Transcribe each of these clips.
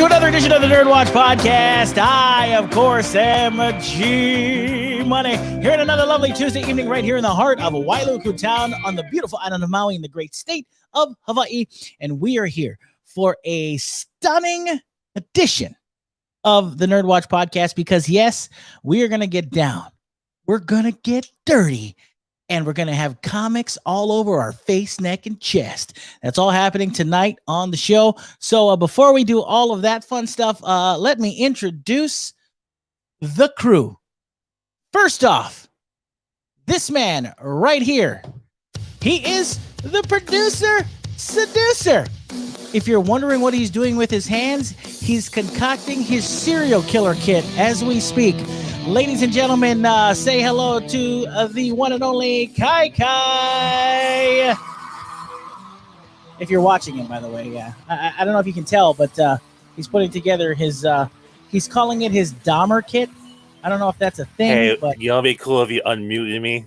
to another edition of the NERDWatch podcast. I, of course, am G Money. Here in another lovely Tuesday evening right here in the heart of Wailuku Town on the beautiful island of Maui in the great state of Hawaii. And we are here for a stunning edition of the NERDWatch podcast because, yes, we are going to get down. We're going to get dirty. And we're going to have comics all over our face, neck, and chest. That's all happening tonight on the show. So before we do all of that fun stuff, let me introduce the crew. First off, this man right here. He is the producer seducer. If you're wondering what he's doing with his hands, he's concocting his serial killer kit as we speak. Ladies and gentlemen, say hello to the one and only Kai Kai. If you're watching him, by the way, yeah. I don't know if you can tell, but he's putting together his, he's calling it his Dahmer kit. I don't know if that's a thing. Hey, but... you know it'd be cool if you unmuted me?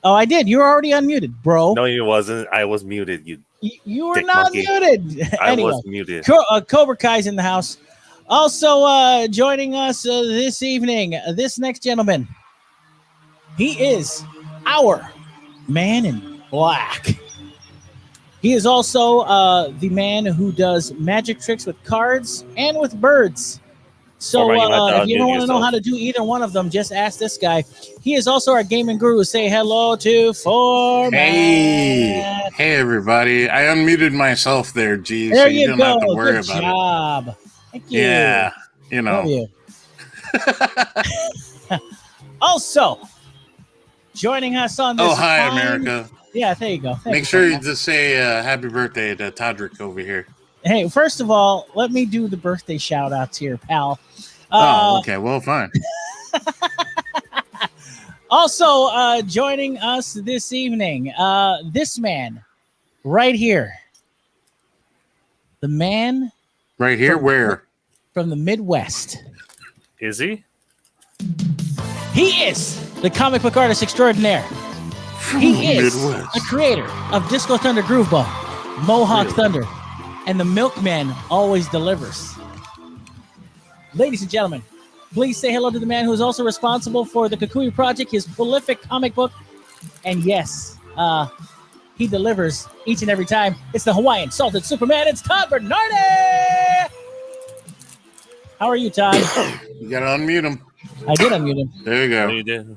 Oh, I did. You were already unmuted, bro. No, you wasn't. I was muted. You were not monkey. Muted. Anyway, I was muted. Cobra Kai's in the house. Also joining us this evening, this next gentleman. He is our man in black. He is also the man who does magic tricks with cards and with birds. So if you don't want to know how to do either one of them, just ask this guy. He is also our gaming guru. Say hello to Phormat. Hey everybody. I unmuted myself there, G. There so you don't go. have to worry Good about job. it. Thank you. Yeah, you know. Love you. Also, joining us on this. Oh, hi, America. Yeah, there you go. Make sure you just say happy birthday to Toddrick over here. Hey, first of all, let me do the birthday shout outs here, pal. Okay. Well, fine. Also, joining us this evening, this man right here. The man. Right here? Where? From the Midwest. Is he? He is the comic book artist extraordinaire. He is Midwest. the creator of Disco Thunder Grooveball, Mohawk Thunder, and the Milkman Always Delivers. Ladies and gentlemen, please say hello to the man who is also responsible for the Kukui Project, his prolific comic book. And yes, he delivers each and every time. It's the Hawaiian Salted Superman. It's Todd Bernardi. How are you, Todd? You gotta unmute him. I did unmute him. There you go. You did.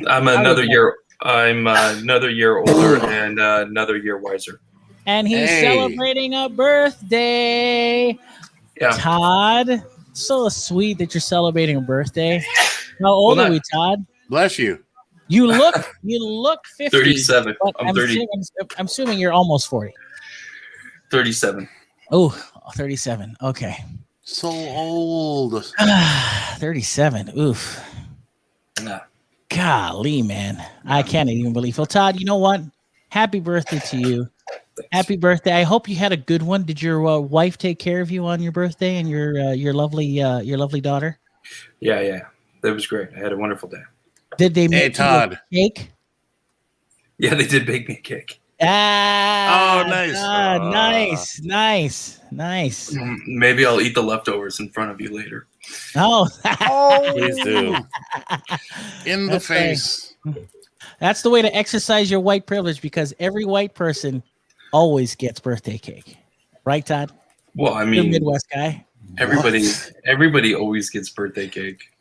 I'm another year older and another year wiser. And he's celebrating a birthday. Yeah. Todd, so sweet that you're celebrating a birthday. How old are we, Todd? Bless you. You look 50. 37. I'm 30. I'm assuming you're almost 40. 37. Oh, 37. Okay. So old. 37. Oof. Nah. Golly, man. I can't even believe it. Well, Todd, you know what? Happy birthday to you. Thanks. Happy birthday. I hope you had a good one. Did your wife take care of you on your birthday and your lovely daughter? Yeah. That was great. I had a wonderful day. Did they make Todd. you a cake? Yeah, they did bake me a cake. Ah, Oh, nice. Nice. Maybe I'll eat the leftovers in front of you later. Oh, Please do. In the face. That's the way to exercise your white privilege because every white person always gets birthday cake. Right, Todd? Well, I You're a mean, Midwest guy. everybody always gets birthday cake.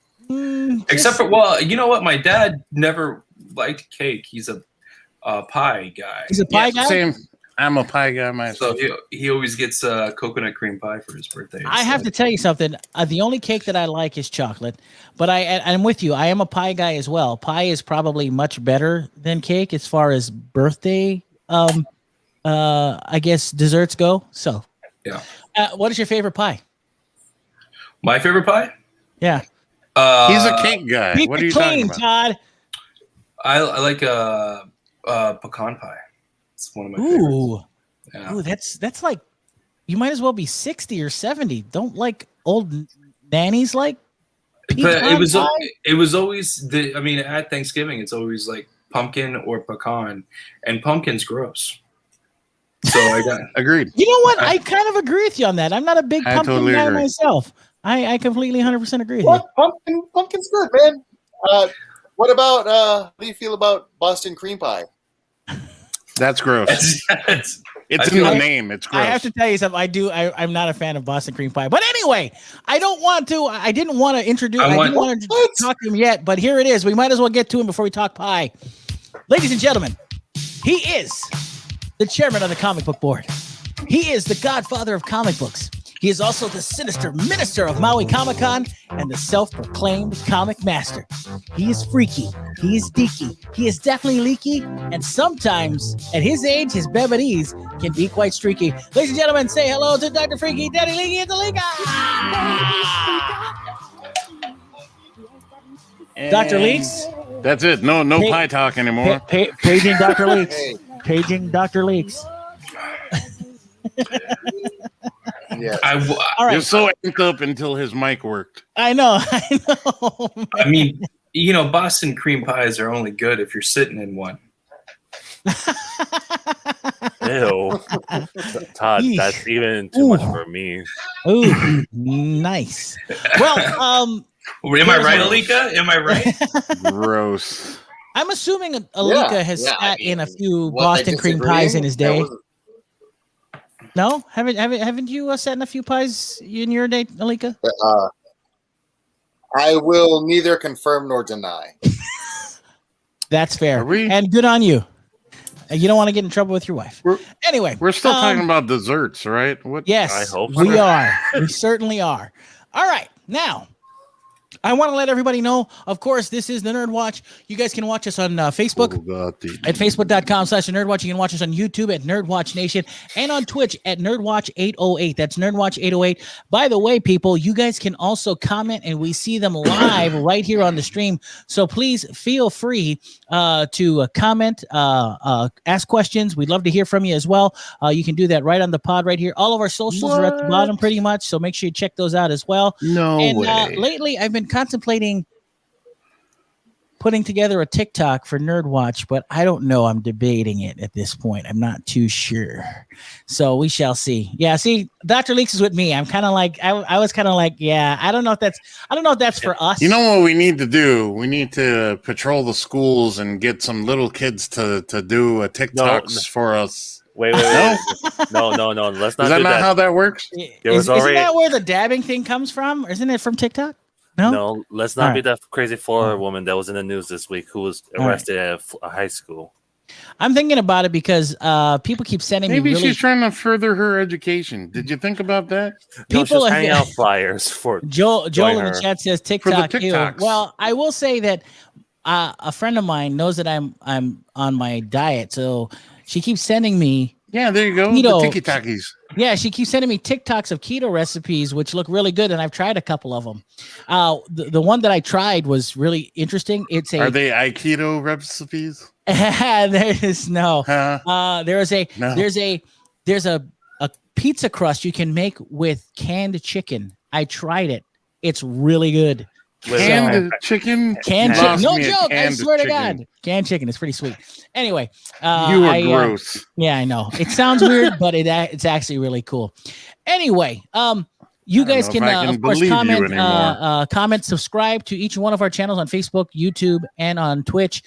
Except for, well, you know what? My dad never liked cake. He's a pie guy. He's a pie guy? Same. I'm a pie guy myself. So he always gets coconut cream pie for his birthday. I have to tell you something. The only cake that I like is chocolate, but I'm with you. I am a pie guy as well. Pie is probably much better than cake as far as birthday, I guess desserts go. So, yeah. What is your favorite pie? My favorite pie? Yeah. He's a cake guy. Keep What it are you clean, talking about? Todd. I like pecan pie. It's one of my favorites. Yeah. Ooh, that's like you might as well be 60 or 70. Don't like old nannies like. But it was always at Thanksgiving it's always like pumpkin or pecan, and pumpkin's gross. So I got Agreed. You know what? I kind of agree with you on that. I'm not a big I pumpkin totally guy agree. myself. I completely 100% agree with What? Pumpkin's good, man. What about how do you feel about Boston cream pie? That's gross. it's It's I in feel the like- name. It's gross. I have to tell you something. I'm not a fan of Boston cream pie. But anyway, I didn't want to introduce. I didn't want to talk to him yet. But here it is. We might as well get to him before we talk pie. Ladies and gentlemen, he is the chairman of the comic book board. He is the godfather of comic books. He is also the sinister minister of Maui Comic-Con and the self-proclaimed comic master. He is freaky. He is deaky. He is definitely leaky. And sometimes, at his age, his bebedies can be quite streaky. Ladies and gentlemen, say hello to Dr. Freaky, Daddy Leaky, and Alika. Dr. Leaks? That's it. No Hey, pie talk anymore. Paging Dr. Leaks. Hey, Paging Dr. Leaks. yeah. All right. You're so amped up until his mic worked. I know. I mean, Boston cream pies are only good if you're sitting in one. Ew. Todd, Yeesh. that's even too much for me. Ooh, nice. Well, Am I right, Alika? Am I right? Gross. I'm assuming Alika has sat in a few Boston cream pies in his day. No, haven't you sat in a few pies in your day, Alika? I will neither confirm nor deny. That's fair. Are we? And good on you. You don't want to get in trouble with your wife. Anyway, We're still talking about desserts, right? What? Yes, I hope we so. are. We certainly are. All right, now I want to let everybody know, of course, this is the Nerd Watch. You guys can watch us on Facebook at facebook.com/NerdWatch. You can watch us on YouTube at NerdWatch Nation and on Twitch at NerdWatch 808. That's NerdWatch 808. By the way, people, you guys can also comment and we see them live right here on the stream. So please feel free to comment, ask questions. We'd love to hear from you as well. You can do that right on the pod right here. All of our socials are at the bottom pretty much. So make sure you check those out as well. No And way. lately, I've been contemplating putting together a TikTok for NerdWatch, but I don't know. I'm debating it at this point. I'm not too sure. So we shall see. Yeah, see, Dr. Leaks is with me. I'm kind of like, I was kind of like, yeah, I don't know if that's for us. You know what we need to do? We need to patrol the schools and get some little kids to do a TikToks for us. Wait. No. Let's not Is that do not that. how that works? Isn't that where the dabbing thing comes from? Or isn't it from TikTok? No, let's not All be right. that crazy Florida woman that was in the news this week who was arrested at a high school. I'm thinking about it because people keep sending Maybe me really. she's trying to further her education. Did you think about that? No, she's People are- handing out flyers for Joel in her. the chat says For the TikTok. Ew. TikToks. Well, I will say that a friend of mine knows that I'm on my diet, so she keeps sending me. Yeah, there you go. Keto. The tiki-takis. Yeah, she keeps sending me TikToks of keto recipes, which look really good, and I've tried a couple of them. The one that I tried was really interesting. It's a Are they Aikido recipes? there's no. Huh? There's No. a pizza crust you can make with canned chicken. I tried it. It's really good. Canned chicken? Canned You chicken. lost No me at joke. I canned swear to chicken. God. Canned chicken. It's pretty sweet. Anyway. You are gross. Yeah, I know. It sounds weird, but it's actually really cool. Anyway, you I don't guys know can, if I can of course, believe you comment, anymore. comment, subscribe to each one of our channels on Facebook, YouTube, and on Twitch.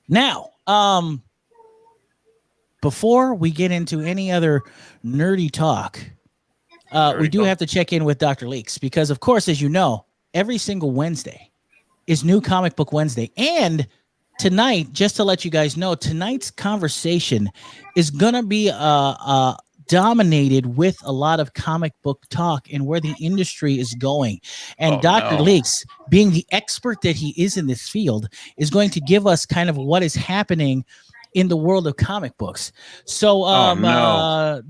Now, before we get into any other nerdy talk, we do have to check in with Dr. Leaks because, of course, as you know, every single Wednesday is New Comic Book Wednesday. And tonight, just to let you guys know, tonight's conversation is going to be dominated with a lot of comic book talk and where the industry is going. And Dr. Leaks, being the expert that he is in this field, is going to give us kind of what is happening in the world of comic books. So,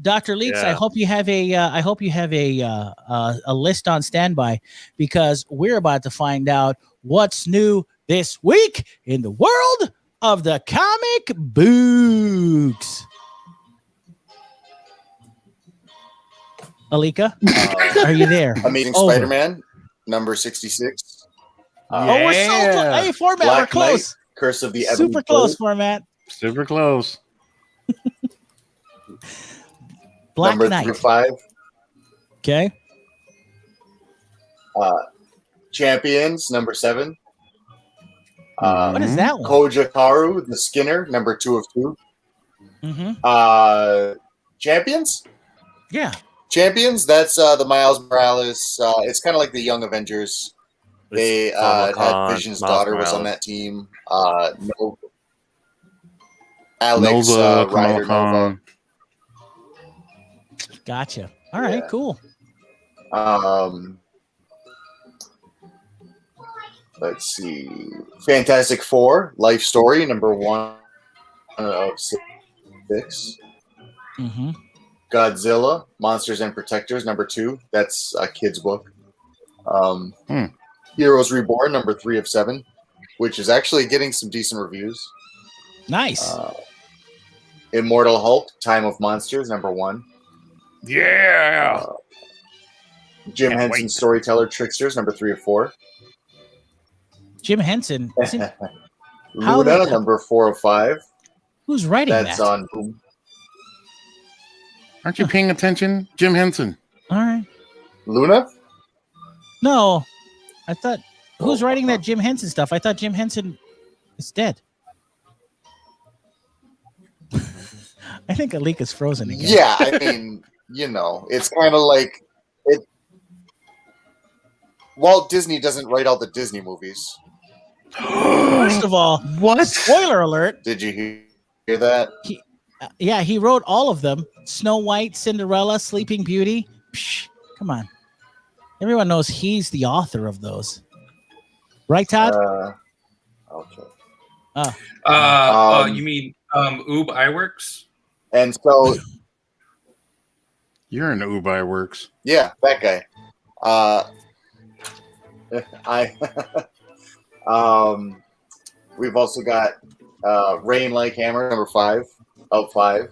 Dr. Leaks, I hope you have a list on standby because we're about to find out what's new this week in the world of the comic books. Alika, are you there? Amazing Over. Spider-Man, number 66. Oh, we're so close. Hey, Phormat, we're Black close. Knight, Curse of the Ebony Super close, Bird. Phormat. Super close. Black number Knight. 5. Okay. Champions, number 7. What is that one? Kojakaru, the Skinner, number 2 of 2. Mm-hmm. Champions? Yeah. Champions, that's the Miles Morales. It's kind of like the Young Avengers. They had Vision's daughter was on that team. Alex Nova, Ryder Kamala Nova. Gotcha. All right, cool. Let's see. Fantastic Four, Life Story, number 1 of 6. Mm-hmm. Godzilla, Monsters and Protectors, number 2. That's a kid's book. Heroes Reborn, number 3 of 7, which is actually getting some decent reviews. Nice. Immortal Hulk, Time of Monsters, number 1. Yeah. Jim Can't Henson, wait. Storyteller Tricksters, number 3 of 4. Jim Henson. Luna, number 4 of 5. Who's writing That's that? on Boom. Aren't you paying attention? Jim Henson. All right. Luna? No, I thought. Who's writing that Jim Henson stuff? I thought Jim Henson is dead. I think Alika's frozen again. Yeah, I mean, it's kind of like it. Walt Disney doesn't write all the Disney movies. First of all, What? spoiler alert. Did you hear that? He wrote all of them. Snow White, Cinderella, Sleeping Beauty. Psh, come on. Everyone knows he's the author of those. Right, Todd? Okay. You mean Oob Iwerks? And so, You're an Ubi Works. yeah, that guy. We've also got Rain Like Hammer, number 5 of 5.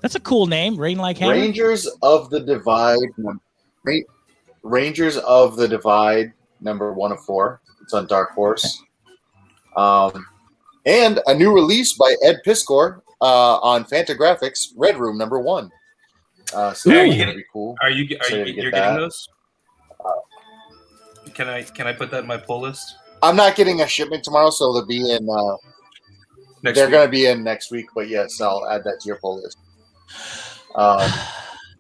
That's a cool name. Rain Like Hammer. Rangers of the Divide. Rangers of the Divide, number 1 of 4. It's on Dark Horse. And a new release by Ed Piskor on Fantagraphics, Red Room, number 1. So that's gonna be cool. Are you Excited to you're get that. getting those? Can I put that in my pull list? I'm not getting a shipment tomorrow, so they'll be in. Next They're week? going to be in next week, but yes, I'll add that to your pull list.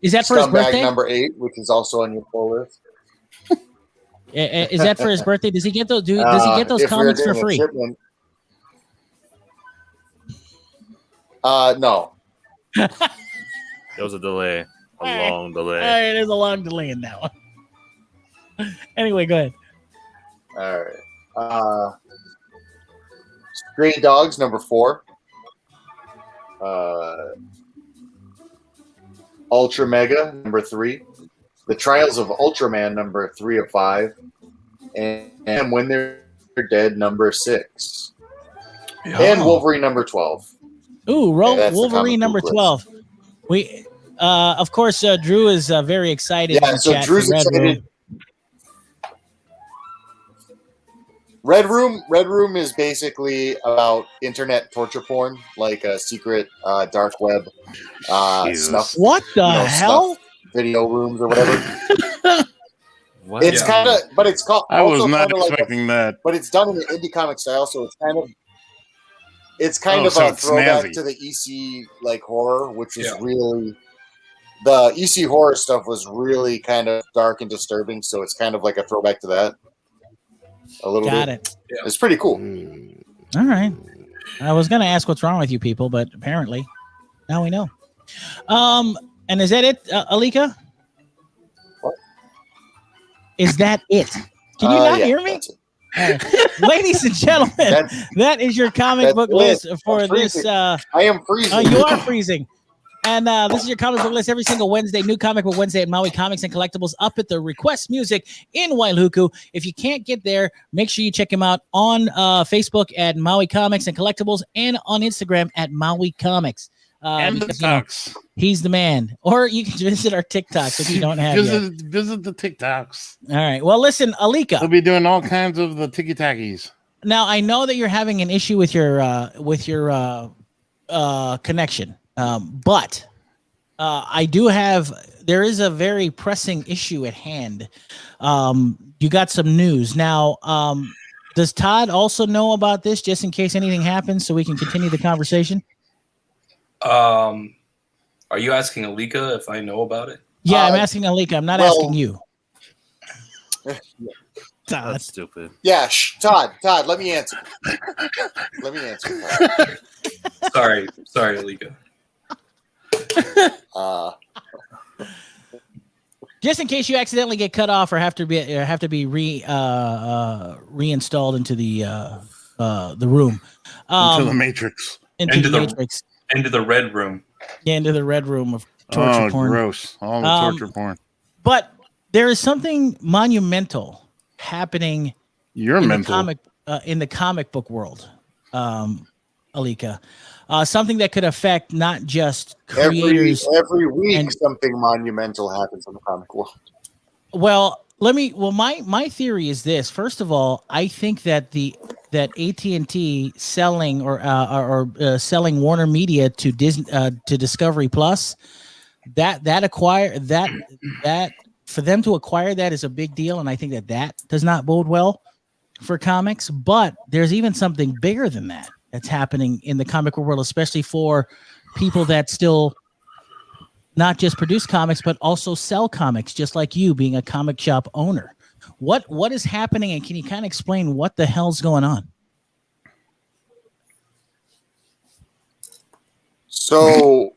Is that for his Scumbag birthday? number 8, which is also on your pull list. Is that for his birthday? Does he get those? Does he get those if we're comics for doing a free? shipment- no. There was a delay, a long delay. All right, there's a long delay in that one. Anyway, go ahead. All right. Stray Dogs, number 4. Ultra Mega, number 3. The Trials of Ultraman, number 3 of 5. And When They're Dead, number 6. And Wolverine, number 12. Ooh, that's the Wolverine comic number book 12. We, of course, Drew is very excited. Yeah, in the so chat Drew's for Red Room. excited. Red Room is basically about internet torture porn, like a secret dark web Jesus. snuff. What the hell? Snuff video rooms or whatever. What? It's kind of, but it's called. I was also not kinda like expecting that. but it's done in an indie comic style, so it's kind Oh, of so a it's throwback snazzy. to the EC like horror, which was Yeah. really the EC horror stuff was really kind of dark and disturbing. So it's kind of like a throwback to that. A little Got bit. it. It's pretty cool. All right. I was going to ask what's wrong with you people, but apparently now we know. And is that it, Alika? What? Is that it? Can you not Yeah, hear me? that's it. All right. Ladies and gentlemen, that is your comic That's book it. list for I'm this. freezing. I am freezing. You are freezing. And this is your comic book list every single Wednesday. New Comic Book Wednesday at Maui Comics and Collectibles up at the Request Music in Wailuku. If you can't get there, make sure you check him out on Facebook at Maui Comics and Collectibles and on Instagram at Maui Comics. And the Because, you know, TikToks. he's the man. Or you can visit our TikToks if you don't have yet. Visit the TikToks. All right. Well, listen, Alika. They'll be doing all kinds of the ticky tackies. Now I know that you're having an issue with your connection. But I do have. There is a very pressing issue at hand. You got some news now. Does Todd also know about this, just in case anything happens, so we can continue the conversation? Are you asking Alika if I know about it? Yeah, I'm asking Alika. I'm not asking you. Todd. That's stupid. Yeah, Todd, let me answer. Todd. Sorry, Alika. Just in case you accidentally get cut off or have to be reinstalled into the room, into the matrix, into the matrix, into the red room. Yeah, into the red room of torture porn. Gross! All the torture porn. But there is something monumental happening. You're mental. In the comic book world, Alika. Something that could affect not just creators. Every week, something monumental happens in the comic world. Well, my theory is this. First of all, I think that AT&T selling or selling Warner Media to Discovery Plus, that for them to acquire that is a big deal, and I think that does not bode well for comics. But there's even something bigger than that that's happening in the comic world, especially for people that still not just produce comics, but also sell comics, just like you being a comic shop owner. What is happening, and can you kind of explain what the hell's going on? So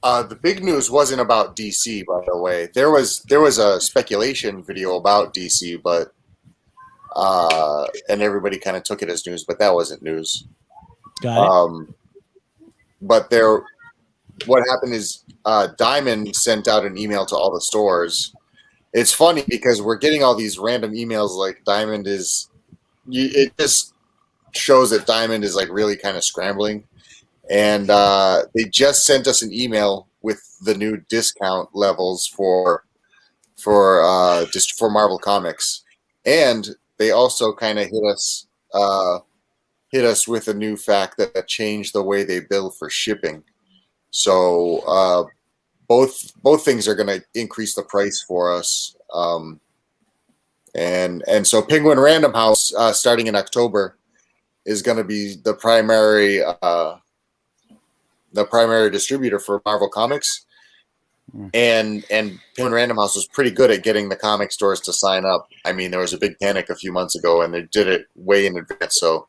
the big news wasn't about DC, by the way. There was a speculation video about DC, but and everybody kind of took it as news, but that wasn't news. Got it. But what happened is Diamond sent out an email to all the stores. It's funny because we're getting all these random emails like Diamond is. It just shows that Diamond is like really kind of scrambling, and they just sent us an email with the new discount levels for Marvel Comics, and they also kind of hit us with a new fact that changed the way they bill for shipping. So both things are going to increase the price for us. And so Penguin Random House, starting in October, is going to be the primary distributor for Marvel Comics. And Penguin Random House was pretty good at getting the comic stores to sign up. I mean, there was a big panic a few months ago, and they did it way in advance. So,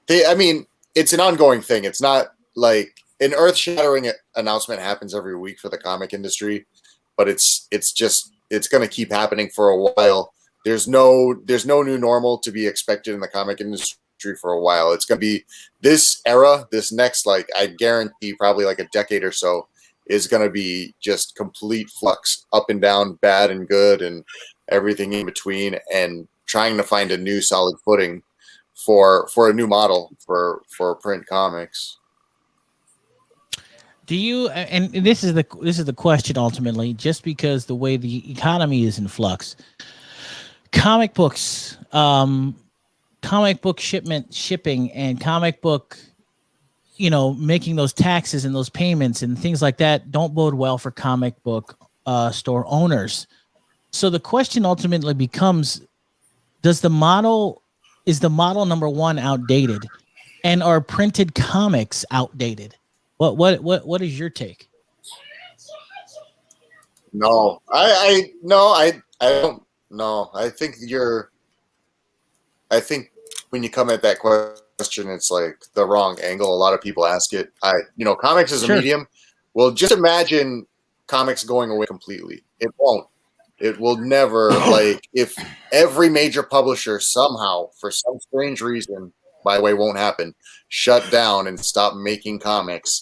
it's an ongoing thing. It's not like an earth-shattering announcement happens every week for the comic industry, but it's going to keep happening for a while. There's no new normal to be expected in the comic industry for a while. It's going to be this era, this next, like, I guarantee probably like a decade or so, is going to be just complete flux, up and down, bad and good, and everything in between, and trying to find a new solid footing for a new model for print comics. Do you, and this is the question ultimately, just because the way the economy is in flux, comic book shipping and comic book, making those taxes and those payments and things like that don't bode well for comic book store owners. So the question ultimately becomes, is the model number one outdated, and are printed comics outdated? What is your take? No, I don't know. I think when you come at that question, it's like the wrong angle. A lot of people ask it. Comics as a medium. Well, just imagine comics going away completely. It won't. It will never. Like, if every major publisher somehow, for some strange reason, by the way, won't happen, shut down and stop making comics,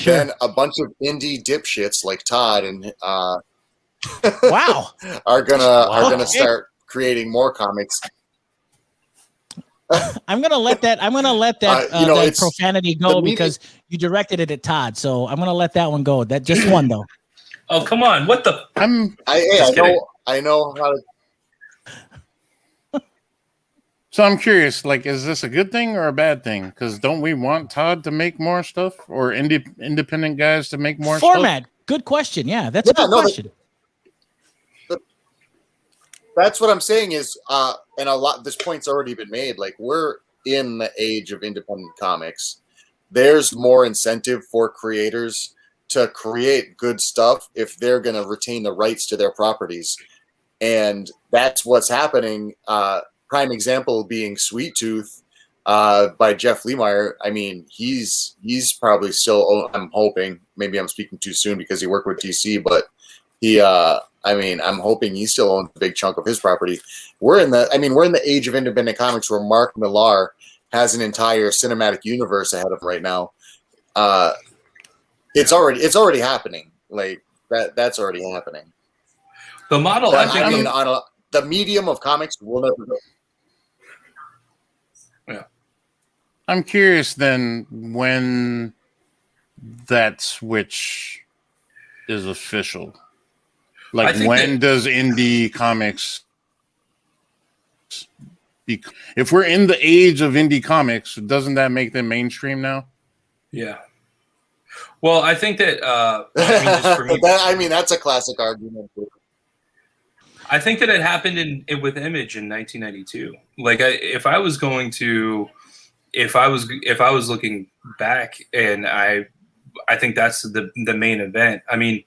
then a bunch of indie dipshits like Todd and wow are gonna start creating more comics. I'm gonna let that that profanity go because you directed it at Todd, so I'm gonna let that one go. That just one though. Oh, come on! What the? I know how to. So I'm curious, like, is this a good thing or a bad thing? Because don't we want Todd to make more stuff, or independent guys to make more Phormat. stuff? Good question. Yeah, that's a good question. That's what I'm saying is, and this point's already been made. Like, we're in the age of independent comics. There's more incentive for creators to create good stuff if they're going to retain the rights to their properties. And that's what's happening. Prime example being Sweet Tooth by Jeff Lemire. I mean, he's probably still, I'm hoping, maybe I'm speaking too soon because he worked with DC, but he, I'm hoping he still owns a big chunk of his property. We're in the age of independent comics where Mark Millar has an entire cinematic universe ahead of him right now. It's already happening. Like that's already happening. The model, the medium of comics will never go. Yeah. I'm curious then when that switch is official. Like, when does indie comics if we're in the age of indie comics, doesn't that make them mainstream now? Yeah. Well, I think that just for me, that's a classic argument. I think that it happened with Image in 1992. Like, if I was looking back, and I think that's the main event. I mean,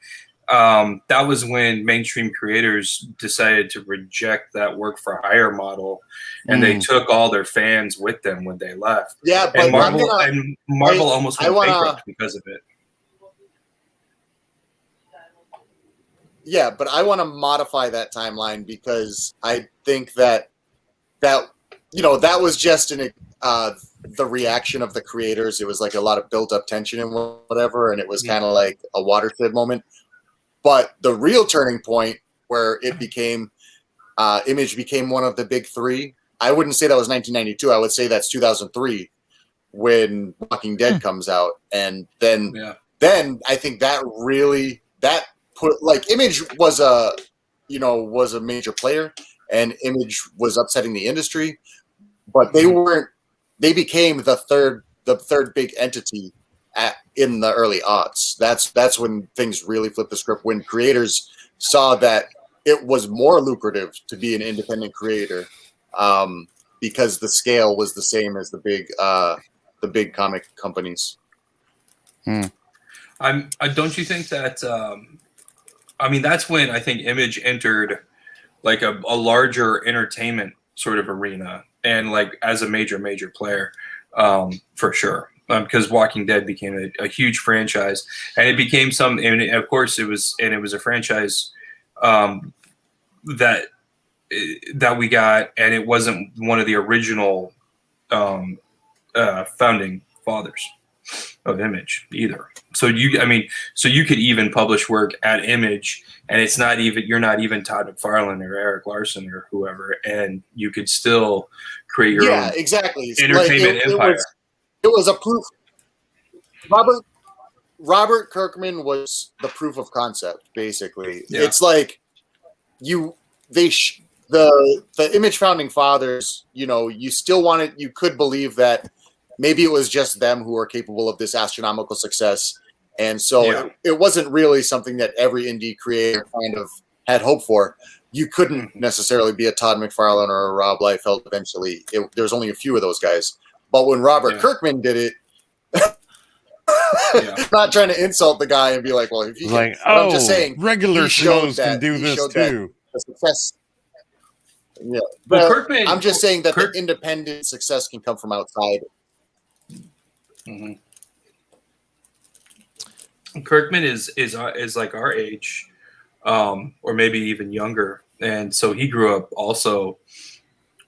that was when mainstream creators decided to reject that work for hire model, and they took all their fans with them when they left. Yeah, but Marvel almost went bankrupt because of it. Yeah, but I want to modify that timeline because I think that was just the reaction of the creators. It was like a lot of built up tension and whatever, and it was kind of like a watershed moment. But the real turning point where it became Image became one of the big three, I wouldn't say that was 1992. I would say that's 2003 when Walking Dead comes out, and then I think that put, like, Image was a major player, and Image was upsetting the industry, but they became the third big entity in the early aughts. That's when things really flipped the script, when creators saw that it was more lucrative to be an independent creator, because the scale was the same as the big comic companies. Don't you think that that's when I think Image entered like a larger entertainment sort of arena, and like as a major player, for sure. Because Walking Dead became a huge franchise, and it became and of course it was a franchise that we got, and it wasn't one of the original founding fathers of Image either. So you could even publish work at Image, and you're not even Todd McFarlane or Eric Larson or whoever, and you could still create your own entertainment empire. It was a proof. Robert Kirkman was the proof of concept, basically. Yeah. It's like the Image founding fathers. You could believe that maybe it was just them who were capable of this astronomical success, and so it wasn't really something that every indie creator kind of had hope for. You couldn't necessarily be a Todd McFarlane or a Rob Liefeld eventually. There was only a few of those guys. But when Robert Kirkman did it, not trying to insult the guy and be like, well, if he can, I'm just saying regular shows can do this too. The success. Yeah. Well, Kirkman, I'm just saying that the independent success can come from outside. Mm-hmm. Kirkman is like our age, or maybe even younger, and so he grew up also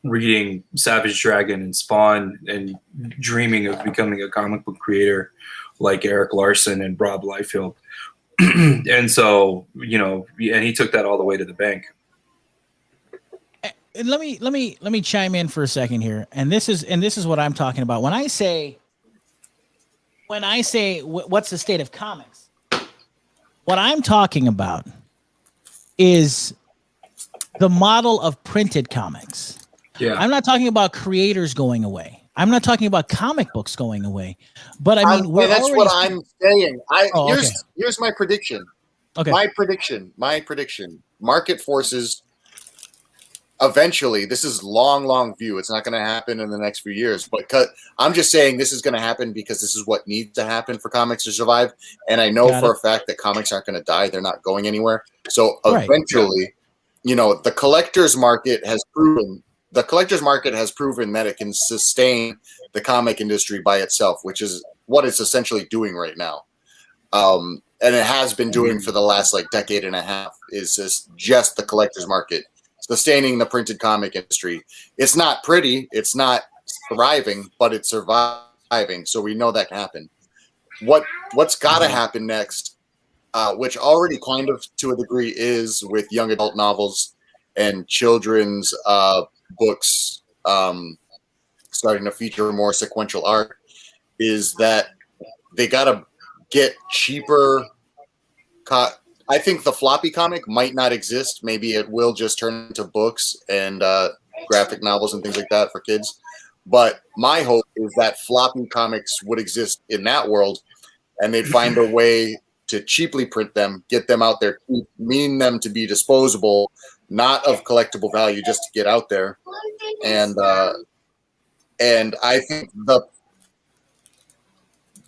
reading Savage Dragon and Spawn and dreaming of becoming a comic book creator like Eric Larson and Rob Liefeld. And so, and he took that all the way to the bank. And let me chime in for a second here. And this is what I'm talking about. When I say what's the state of comics? What I'm talking about is the model of printed comics. Yeah. I'm not talking about creators going away. I'm not talking about comic books going away. But I mean, that's what I'm saying. Here's my prediction. Okay. My prediction. Market forces. Eventually, this is long view. It's not going to happen in the next few years, but I'm just saying this is going to happen because this is what needs to happen for comics to survive. And I know for a fact that comics aren't going to die. They're not going anywhere. So eventually, the collector's market has proven that it can sustain the comic industry by itself, which is what it's essentially doing right now. And it has been doing for the last decade and a half, is just the collector's market sustaining the printed comic industry. It's not pretty, it's not thriving, but it's surviving. So we know that can happen. What's got to happen next, which already kind of to a degree is with young adult novels and children's books starting to feature more sequential art, is that they got to get cheaper. I think the floppy comic might not exist. Maybe it will just turn into books and graphic novels and things like that for kids. But my hope is that floppy comics would exist in that world, and they'd find a way to cheaply print them, get them out there, mean them to be disposable, not of collectible value, just to get out there. And I think the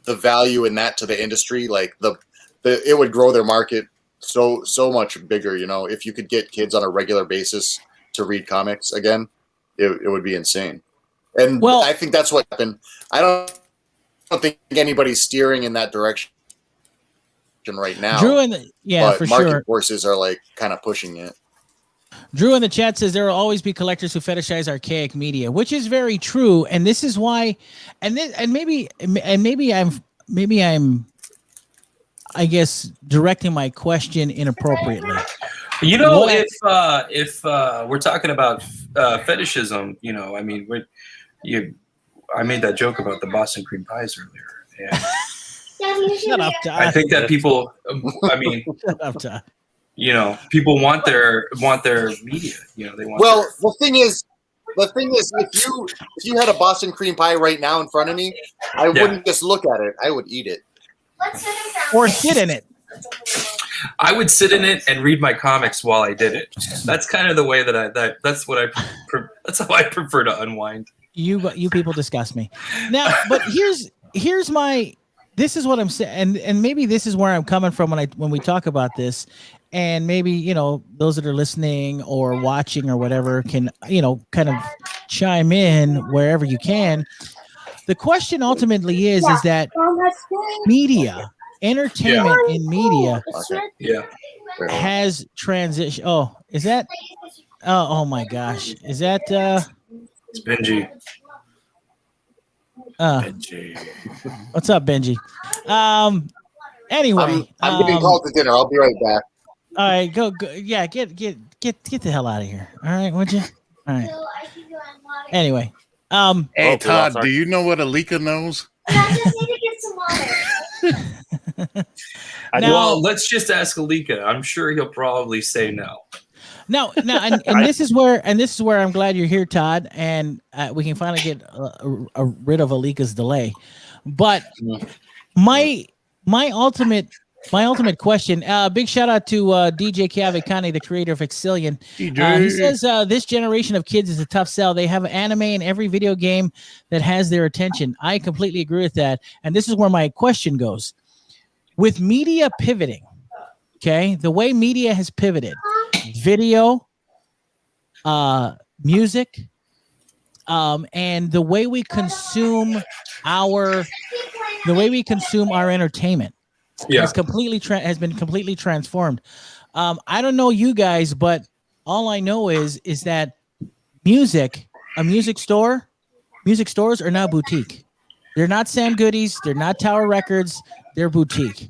value in that to the industry, it would grow their market so much bigger. If you could get kids on a regular basis to read comics again, it would be insane. And I think that's what happened. I don't think anybody's steering in that direction right now. Drew but for market sure. forces are kind of pushing it. Drew in the chat says there will always be collectors who fetishize archaic media, which is very true. And this is why, maybe I'm I guess directing my question inappropriately. If we're talking about fetishism, I made that joke about the Boston cream pies earlier. And Shut up, Todd. I think that people, Shut up, Todd. People want their media. They want. Well, the thing is, if you had a Boston cream pie right now in front of me, I wouldn't just look at it. I would eat it. Or sit in it. I would sit in it and read my comics while I did it. That's kind of the way that's how I prefer to unwind. You people disgust me. Now, but this is what I'm saying, and maybe this is where I'm coming from when we talk about this, and maybe those that are listening or watching or whatever can kind of chime in wherever you can. The question ultimately is that media, entertainment in media has transitioned. Oh, is that? Oh my gosh. Is that? It's Benji. Benji. What's up, Benji? Anyway. I'm getting called to dinner. I'll be right back. All right, go. Yeah, get the hell out of here. All right, would you? All right. Anyway. Hey, Todd, do you know what Alika knows? I just need to get some water. Well, let's just ask Alika. I'm sure he'll probably say no. No, and this is where I'm glad you're here, Todd, and we can finally get rid of Alika's delay. But my ultimate question, big shout out to DJ Cavalcante, the creator of Exilian. He says this generation of kids is a tough sell. They have anime in every video game that has their attention. I completely agree with that. And this is where my question goes. With media pivoting, okay, the way media has pivoted, video, music, and the way we consume our entertainment has been completely transformed. I don't know you guys, but all I know is that music stores are now boutique. They're not Sam Goodies, they're not Tower Records, they're boutique.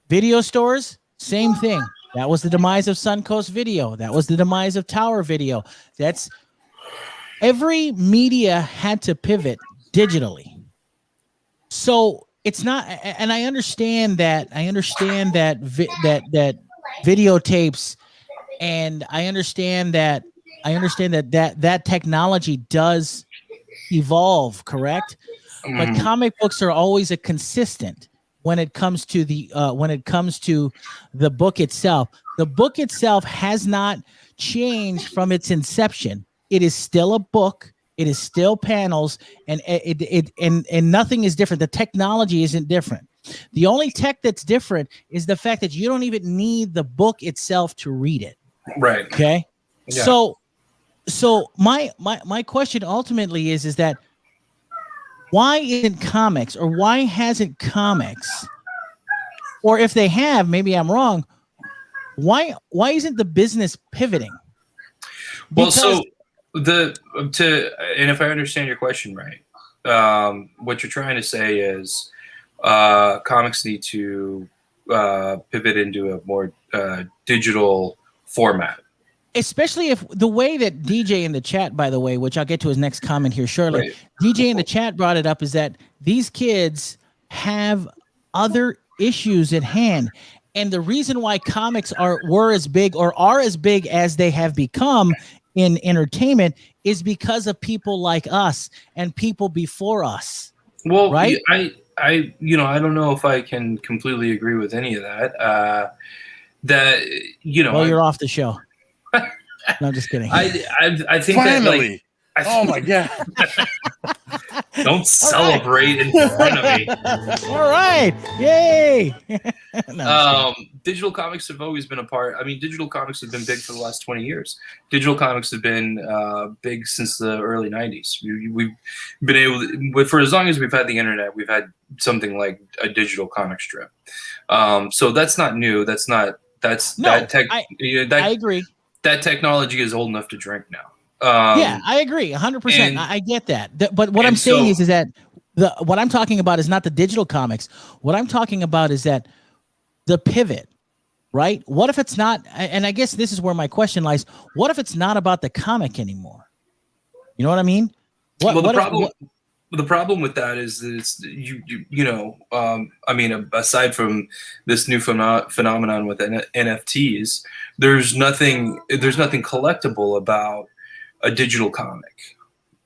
Video stores, same thing. That was the demise of Suncoast Video. That was the demise of Tower Video. That's every media had to pivot digitally. So it's not, and I understand that videotapes, and I understand that I understand that technology does evolve, correct? But comic books are always a consistent when it comes to the book itself. The book itself has not changed from its inception. It is still a book. It is still panels, and and nothing is different. The technology isn't different. The only tech that's different is the fact that you don't even need the book itself to read it. Right. Okay. Yeah. So my question ultimately is that why isn't comics, or why hasn't comics, or if they have, maybe I'm wrong, why isn't the business pivoting? Because and if I understand your question right, what you're trying to say is comics need to pivot into a more digital format. Especially if the way that DJ in the chat, by the way, which I'll get to his next comment here shortly, Right. DJ in the chat brought it up, is that these kids have other issues at hand. And the reason why comics were as big or are as big as they have become in entertainment is because of people like us and people before us. Well, right? I don't know if I can completely agree with any of that. Well, you're off the show. No, I'm just kidding. I think Finally. that Oh my god! Don't celebrate in front of me. All right, yay! No, digital comics have always been a part. I mean, digital comics have been big for the last 20 years. Digital comics have been big since the early 90s. We've been able, for as long as we've had the internet, we've had something like a digital comic strip. So that's not new. I agree. That technology is old enough to drink now. Yeah, I agree 100%. I get that. But what I'm saying is that what I'm talking about is not the digital comics. What I'm talking about is that the pivot, right? What if it's not? And I guess this is where my question lies. What if it's not about the comic anymore? You know what I mean? The problem with that is that it's I mean, aside from this new phenomenon with NFTs, there's nothing collectible about a digital comic,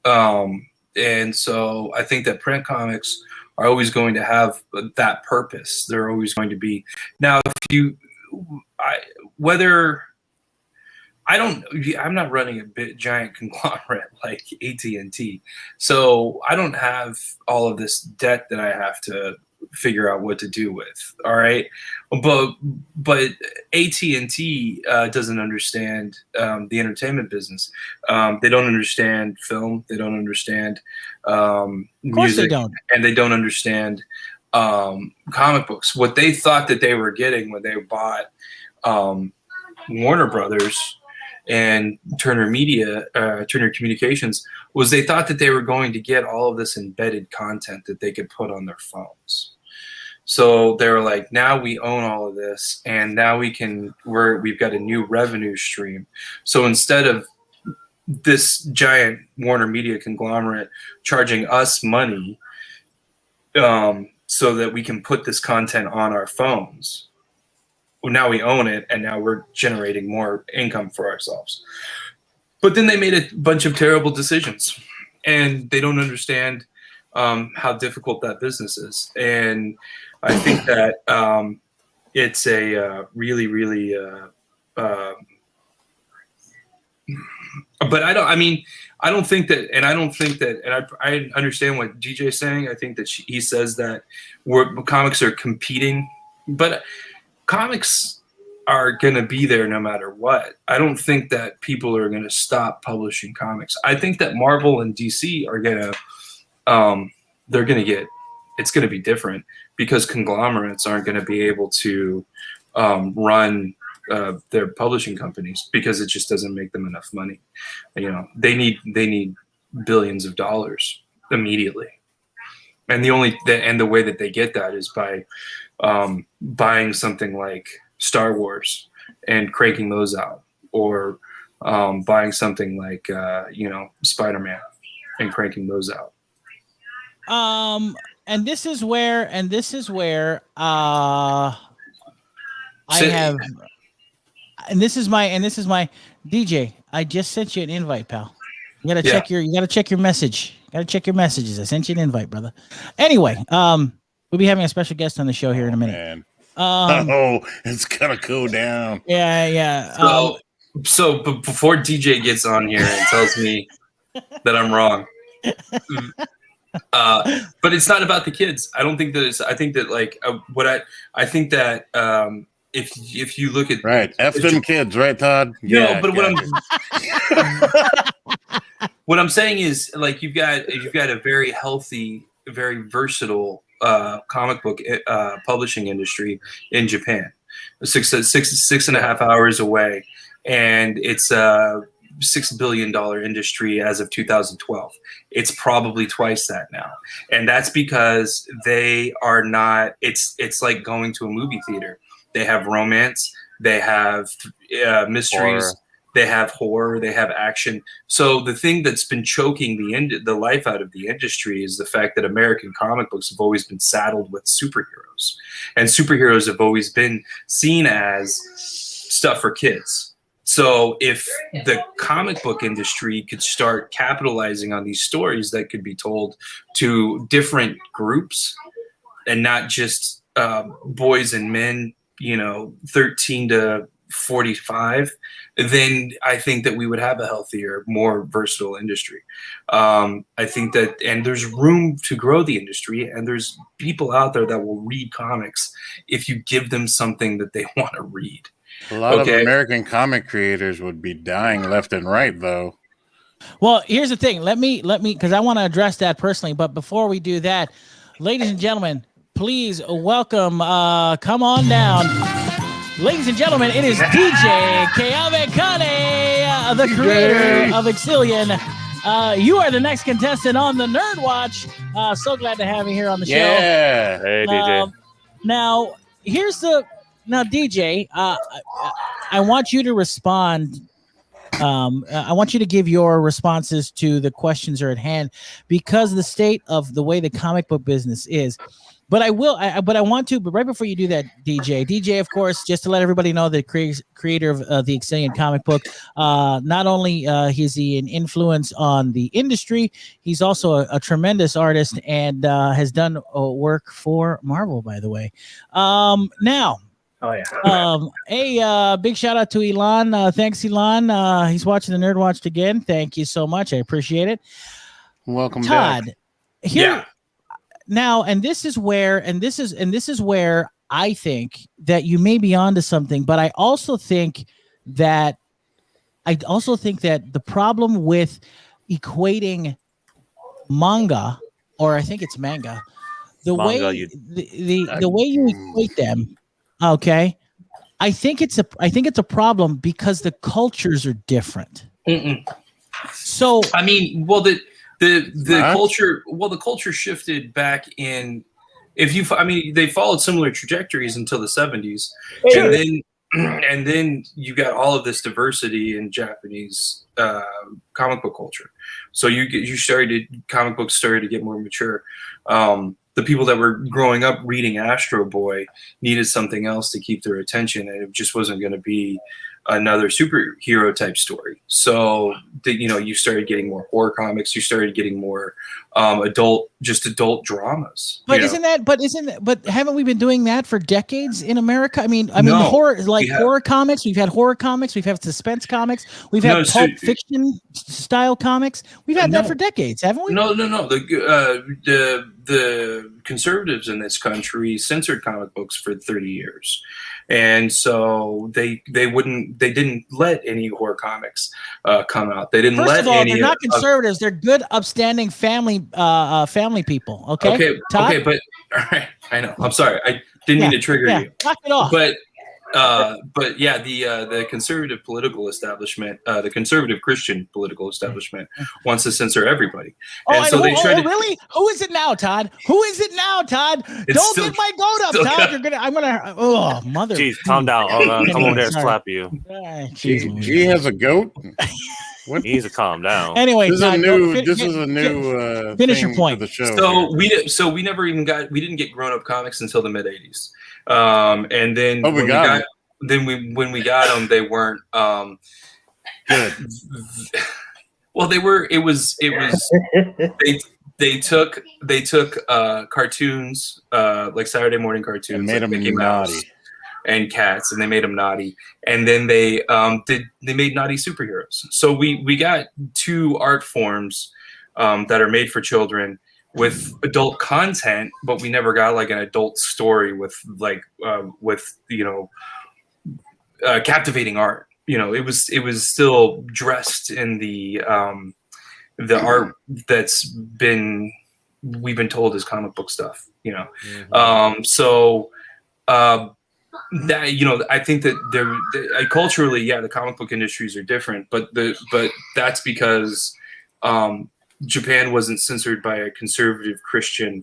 and so I think that print comics are always going to have that purpose. They're always going to be. Now, I'm not running a giant conglomerate like AT&T, so I don't have all of this debt that I have to figure out what to do with. All right, but AT&T doesn't understand the entertainment business. They don't understand film. They don't understand music. They don't. And they don't understand comic books. What they thought that they were getting when they bought Warner Brothers and Turner Communications was they thought that they were going to get all of this embedded content that they could put on their phones. So they were like, now we own all of this, and now we've got a new revenue stream. So instead of this giant Warner Media conglomerate charging us money so that we can put this content on our phones, well, now we own it, and now we're generating more income for ourselves. But then they made a bunch of terrible decisions, and they don't understand how difficult that business is. And I think that it's a really, really. But I don't think that, and I understand what DJ is saying. I think that he says that comics are competing, but comics are going to be there no matter what. I don't think that people are going to stop publishing comics. I think that Marvel and DC are going to, it's going to be different because conglomerates aren't going to be able to run their publishing companies because it just doesn't make them enough money. You know, they need billions of dollars immediately. And the way that they get that is by buying something like Star Wars and cranking those out, or buying something like Spider-Man and cranking those out. And this is where I and this is my DJ. I just sent you an invite, pal. You gotta check your message. Gotta check your messages. I sent you an invite, brother. Anyway, we'll be having a special guest on the show here in a minute. Man. Oh, it's gonna go down. Yeah. So before DJ gets on here and tells me that I'm wrong, but it's not about the kids. I don't think that it's. I think that I think that if you look at right, F them kids, right, Todd? No, but what I'm saying is like you've got a very healthy, very versatile comic book publishing industry in Japan. 6.5 hours away, and it's a $6 billion industry as of 2012. It's probably twice that now, and that's because they are not. It's like going to a movie theater. They have romance, they have mysteries, horror. They have horror, they have action. So the thing that's been choking the life out of the industry is the fact that American comic books have always been saddled with superheroes, and superheroes have always been seen as stuff for kids. So if the comic book industry could start capitalizing on these stories that could be told to different groups and not just boys and men, 13 to 45, then I think that we would have a healthier, more versatile industry. I think that, and there's room to grow the industry, and there's people out there that will read comics if you give them something that they want to read. A lot of American comic creators would be dying left and right, though. Well, here's the thing. Let me, because I want to address that personally. But before we do that, ladies and gentlemen, please welcome. Come on down, ladies and gentlemen. It is DJ Keavekane, the creator of Exilian. You are the next contestant on the NERDWatch. So glad to have you here on the show. Yeah. Hey, DJ. Now, DJ, I want you to respond. I want you to give your responses to the questions are at hand because of the state of the way the comic book business is. But I want to. But right before you do that, DJ, of course, just to let everybody know, the creator of the Exilian comic book. Not only is he an influence on the industry, he's also a tremendous artist and has done work for Marvel, by the way. Now. Oh yeah. Big shout out to Elon. Thanks, Elon. He's watching the NERDWatch again. Thank you so much. I appreciate it. Welcome, Todd. back. Here now, and this is where I think that you may be onto something, but I also think that the problem with equating manga, or I think it's manga, the way you equate them. Okay, I think it's a problem because the cultures are different. So I mean, the culture shifted back in. They followed similar trajectories until the 70s, and then you got all of this diversity in Japanese comic book culture. So comic books started to get more mature. The people that were growing up reading Astro Boy needed something else to keep their attention, and it just wasn't going to be another superhero type story. So you started getting more horror comics. You started getting more adult dramas. But haven't we been doing that for decades in America? I mean, No, horror comics. We've had horror comics. We've had suspense comics. We've had pulp fiction style comics. We've had that for decades, haven't we? No. The conservatives in this country censored comic books for 30 years. And so they didn't let any horror comics come out. They didn't First of all, they're not conservatives. They're good, upstanding family people. Okay, Todd? Okay, but all right, I know. I'm sorry. I didn't mean to trigger you. Knock it off. But yeah, the conservative political establishment, the conservative Christian political establishment wants to censor everybody. Really? Who is it now, Todd? Don't get my goat up, Todd. Oh, mother. Jeez, calm down. I'll come over there and slap you. She has a goat. What? He needs to calm down. Anyway, this is a new finish your point. The show so we never even we didn't get grown up comics until the mid 80s. And then when we got them, they weren't Good. well, they were. It was. They took cartoons, like Saturday morning cartoons, And made like them Mickey Mouse naughty. and Cats, and they made them naughty. And then they made naughty superheroes. So we got 2 art forms that are made for children with adult content, but we never got like an adult story with captivating art. It was still dressed in the art we've been told is comic book stuff. That I think that culturally, the comic book industries are different, but that's because Japan wasn't censored by a conservative Christian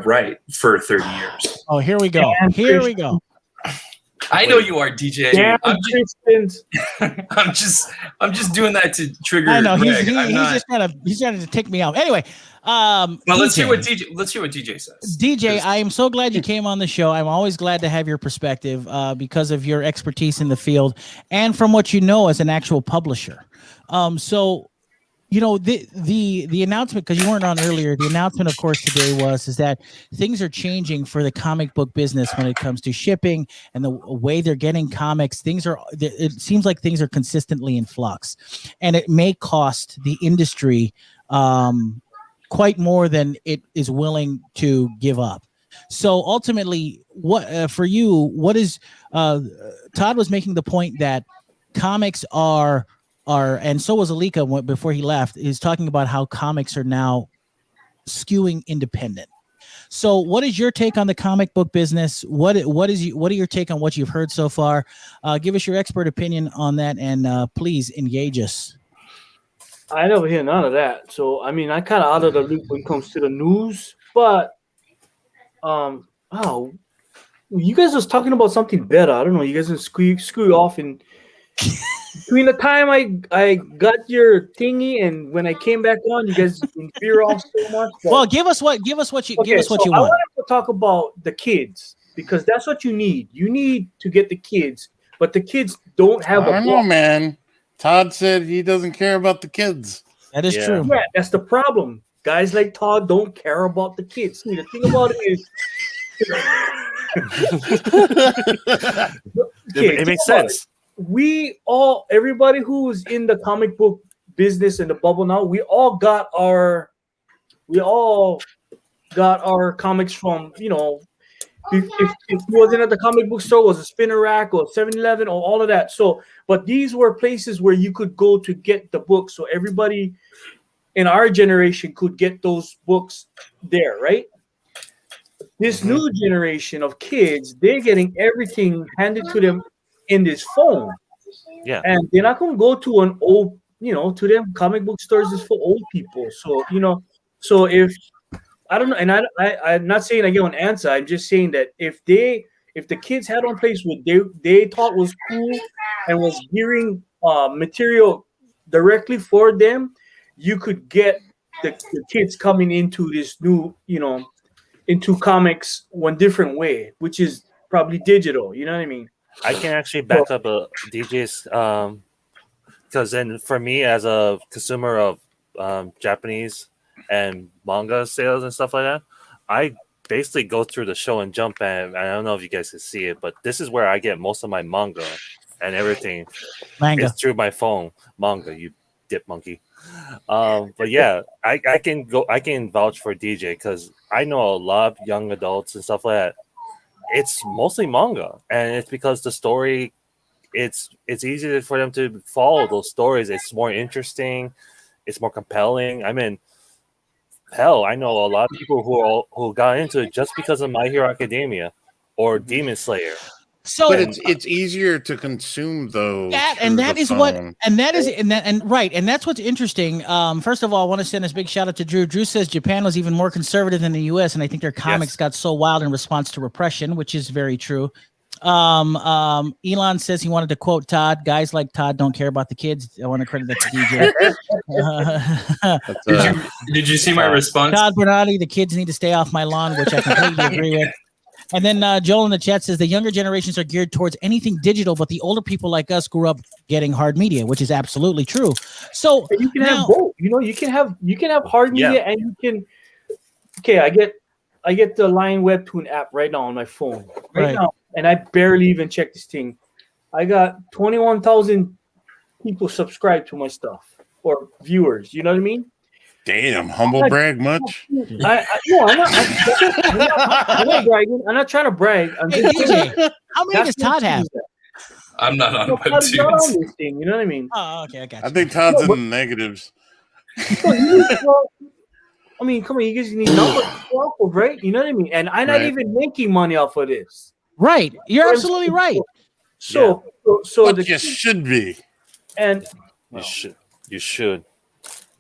right for 30 years. Oh, here we go. Here we go. I know you are, DJ. Damn Christians. I'm just doing that to trigger. I know Greg. he's trying to tick me off. Anyway, well, let's hear what DJ says. DJ, I am so glad you came on the show. I'm always glad to have your perspective because of your expertise in the field and from what you know as an actual publisher. So, the announcement, because you weren't on earlier, the announcement, of course, today is that things are changing for the comic book business when it comes to shipping and the way they're getting comics. It seems like things are consistently in flux, and it may cost the industry quite more than it is willing to give up. So ultimately, what is Todd was making the point that comics are, and so was Alika before he left, is talking about how comics are now skewing independent. So what is your take on the comic book business? What are your take on what you've heard so far? Give us your expert opinion on that, and please engage us. I never hear none of that. So I mean, I kind of out of the loop when it comes to the news. But you guys was talking about something better. I don't know. You guys are screw off and. Between the time I got your thingy and when I came back on, you guys veer off so much. Well, give us what you want. I wanted to talk about the kids because that's what you need. You need to get the kids, but the kids don't have I don't know, man. Todd said he doesn't care about the kids. That is true. Yeah, that's the problem. Guys like Todd don't care about the kids. See, the thing about it is, it makes sense. Everybody who's in the comic book business and the bubble now, we all got our comics from, if it wasn't at the comic book store, it was a spinner rack or 7-Eleven or all of that. So, but these were places where you could go to get the books. So everybody in our generation could get those books there, right? This new generation of kids, they're getting everything handed to them in this phone. Yeah. And they're not going to go to an old, to them comic book stores is for old people. So, so if I don't know, and I'm not saying I get an answer. I'm just saying that if the kids had one place where they thought was cool and was hearing material directly for them, you could get the kids coming into this new, into comics one different way, which is probably digital. You know what I mean? I can actually back up a DJ's because then for me as a consumer of Japanese and manga sales and stuff like that, I basically go through the show and jump, and I don't know if you guys can see it, but this is where I get most of my manga and everything. It's through my phone. Manga, you dip monkey. But yeah, I can vouch for DJ because I know a lot of young adults and stuff like that. It's mostly manga, and it's because the story, it's easier for them to follow those stories. It's more interesting, it's more compelling. I mean, hell, I know a lot of people who got into it just because of My Hero Academia or Demon Slayer. So, but it's easier to consume though. And that's what's interesting. First of all, I want to send a big shout out to Drew. Drew says Japan was even more conservative than the U.S., and I think their comics got so wild in response to repression, which is very true. Elon says he wanted to quote Todd. Guys like Todd don't care about the kids. I want to credit that to DJ. Did you see my response? Todd Bernardi, the kids need to stay off my lawn, which I completely agree with. And then Joel in the chat says the younger generations are geared towards anything digital, but the older people like us grew up getting hard media, which is absolutely true. So but you can have both. You know, you can have hard media and you can. Okay, I get the Lion Webtoon app right now on my phone right now, and I barely even check this thing. I got 21,000 people subscribed to my stuff or viewers. You know what I mean? Damn, humble brag much? I'm not bragging. I'm not trying to brag. I'm just DJ, how many does Todd have? I'm not on Todd's not on Webtoons. this thing. You know what I mean? Oh, okay, I got you. I think Todd's in the negatives. I mean, come on, you guys need numbers, right? You know what I mean? And I'm not even making money off of this. Right, you're absolutely right. So But you should be. And you should.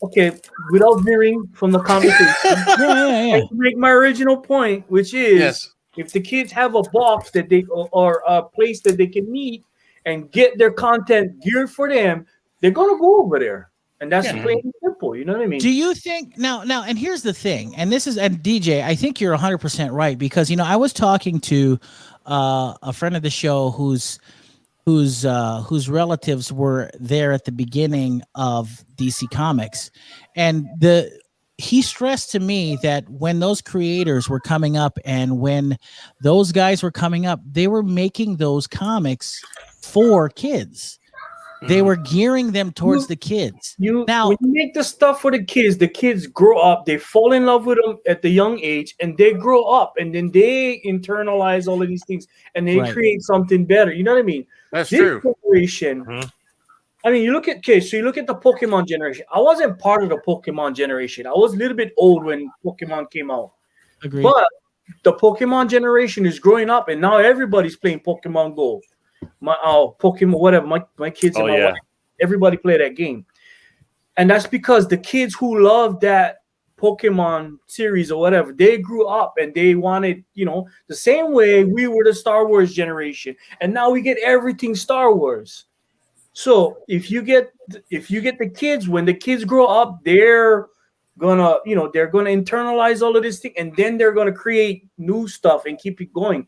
Okay, without veering from the conversation, I can make my original point, which is if the kids have a box that they or a place that they can meet and get their content geared for them, they're gonna go over there. And that's plain and simple. You know what I mean? Do you think now? And here's the thing. And DJ, I think you're 100% right because I was talking to a friend of the show whose relatives were there at the beginning of DC Comics, and he stressed to me that when those creators were coming up and when those guys were coming up, they were making those comics for kids. They were gearing them towards the kids. Now, when you make the stuff for the kids grow up, they fall in love with them at the young age, and they grow up, and then they internalize all of these things, and they create something better. You know what I mean? That's true. Generation, I mean, you look at the Pokemon generation. I wasn't part of the Pokemon generation. I was a little bit old when Pokemon came out. Agreed. But the Pokemon generation is growing up, and now everybody's playing Pokemon Go. Pokemon, whatever. My kids and my wife, everybody play that game, and that's because the kids who love that Pokemon series or whatever, they grew up and they wanted, the same way we were the Star Wars generation, and now we get everything Star Wars. So if you get the kids, when the kids grow up, they're gonna internalize all of this thing, and then they're gonna create new stuff and keep it going.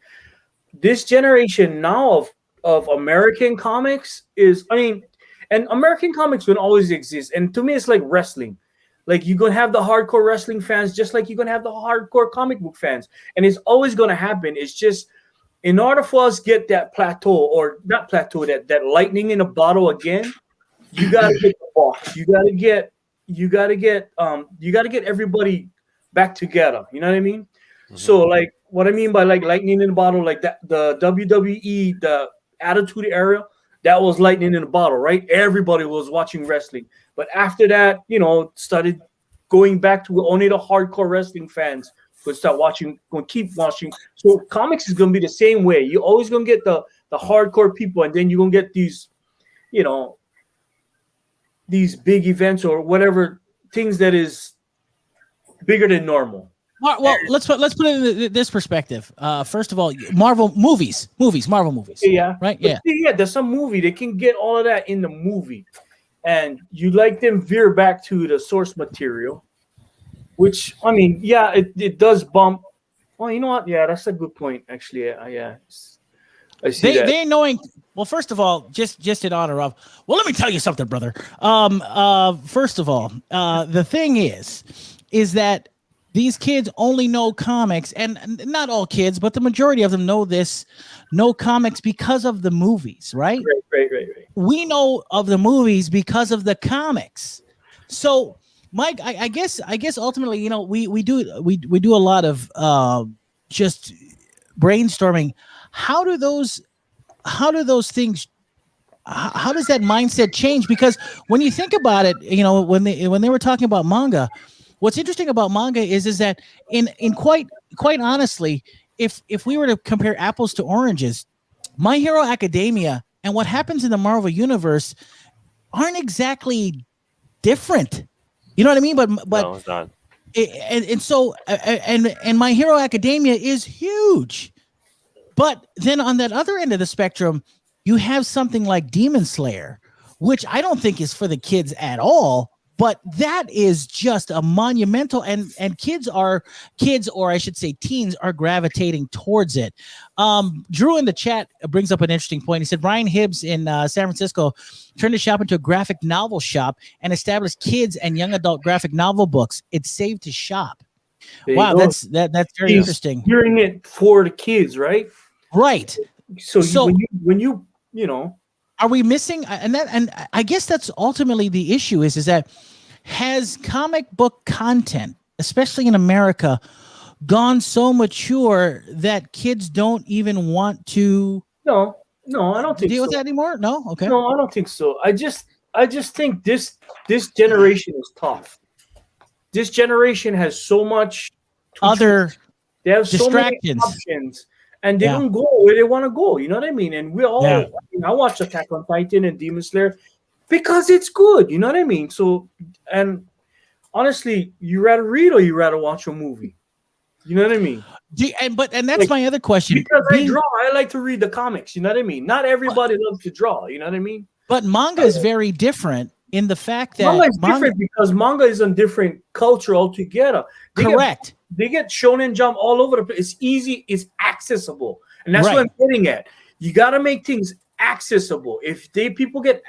This generation now of American comics and American comics will always exist. And to me, it's like wrestling. Like you're going to have the hardcore wrestling fans, just like you're going to have the hardcore comic book fans. And it's always going to happen. It's just, in order for us to get that plateau, or not plateau, that lightning in a bottle again, you got to get the box. You got to get everybody back together. You know what I mean? Mm-hmm. So like, what I mean by like lightning in a bottle, like that, the WWE, the Attitude Era, that was lightning in a bottle, right? Everybody was watching wrestling. But after that, started going back to only the hardcore wrestling fans could start watching, going to keep watching. So comics is going to be the same way. You're always going to get the hardcore people, and then you're going to get these, these big events or whatever things that is bigger than normal. Well, let's put it in this perspective. First of all, Marvel movies, Marvel movies. Yeah. Right. Yeah. Yeah. There's some movie they can get all of that in the movie, and you like them veer back to the source material, which I mean, yeah, it does bump. Well, you know what? Yeah, that's a good point. Actually, yeah. I see that. They knowing. Well, first of all, just in honor of. Well, let me tell you something, brother. First of all, the thing is that these kids only know comics, and not all kids, but the majority of them know comics because of the movies, right? Right. We know of the movies because of the comics. So, Mike, I guess ultimately, we do a lot of just brainstorming. How do those things? How does that mindset change? Because when you think about it, when they were talking about manga. What's interesting about manga is that in quite honestly, if we were to compare apples to oranges, My Hero Academia and what happens in the Marvel universe aren't exactly different. You know what I mean? But no, it's not. And My Hero Academia is huge. But then on that other end of the spectrum, you have something like Demon Slayer, which I don't think is for the kids at all. But that is just a monumental, and kids, or I should say teens, are gravitating towards it. Drew in the chat brings up an interesting point. He said Ryan Hibbs in San Francisco turned his shop into a graphic novel shop and established kids and young adult graphic novel books. It saved his shop. Wow, that's very interesting. Hearing it for the kids, right? Right. So when you are we missing? And I guess that's ultimately the issue is that has comic book content, especially in America, gone so mature that kids don't even want to? No, I don't think deal so. with that anymore. No, okay. No, I don't think so. I just think this generation is tough. This generation has so much other they have distractions. So many options, and they don't go where they want to go. You know what I mean? And we all I watch Attack on Titan and Demon Slayer because it's good. You know what I mean? So, and honestly, you rather read or you rather watch a movie? You know what I mean? And that's my other question. Because I draw, I like to read the comics. You know what I mean? Not everybody loves to draw. You know what I mean? But manga is very different in the fact that manga is different because manga is a different culture altogether. Correct. They get Shonen Jump all over the place. It's easy. It's accessible, and that's what I'm getting at. You got to make things accessible. If people get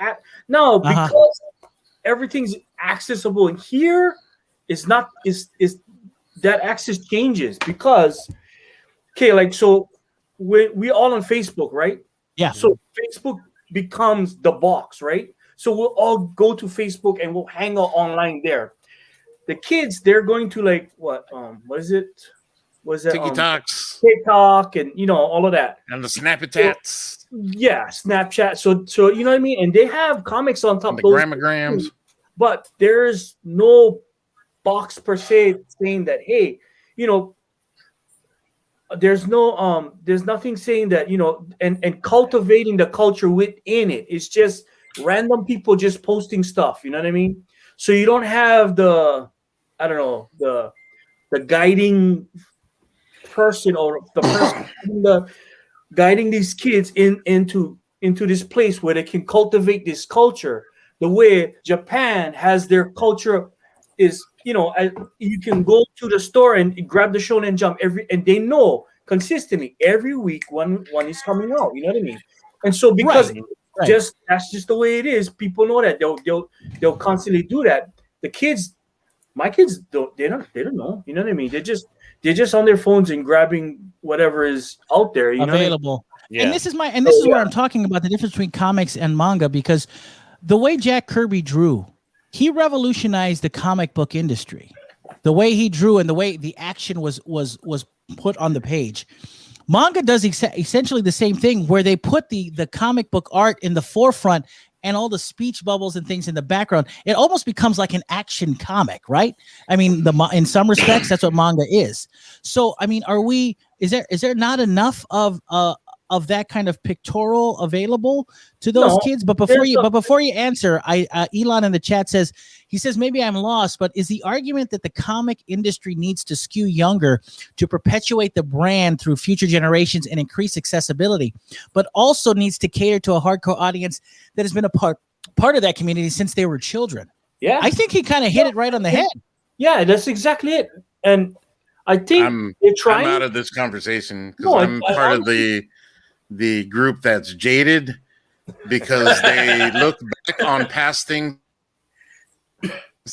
because everything's accessible, and here is not is that access changes because so we all on Facebook, right? Yeah. So Facebook becomes the box, right? So we'll all go to Facebook and we'll hang out online there. The kids, they're going to what is it? Was that TikTok and all of that. And the Snapchats. Snapchat. So you know what I mean? And they have comics on top of the grammagrams. But there's no box per se saying that, hey, there's nothing saying that, and cultivating the culture within it. It's just random people just posting stuff, you know what I mean? So you don't have the guiding person or the person guiding these kids into this place where they can cultivate this culture the way Japan has their culture is, you can go to the store and grab the Shonen Jump and they know consistently every week one is coming out, you know what I mean? And so because that's just the way it is, people know that they'll constantly do that. My kids don't know, you know what I mean? They're just on their phones and grabbing whatever is out there, available. And this is where I'm talking about the difference between comics and manga, because the way Jack Kirby drew, he revolutionized the comic book industry. The way he drew and the way the action was put on the page. Manga does essentially the same thing, where they put the comic book art in the forefront and all the speech bubbles and things in the background. It almost becomes like an action comic, right? I mean, in some respects, that's what manga is. So, I mean, is there not enough of that kind of pictorial available to those kids? But before you answer, Elon in the chat says, maybe I'm lost, but is the argument that the comic industry needs to skew younger to perpetuate the brand through future generations and increase accessibility, but also needs to cater to a hardcore audience that has been a part of that community since they were children? Yeah. I think he kind of hit it right on the head. Yeah, that's exactly it. And I think I'm out of this conversation because I'm part of the group that's jaded because they look back on past things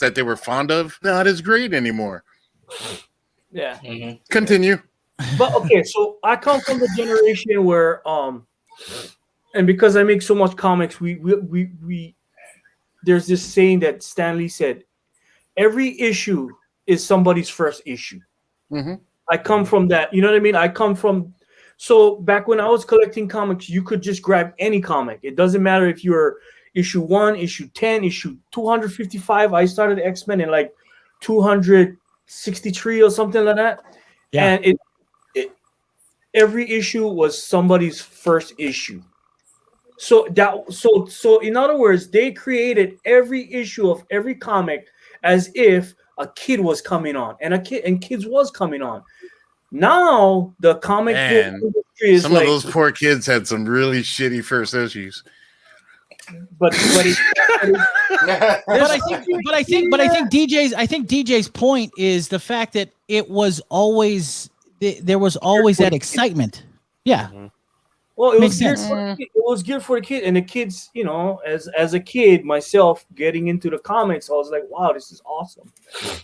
that they were fond of, not as great anymore. Yeah. Mm-hmm. Continue. But okay, so I come from the generation where and because I make so much comics, we there's this saying that Stan Lee said, every issue is somebody's first issue. Mm-hmm. I come from that, you know what I mean? So back when I was collecting comics, you could just grab any comic. It doesn't matter if you're issue 1, issue 10, issue 255. I started X-Men in 263 or something like that. Yeah. And every issue was somebody's first issue. So in other words, they created every issue of every comic as if a kid was coming on, and kids was coming on. Now the comic book industry is some of those poor kids had some really shitty first issues. but I think DJ's point is the fact that it was always there was always that excitement. Yeah. Mhm. Well, it Makes was sense. it was good for the kid, and the kids, you know, as a kid myself, getting into the comics, I was like, wow, this is awesome.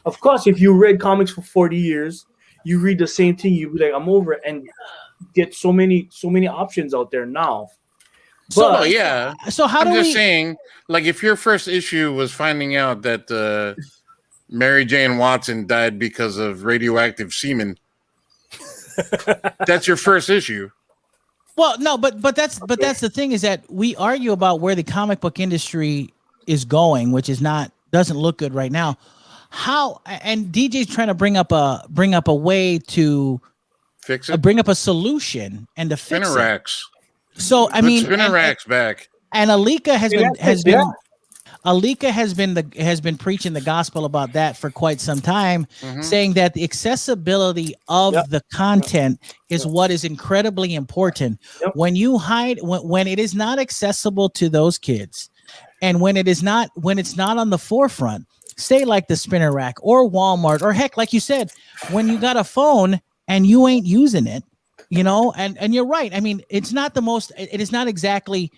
Of course, if you read comics for 40 years, you read the same thing, you'd be like, I'm over it, and get so many options out there now. So But yeah. So how I'm do just we saying, like, if your first issue was finding out that Mary Jane Watson died because of radioactive semen, that's your first issue. Well, no, but that's the thing is that we argue about where the comic book industry is going, which is doesn't look good right now. How and DJ's trying to bring up a way to Fix it. bring up a solution and to fix Spinner it. racks. So I Put mean, spinner racks back. and Alika has Yeah. Alika has been preaching the gospel about that for quite some time, Mhm. saying that the accessibility of Yep. the content is what is incredibly important. Yep. When you hide when it is not accessible to those kids, and when it's not on the forefront, say like the spinner rack or Walmart, or heck, like you said, when you got a phone and you ain't using it, you know, and you're right. I mean, it is not exactly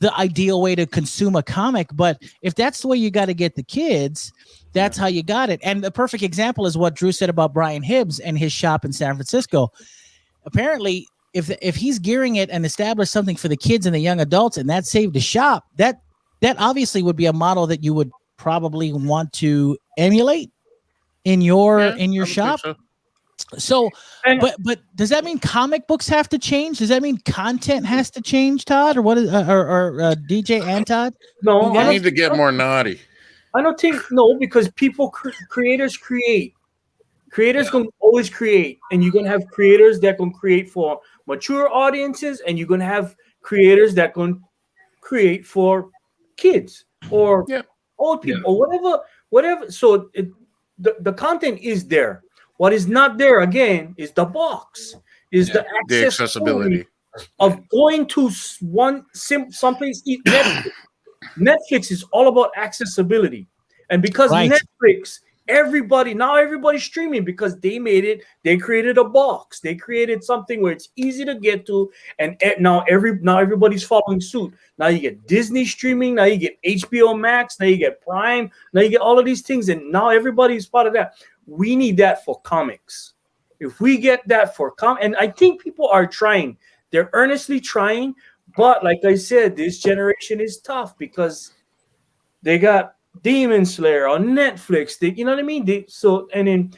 the ideal way to consume a comic, but if that's the way you got to get the kids, that's how you got it. And the perfect example is what Drew said about Brian Hibbs and his shop in San Francisco. Apparently, if he's gearing it and established something for the kids and the young adults, and that saved the shop, that obviously would be a model that you would probably want to emulate in your shop. So, but does that mean comic books have to change? Does that mean content has to change, Todd, or what is or DJ and Todd? No, You need to get more naughty. I don't think because people creators create. Creators can always create, and you're gonna have creators that can create for mature audiences, and you're gonna have creators that can create for kids or old people or whatever. So the content is there. What is not there again is the box, is the accessibility of going to someplace. Netflix is all about accessibility, and because Netflix, everybody's streaming because they made it. They created a box. They created something where it's easy to get to, and now everybody's following suit. Now you get Disney streaming. Now you get HBO Max. Now you get Prime. Now you get all of these things, and now everybody's part of that. We need that for comics. If we get that for and I think people are trying. They're earnestly trying, but like I said, this generation is tough because they got Demon Slayer on Netflix. You know what I mean? And then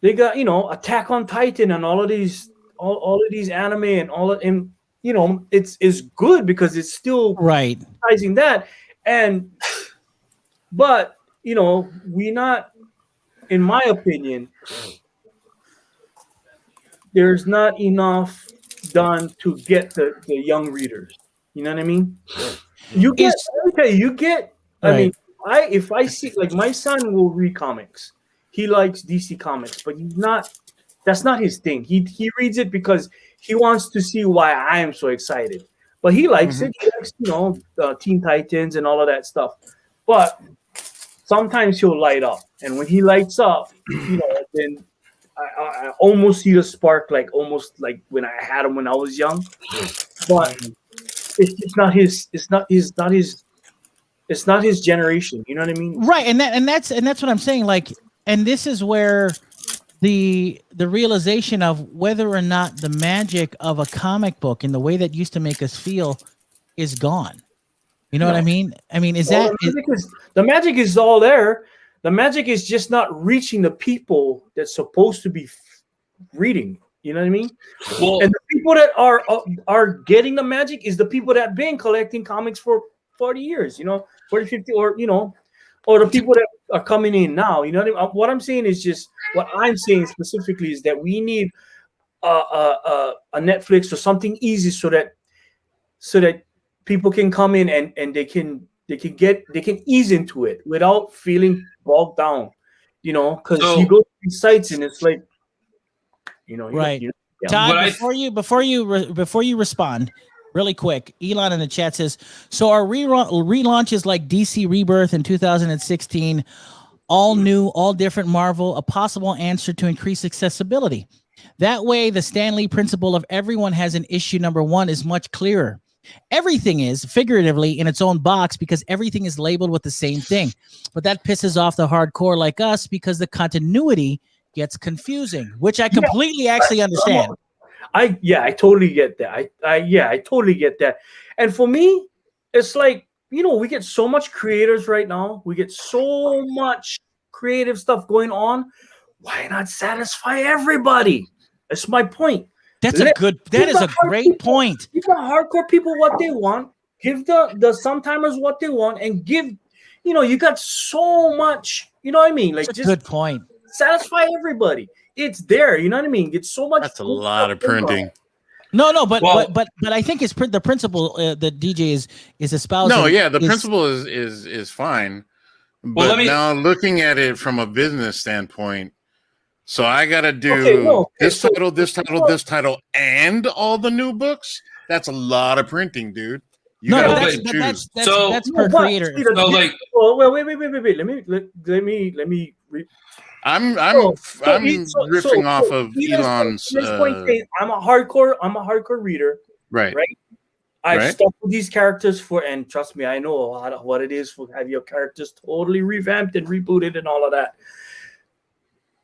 they got Attack on Titan and all of these anime and it's good because it's still advertising that but we not. In my opinion, there's not enough done to get the young readers. You know what I mean? You get. I mean, if I see, like, my son will read comics. He likes DC Comics, but that's not his thing. He reads it because he wants to see why I am so excited. But he likes it. He likes, Teen Titans and all of that stuff. But sometimes he'll light up, and when he lights up, then I almost see the spark, almost like when I had him when I was young. But it's not his. It's not his generation. You know what I mean? Right, and that's what I'm saying. Like, and this is where the realization of whether or not the magic of a comic book and the way that used to make us feel is gone. You know what I mean? I mean, the magic is all there. The magic is just not reaching the people that's supposed to be reading. You know what I mean? Well, and the people that are getting the magic is the people that have been collecting comics for 40 years, 40, 50, or the people that are coming in now. You know what I mean? What I'm saying is just what I'm saying specifically is that we need a Netflix or something easy so that people can come in and they can ease into it without feeling bogged down, because you go to these sites and it's like, right. Todd, before you respond, Really quick, Elon in the chat says, so are relaunches like DC Rebirth in 2016, all new, all different Marvel, a possible answer to increase accessibility? That way, the Stan Lee principle of everyone has an issue number one is much clearer. Everything is, figuratively, in its own box because everything is labeled with the same thing. But that pisses off the hardcore like us because the continuity gets confusing, which I completely actually understand. I totally get that. I totally get that. And for me, it's like, we get so much creators right now. We get so much creative stuff going on. Why not satisfy everybody? That's my point. That is a great point. Give the hardcore people what they want. Give the sometimers what they want, and give, you got so much. You know what I mean? Like, That's a just good point. Satisfy everybody. It's there. You know what I mean? It's so much. That's a lot of printing. No, but I think it's the principle that DJ is espousing. No, yeah, the principle is fine. But now looking at it from a business standpoint, so I gotta do this title, and all the new books. That's a lot of printing, dude. That's per creator. So like, wait. Let me. I'm riffing off of Elon's. I'm a hardcore reader. Right. I've stuck with these characters and trust me, I know a lot of what it is to have your characters totally revamped and rebooted and all of that.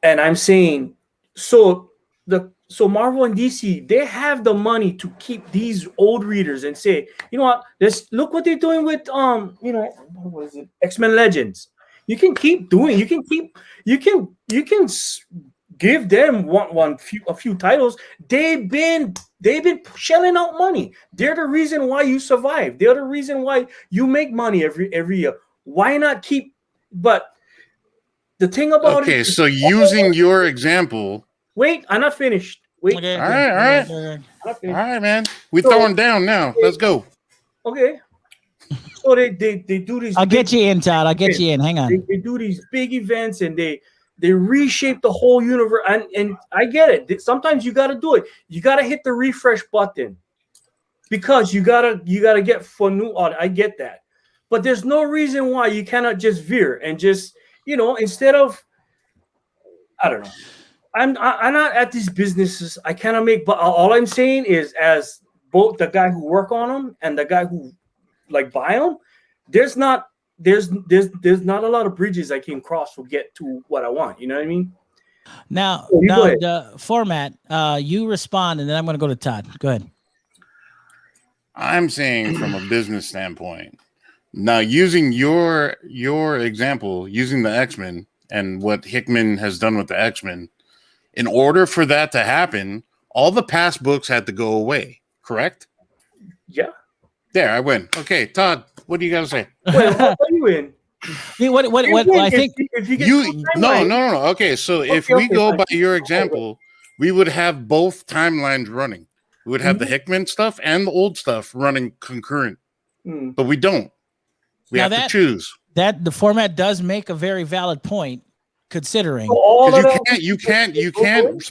And I'm saying, so Marvel and DC, they have the money to keep these old readers and say, you know what? Look what they're doing with what is it? X-Men Legends. You can keep doing. You can give them a few titles. They've been shelling out money. They're the reason why you survive. They're the reason why you make money every year. Why not keep? But the thing about it. Okay, so using your example. Wait, I'm not finished. Wait. Okay. All right, man. We're throwing down now. Let's go. Okay. So they do these. I'll get you in, Todd. I'll get you in. Hang on. They do these big events and they reshape the whole universe. And I get it. Sometimes you got to do it. You got to hit the refresh button because you gotta get for new audience. I get that, but there's no reason why you cannot just veer and just instead of, I don't know. I'm not at these businesses. I cannot make. But all I'm saying is, as both the guy who work on them and the guy who buy them, there's not a lot of bridges I can cross to get to what I want. You know what I mean? Now the format. You respond, and then I'm going to go to Todd. Go ahead. I'm saying from a business standpoint. Now, using your example, using the X-Men and what Hickman has done with the X-Men, in order for that to happen, all the past books had to go away. Correct? Yeah. There, I win. Okay, Todd, what do you got to say? What are you in? What I think no. Okay, so if we go by your example, we would have both timelines running. We would have the Hickman stuff and the old stuff running concurrent, but we don't. We have to choose. That the format does make a very valid point, considering you can't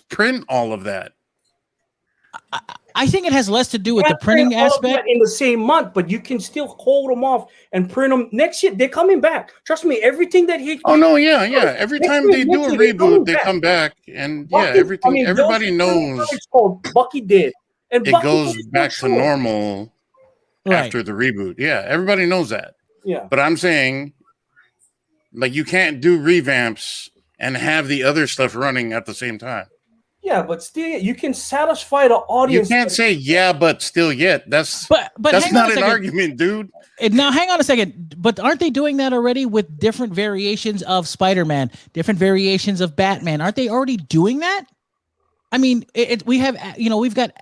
print all of that. I think it has less to do with the printing aspect in the same month, but you can still hold them off and print them next year. They're coming back. Trust me, everything that he. Oh no, yeah. Every time they do a reboot, they come back, and everything. Everybody knows it's called Bucky did, and it goes back to normal after the reboot. Yeah, everybody knows that. Yeah, but I'm saying, you can't do revamps and have the other stuff running at the same time. Yeah, but still, you can satisfy the audience. You can't say but still yet. That's not an argument, dude. Now, hang on a second. But aren't they doing that already with different variations of Spider-Man, different variations of Batman? Aren't they already doing that? I mean, we've got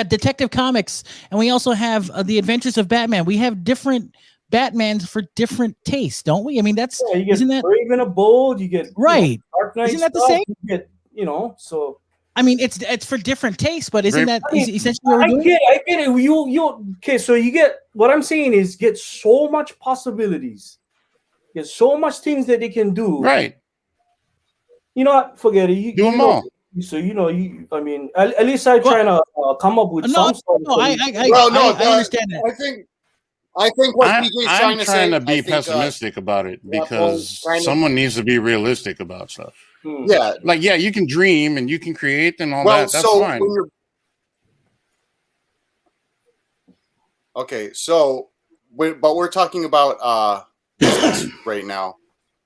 Detective Comics, and we also have the Adventures of Batman. We have different Batmans for different tastes, don't we? I mean, isn't that Brave and a Bold? You get Dark Knight. Isn't that the same? You get, so. I mean, it's for different tastes, but isn't that essentially what we're doing? I get it. You okay? So you get what I'm saying is get so much possibilities, get so much things that they can do. Right. You know what? Forget it. You do them all. So I mean, at least I try to come up with some. I understand that. I think what DJ's I'm trying to say, be pessimistic about it because someone needs to be realistic about stuff. Yeah, like you can dream and you can create and all that. That's fine. Okay, so but we're talking about business right now.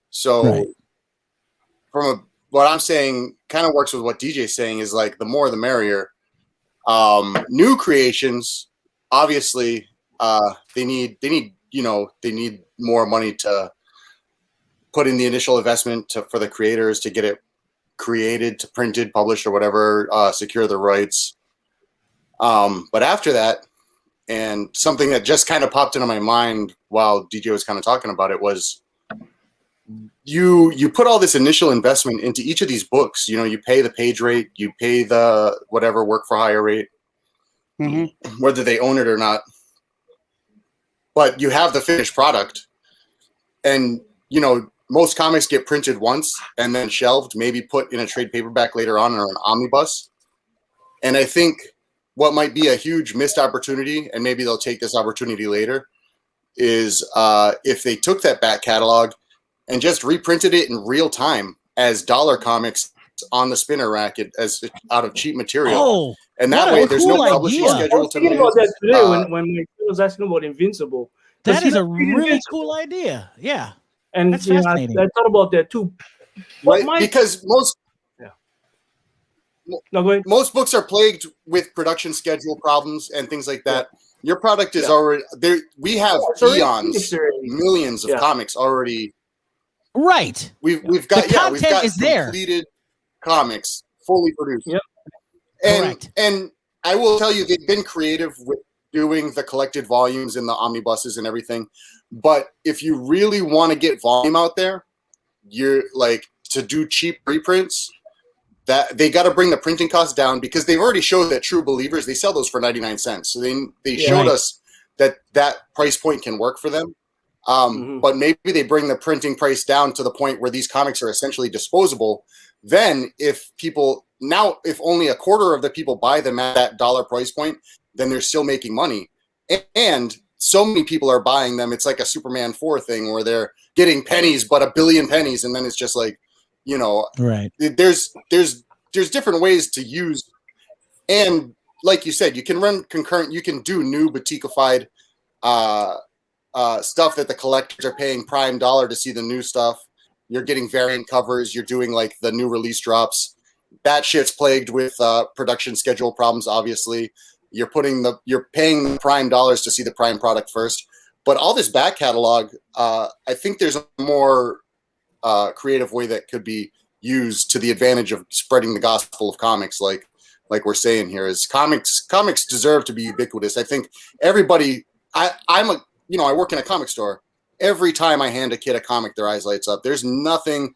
So what I'm saying kind of works with what DJ's saying is like the more the merrier. New creations, obviously, they need more money to put in the initial investment for the creators to get it created, to printed, published, or whatever, secure the rights. But after that, and something that just kind of popped into my mind while DJ was kind of talking about it was you put all this initial investment into each of these books. You pay the page rate, you pay the whatever work for hire rate, whether they own it or not. But you have the finished product, and most comics get printed once and then shelved, maybe put in a trade paperback later on or an omnibus. And I think what might be a huge missed opportunity, and maybe they'll take this opportunity later, is if they took that back catalog and just reprinted it in real time as dollar comics on the spinner rack as out of cheap material. And that way there's no publishing schedule to about that today when I was asking about Invincible. That is a really cool idea. Yeah. And that's fascinating. I thought about that too. Right? Because most books are plagued with production schedule problems and things like that. Your product is already there. We have millions of comics already. Right. We've got completed comics fully produced. Yep. And I will tell you, they've been creative with doing the collected volumes and the omnibuses and everything. But if you really want to get volume out there, you're like to do cheap reprints. That they got to bring the printing costs down because they've already showed that True Believers, they sell those for 99 cents. So they showed us that price point can work for them. But maybe they bring the printing price down to the point where these comics are essentially disposable. Then if only a quarter of the people buy them at that dollar price point, then they're still making money. And so many people are buying them. It's like a Superman 4 thing where they're getting pennies, but a billion pennies. And then it's just like, there's different ways to use. And like you said, you can run concurrent, you can do new boutiquified stuff that the collectors are paying prime dollar to see the new stuff. You're getting variant covers. You're doing like the new release drops. That shit's plagued with production schedule problems. Obviously, you're paying the prime dollars to see the prime product first. But all this back catalog, I think there's a more creative way that could be used to the advantage of spreading the gospel of comics. Like we're saying here, is comics deserve to be ubiquitous. I think everybody. I work in a comic store. Every time I hand a kid a comic, their eyes lights up. There's nothing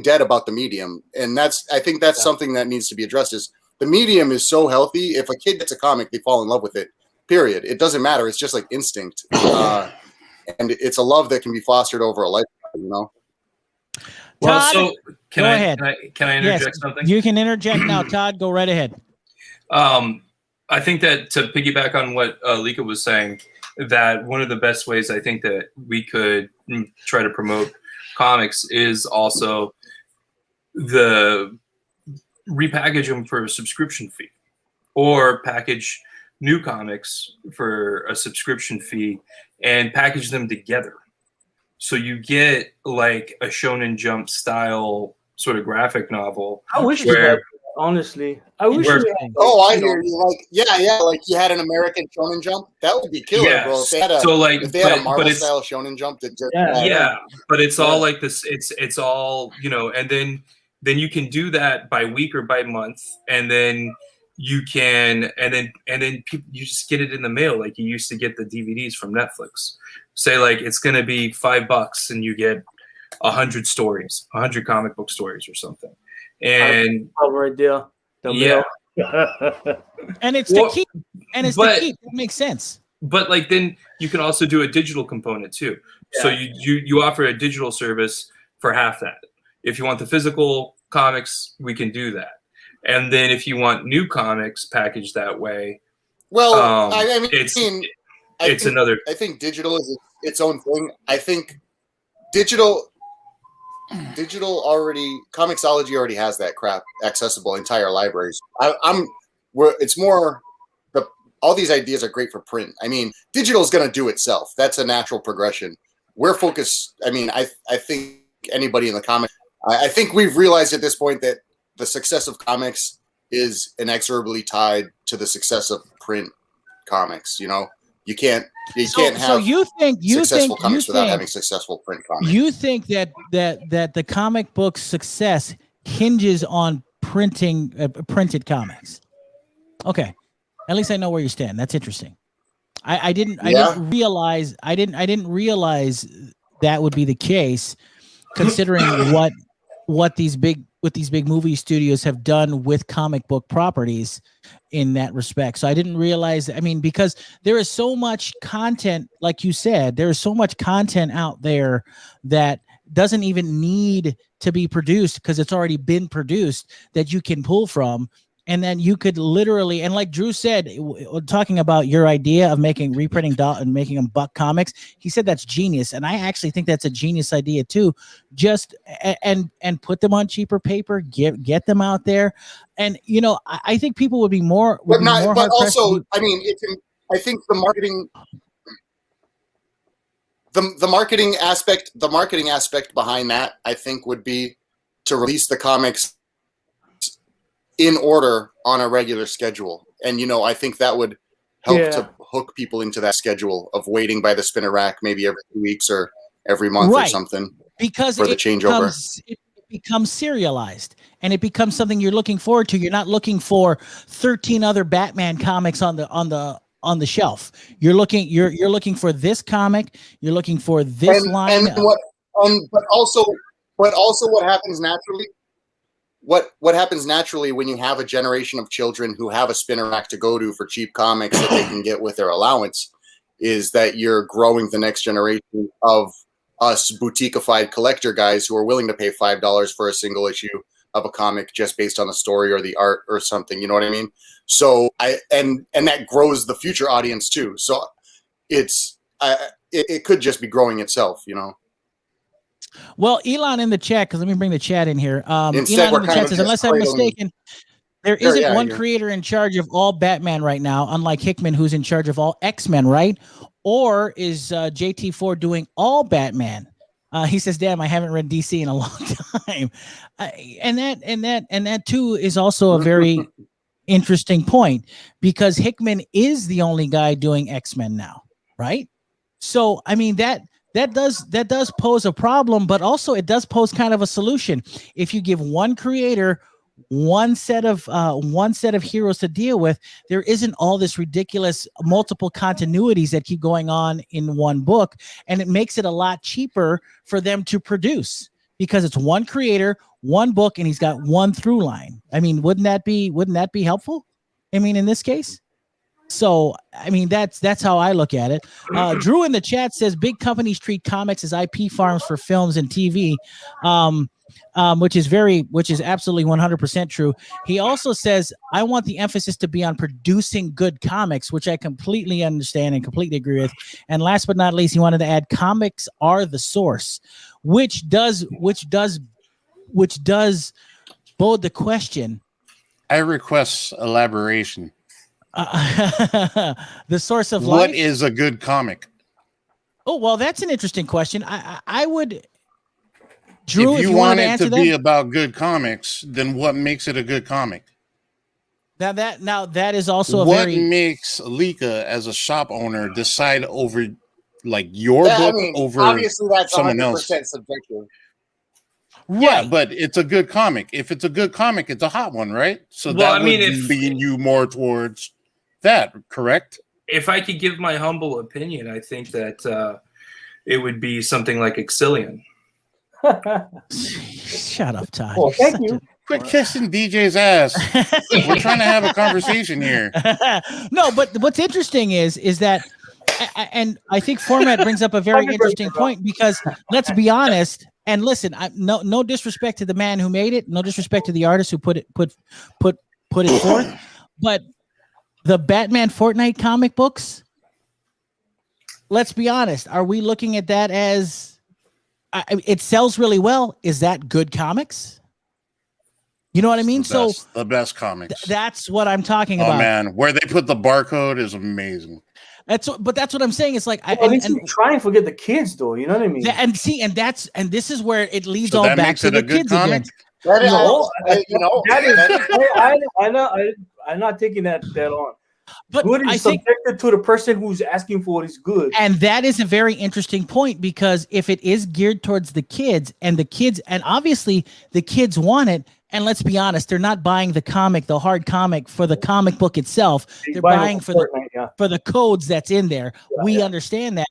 dead about the medium. And I think that's something that needs to be addressed is the medium is so healthy. If a kid gets a comic, they fall in love with it, period. It doesn't matter. It's just like instinct. And it's a love that can be fostered over a lifetime, Well, Todd, so go ahead. Can I interject something? You can interject now, Todd. Go right ahead. I think that to piggyback on what Alika was saying, that one of the best ways I think that we could try to promote comics is also the repackage them for a subscription fee, or package new comics for a subscription fee and package them together. So you get like a Shonen Jump style sort of graphic novel. I wish honestly, I wish. I hear you. Like you had an American Shonen Jump. That would be killer, bro. If they had a Marvel style Shonen Jump that just but it's all like this. It's all and then you can do that by week or by month, and then you can and then you just get it in the mail like you used to get the DVDs from Netflix. Say like it's gonna be $5 and you get 100 stories, 100 comic book stories or something. And right there. And it's the keep. And it's the keep. That makes sense. But like then you can also do a digital component too. So you offer a digital service for half that. If you want the physical comics, we can do that. And then if you want new comics packaged that way, Well, it's another. I think digital is its own thing. I think digital already, Comixology already has that crap accessible, entire libraries. It's more all these ideas are great for print. I mean, digital is going to do itself. That's a natural progression. We're focused. I mean, I think anybody in the comic, I think we've realized at this point that the success of comics is inexorably tied to the success of print comics. You know, you can't have successful comics without having successful print comics. You think that the comic book success hinges on printed comics? Okay, at least I know where you stand. That's interesting. I didn't realize that would be the case, considering what these big movie studios have done with comic book properties in that respect. So I didn't realize, I mean, because there is so much content, like you said, there is so much content out there that doesn't even need to be produced because it's already been produced that you can pull from. And then you could literally, and like Drew said, talking about your idea of reprinting and making them buck comics, he said that's genius. And I actually think that's a genius idea too. Just and put them on cheaper paper, get them out there. And you know, I think people would be more. But also, I mean, I think the marketing. The marketing aspect behind that, I think, would be to release the comics in order on a regular schedule. And, you know, I think that would help to hook people into that schedule of waiting by the spinner rack maybe every 2 weeks or every month or something, because for the changeover. It becomes serialized and it becomes something you're looking forward to. You're not looking for 13 other Batman comics on the shelf. You're looking for this comic. You're looking for this line. But also what happens naturally. What happens naturally when you have a generation of children who have a spinner rack to go to for cheap comics that they can get with their allowance is that you're growing the next generation of us boutiqueified collector guys who are willing to pay $5 for a single issue of a comic just based on the story or the art or something. You know what I mean? So and that grows the future audience too. So it could just be growing itself, you know. Well, Elon in the chat, because let me bring the chat in here. Elon in the chat says, unless I'm mistaken, there isn't one creator in charge of all Batman right now, unlike Hickman, who's in charge of all X-Men, right? Or is JT4 doing all Batman? He says, "Damn, I haven't read DC in a long time," and that too is also a very interesting point, because Hickman is the only guy doing X-Men now, right? So, I mean that does pose a problem, but also it does pose kind of a solution. If you give one creator one set of heroes to deal with, there isn't all this ridiculous multiple continuities that keep going on in one book, and it makes it a lot cheaper for them to produce because it's one creator, one book, and he's got one through line. I mean, wouldn't that be helpful? I mean, in this case. So, I mean, that's how I look at it. Drew in the chat says big companies treat comics as IP farms for films and TV, which is absolutely 100% true. He also says, I want the emphasis to be on producing good comics, which I completely understand and completely agree with. And last but not least, he wanted to add comics are the source, which does bode the question. I request elaboration. The source of life. What is a good comic? Oh, well, that's an interesting question. I would, Drew, if you want it to be about good comics, then what makes it a good comic? Now that is also what makes Alika as a shop owner decide over like your book over obviously that's someone else? Subjective. Right. Yeah, but it's a good comic. If it's a good comic, it's a hot one, right? So that would lean you more towards that, correct? If I could give my humble opinion, I think that it would be something like Exilian. Shut up, Todd. Well, thank you. Quit kissing DJ's ass. We're trying to have a conversation here. No, but what's interesting is that, and I think Phormat brings up a very interesting point, because let's be honest, And listen, no disrespect to the man who made it, no disrespect to the artist who put it forth, but the Batman Fortnite comic books, let's be honest, are we looking at that as it sells really well? Is that good comics? You know what I mean? The best comics. That's what I'm talking about. Oh man, where they put the barcode is amazing. That's what I'm saying. It's like I try and forget the kids, though. You know what I mean? And this is where it leads So all that back makes to it the a good kids comic? again. I'm not taking that on. But good is I think subjected to the person who's asking for it is good. And that is a very interesting point, because if it is geared towards the kids, and obviously the kids want it, and let's be honest, they're not buying the hard comic for the comic book itself. They're buying for the codes that's in there. We understand that.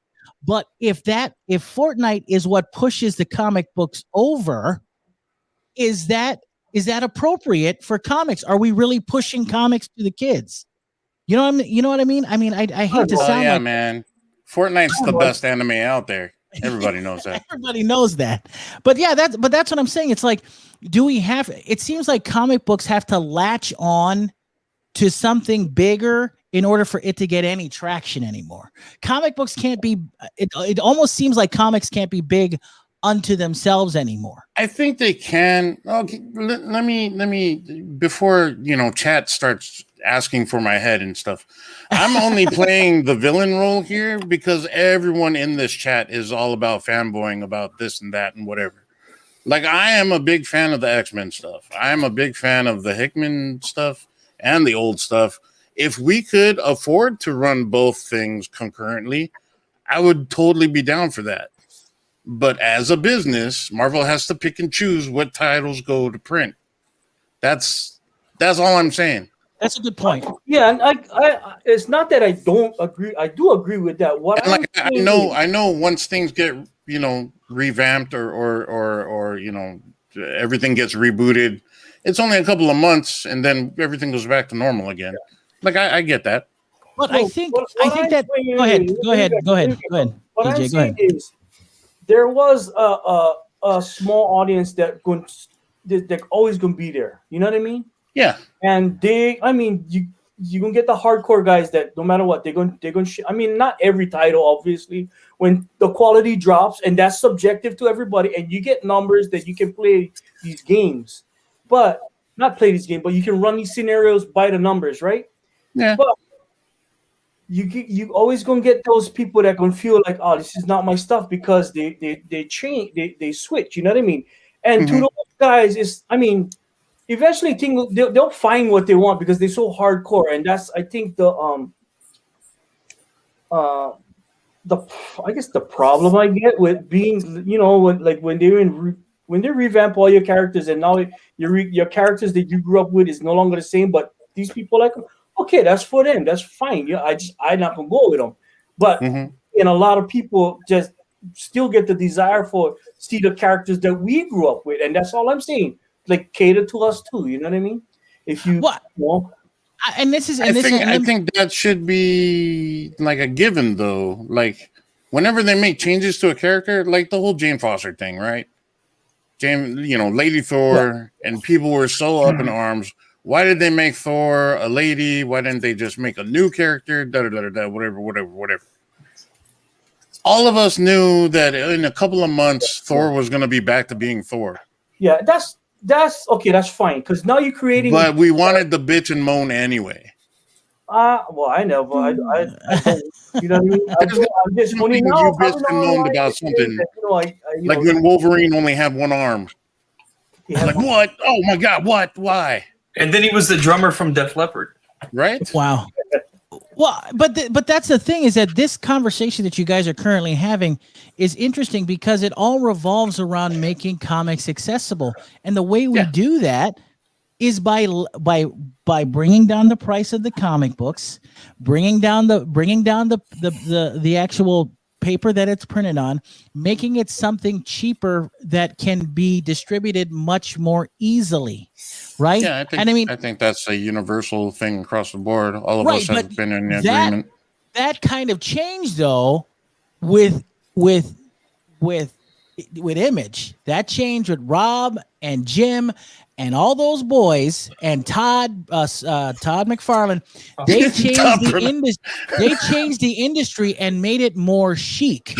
But if Fortnite is what pushes the comic books over, is that appropriate for comics? Are we really pushing comics to the kids? You know what I mean? I mean, I hate to sound like, man. Fortnite's the best anime out there. Everybody knows that. Everybody knows that. But yeah, that's what I'm saying. It's like, it seems like comic books have to latch on to something bigger in order for it to get any traction anymore. Comic books can't be, it almost seems like comics can't be big unto themselves anymore. I think they can. Okay, let me before chat starts asking for my head and stuff. I'm only playing the villain role here because everyone in this chat is all about fanboying about this and that and whatever. Like, I am a big fan of the X-Men stuff. I am a big fan of the Hickman stuff and the old stuff. If we could afford to run both things concurrently, I would totally be down for that. But as a business, Marvel has to pick and choose what titles go to print. That's all I'm saying. That's a good point. Yeah, and I it's not that I don't agree. I do agree with that. I know once things get revamped or everything gets rebooted, it's only a couple of months and then everything goes back to normal again. Like, I get that. But I think that. Go ahead. What DJ, I'm saying is, there was a small audience that they're always gonna be there. You know what I mean? Yeah. And you gonna get the hardcore guys that no matter what they're going. I mean, not every title, obviously. When the quality drops, and that's subjective to everybody, and you get numbers that you can play these games, but not play these games, but you can run these scenarios by the numbers, right? Yeah. But you always gonna get those people that gonna feel like, oh, this is not my stuff, because they change, they switch. You know what I mean? And to those guys, eventually they'll find what they want because they're so hardcore, and that's, I think, I guess the problem I get with being, when they revamp all your characters, and now your characters that you grew up with is no longer the same, but these people like, okay, that's for them, that's fine. Yeah, I'm not gonna go with them, but a lot of people just still get the desire for see the characters that we grew up with, and that's all I'm saying. Like, cater to us too. You know what I mean? If you I think that should be like a given, though. Like, whenever they make changes to a character, like the whole Jane Foster thing, right? Lady Thor, and people were so up in arms. Why did they make Thor a lady? Why didn't they just make a new character? Whatever. All of us knew that in a couple of months, Thor was going to be back to being Thor. Yeah, that's okay. That's fine, because now you're creating. But we wanted the bitch and moan anyway. Well, I know, but I don't, you know what I mean. I'm just only now. You bitch and moaned about something, like when Wolverine only had one arm. Like, what? Oh my God! What? Why? And then he was the drummer from Def Leppard, right? Wow. Well, but that's the thing, is that this conversation that you guys are currently having is interesting because it all revolves around making comics accessible, and the way we do that is by bringing down the price of the comic books, bringing down the actual paper that it's printed on, making it something cheaper that can be distributed much more easily, right? Yeah, I think that's a universal thing across the board. All of us have been in agreement. That kind of change, though, with with Image. That changed with Rob and Jim and all those boys and Todd McFarlane. They changed the industry. They changed the industry and made it more chic.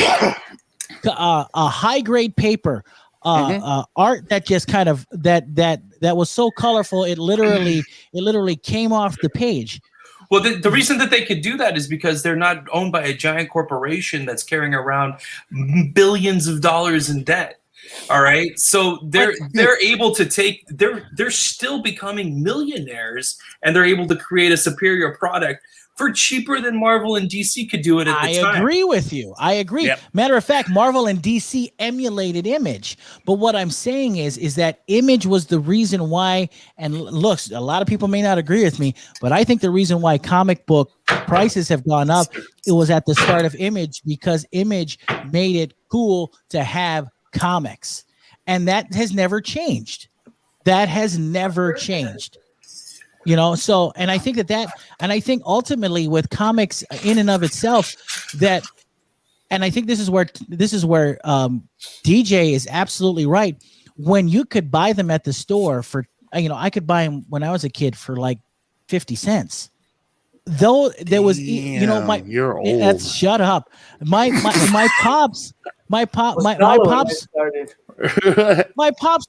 A high grade paper, art that just kind of that was so colorful it literally came off the page. Well, the reason that they could do that is because they're not owned by a giant corporation that's carrying around billions of dollars in debt. All right, so they're able to they're still becoming millionaires, and they're able to create a superior product for cheaper than Marvel and DC could do it at the time. I agree with you. I agree. Yep. Matter of fact, Marvel and DC emulated Image. But what I'm saying is that Image was the reason why, and look, a lot of people may not agree with me, but I think the reason why comic book prices have gone up, it was at the start of Image, because Image made it cool to have comics. And that has never changed. That has never changed. You know, so, and I think and I think ultimately with comics in and of itself, and I think this is where DJ is absolutely right. When you could buy them at the store for, I could buy them when I was a kid for like 50 cents. Though there was, you're old. That's shut up. My pops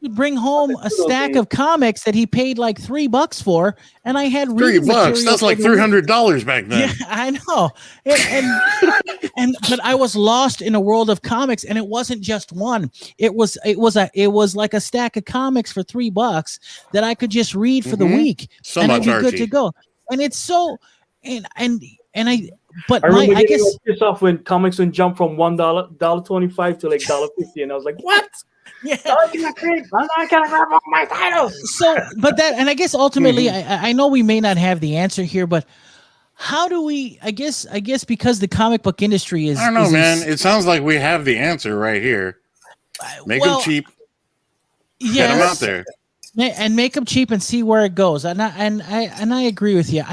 would bring home a stack of comics that he paid like $3 for, and I had reading $3. That's like $300 back then. Yeah, I know. But I was lost in a world of comics, and it wasn't just one. It was like a stack of comics for $3 that I could just read for the week, so and much I'd be good to go. And it's so, But I guess pissed off when comics would jump from $1.25 to like $1.50, and I was like, "What? Yeah, I'm not gonna grab all my titles." So, but that, and I guess ultimately, I know we may not have the answer here, but how do we? I guess because the comic book industry is. I don't know, man. It sounds like we have the answer right here. Make them cheap. Yeah, get them out there. And make them cheap and see where it goes. And I agree with you.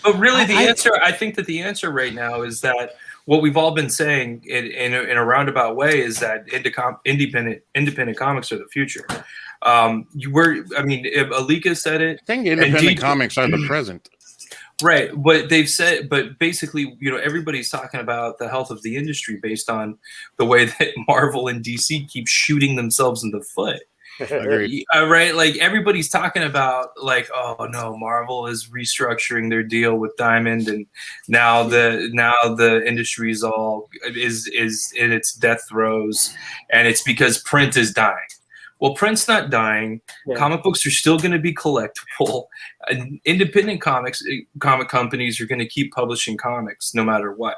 But really, I think that the answer right now is that what we've all been saying in a roundabout way is that independent comics are the future. Alika said it. I think independent comics are the present. Right, but they've said, but basically, everybody's talking about the health of the industry based on the way that Marvel and DC keep shooting themselves in the foot. Agreed. Right, like everybody's talking about, like, oh no, Marvel is restructuring their deal with Diamond, and now the industry is in its death throes, and it's because print is dying. Well, print's not dying. Yeah. Comic books are still going to be collectible. Independent comic companies are going to keep publishing comics no matter what.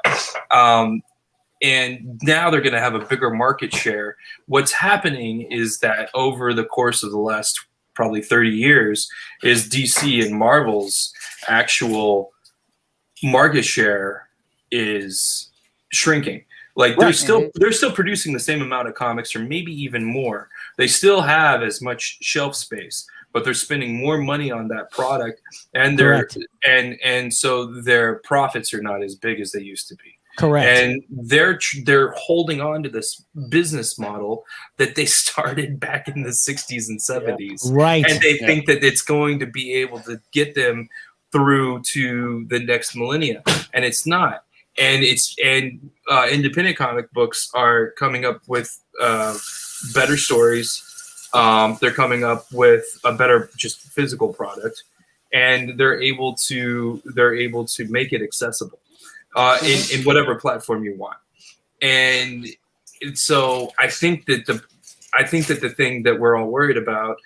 And now they're going to have a bigger market share. What's happening is that over the course of the last probably 30 years is DC and Marvel's actual market share is shrinking. Like they're still producing the same amount of comics, or maybe even more. They still have as much shelf space, but they're spending more money on that product, and so their profits are not as big as they used to be. Correct. And they're holding on to this business model that they started back in the 60s and 70s. Yeah. Right. And they think that it's going to be able to get them through to the next millennia, and it's not. And independent comic books are coming up with better stories. They're coming up with a better just physical product, and they're able to make it accessible in whatever platform you want. And so I think that the thing that we're all worried about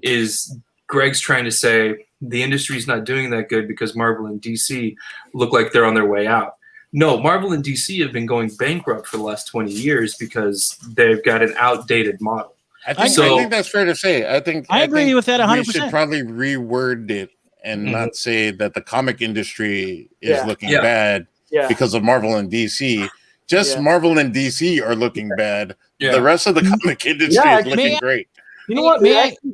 is Greg's trying to say the industry's not doing that good because Marvel and DC look like they're on their way out. No, Marvel and DC have been going bankrupt for the last 20 years because they've got an outdated model. I think that's fair to say. I agree with that 100%. We should probably reword it and not say that the comic industry is looking bad because of Marvel and DC. Just Marvel and DC are looking bad. Yeah. The rest of the comic industry is looking great. You know what?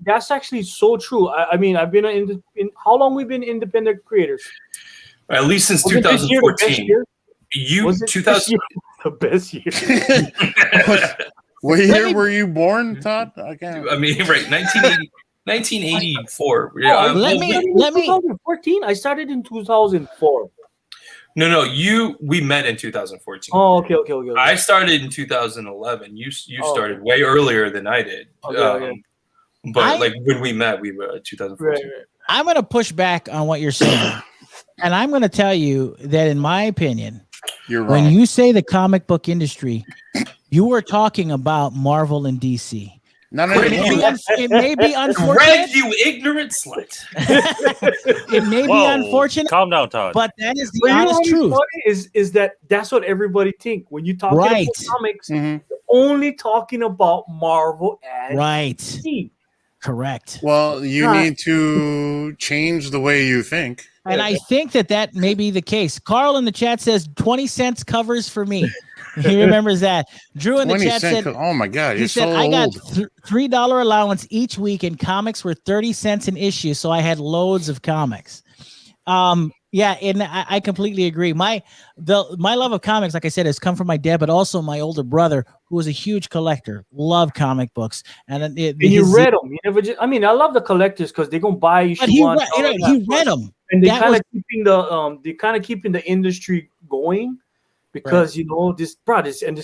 That's actually so true. I mean, I've been in how long we've been independent creators? At least since 2014. The best year? What year were you born, Todd? I mean, right, 1984. Let me. 2014. I started in 2004. No, we met in 2014. Oh, okay. I started in 2011. You started way earlier than I did. Okay. But like when we met, we were 2014. Right. I'm going to push back on what you're saying. And I'm going to tell you that, in my opinion, you're wrong. When you say the comic book industry, you are talking about Marvel and DC. It may be unfortunate. Greg, you ignorant slut. It may be unfortunate. Calm down, Todd. But that is the honest truth. Is that's what everybody think when you talk about comics? You're only talking about Marvel and DC. Correct. Well, you need to change the way you think. And I think that may be the case. Carl in the chat says 20 cents covers for me. He remembers that. Drew in the chat said, "Oh my God, he said I got $3 allowance each week, and comics were 30 cents an issue, so I had loads of comics." Yeah, and I completely agree. My love of comics, like I said, has come from my dad, but also my older brother, who was a huge collector, loved comic books. And you read them. You never just. I mean, I love the collectors because they gonna buy issue one. He read them, and they kind of keeping the industry going. Because this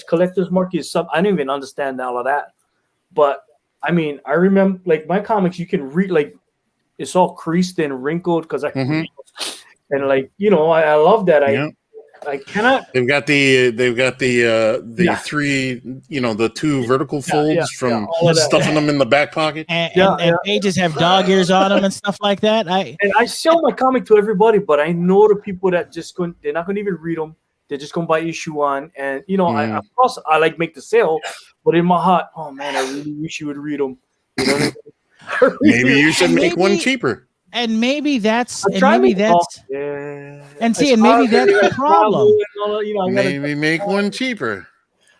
collector's market is I don't even understand all of that. But I mean, I remember like my comics, you can read like it's all creased and wrinkled because I can and like I love that. I cannot. They've got the three, the two vertical folds from stuffing them in the back pocket. And pages have dog ears on them and stuff like that. I sell my comic to everybody, but I know the people that they're not going to even read them. They're just gonna buy issue one, and I of course I like make the sale, but in my heart, oh man, I really wish you would read them. You know what I mean? Maybe you should make one cheaper. And maybe that's the problem. Maybe make one cheaper.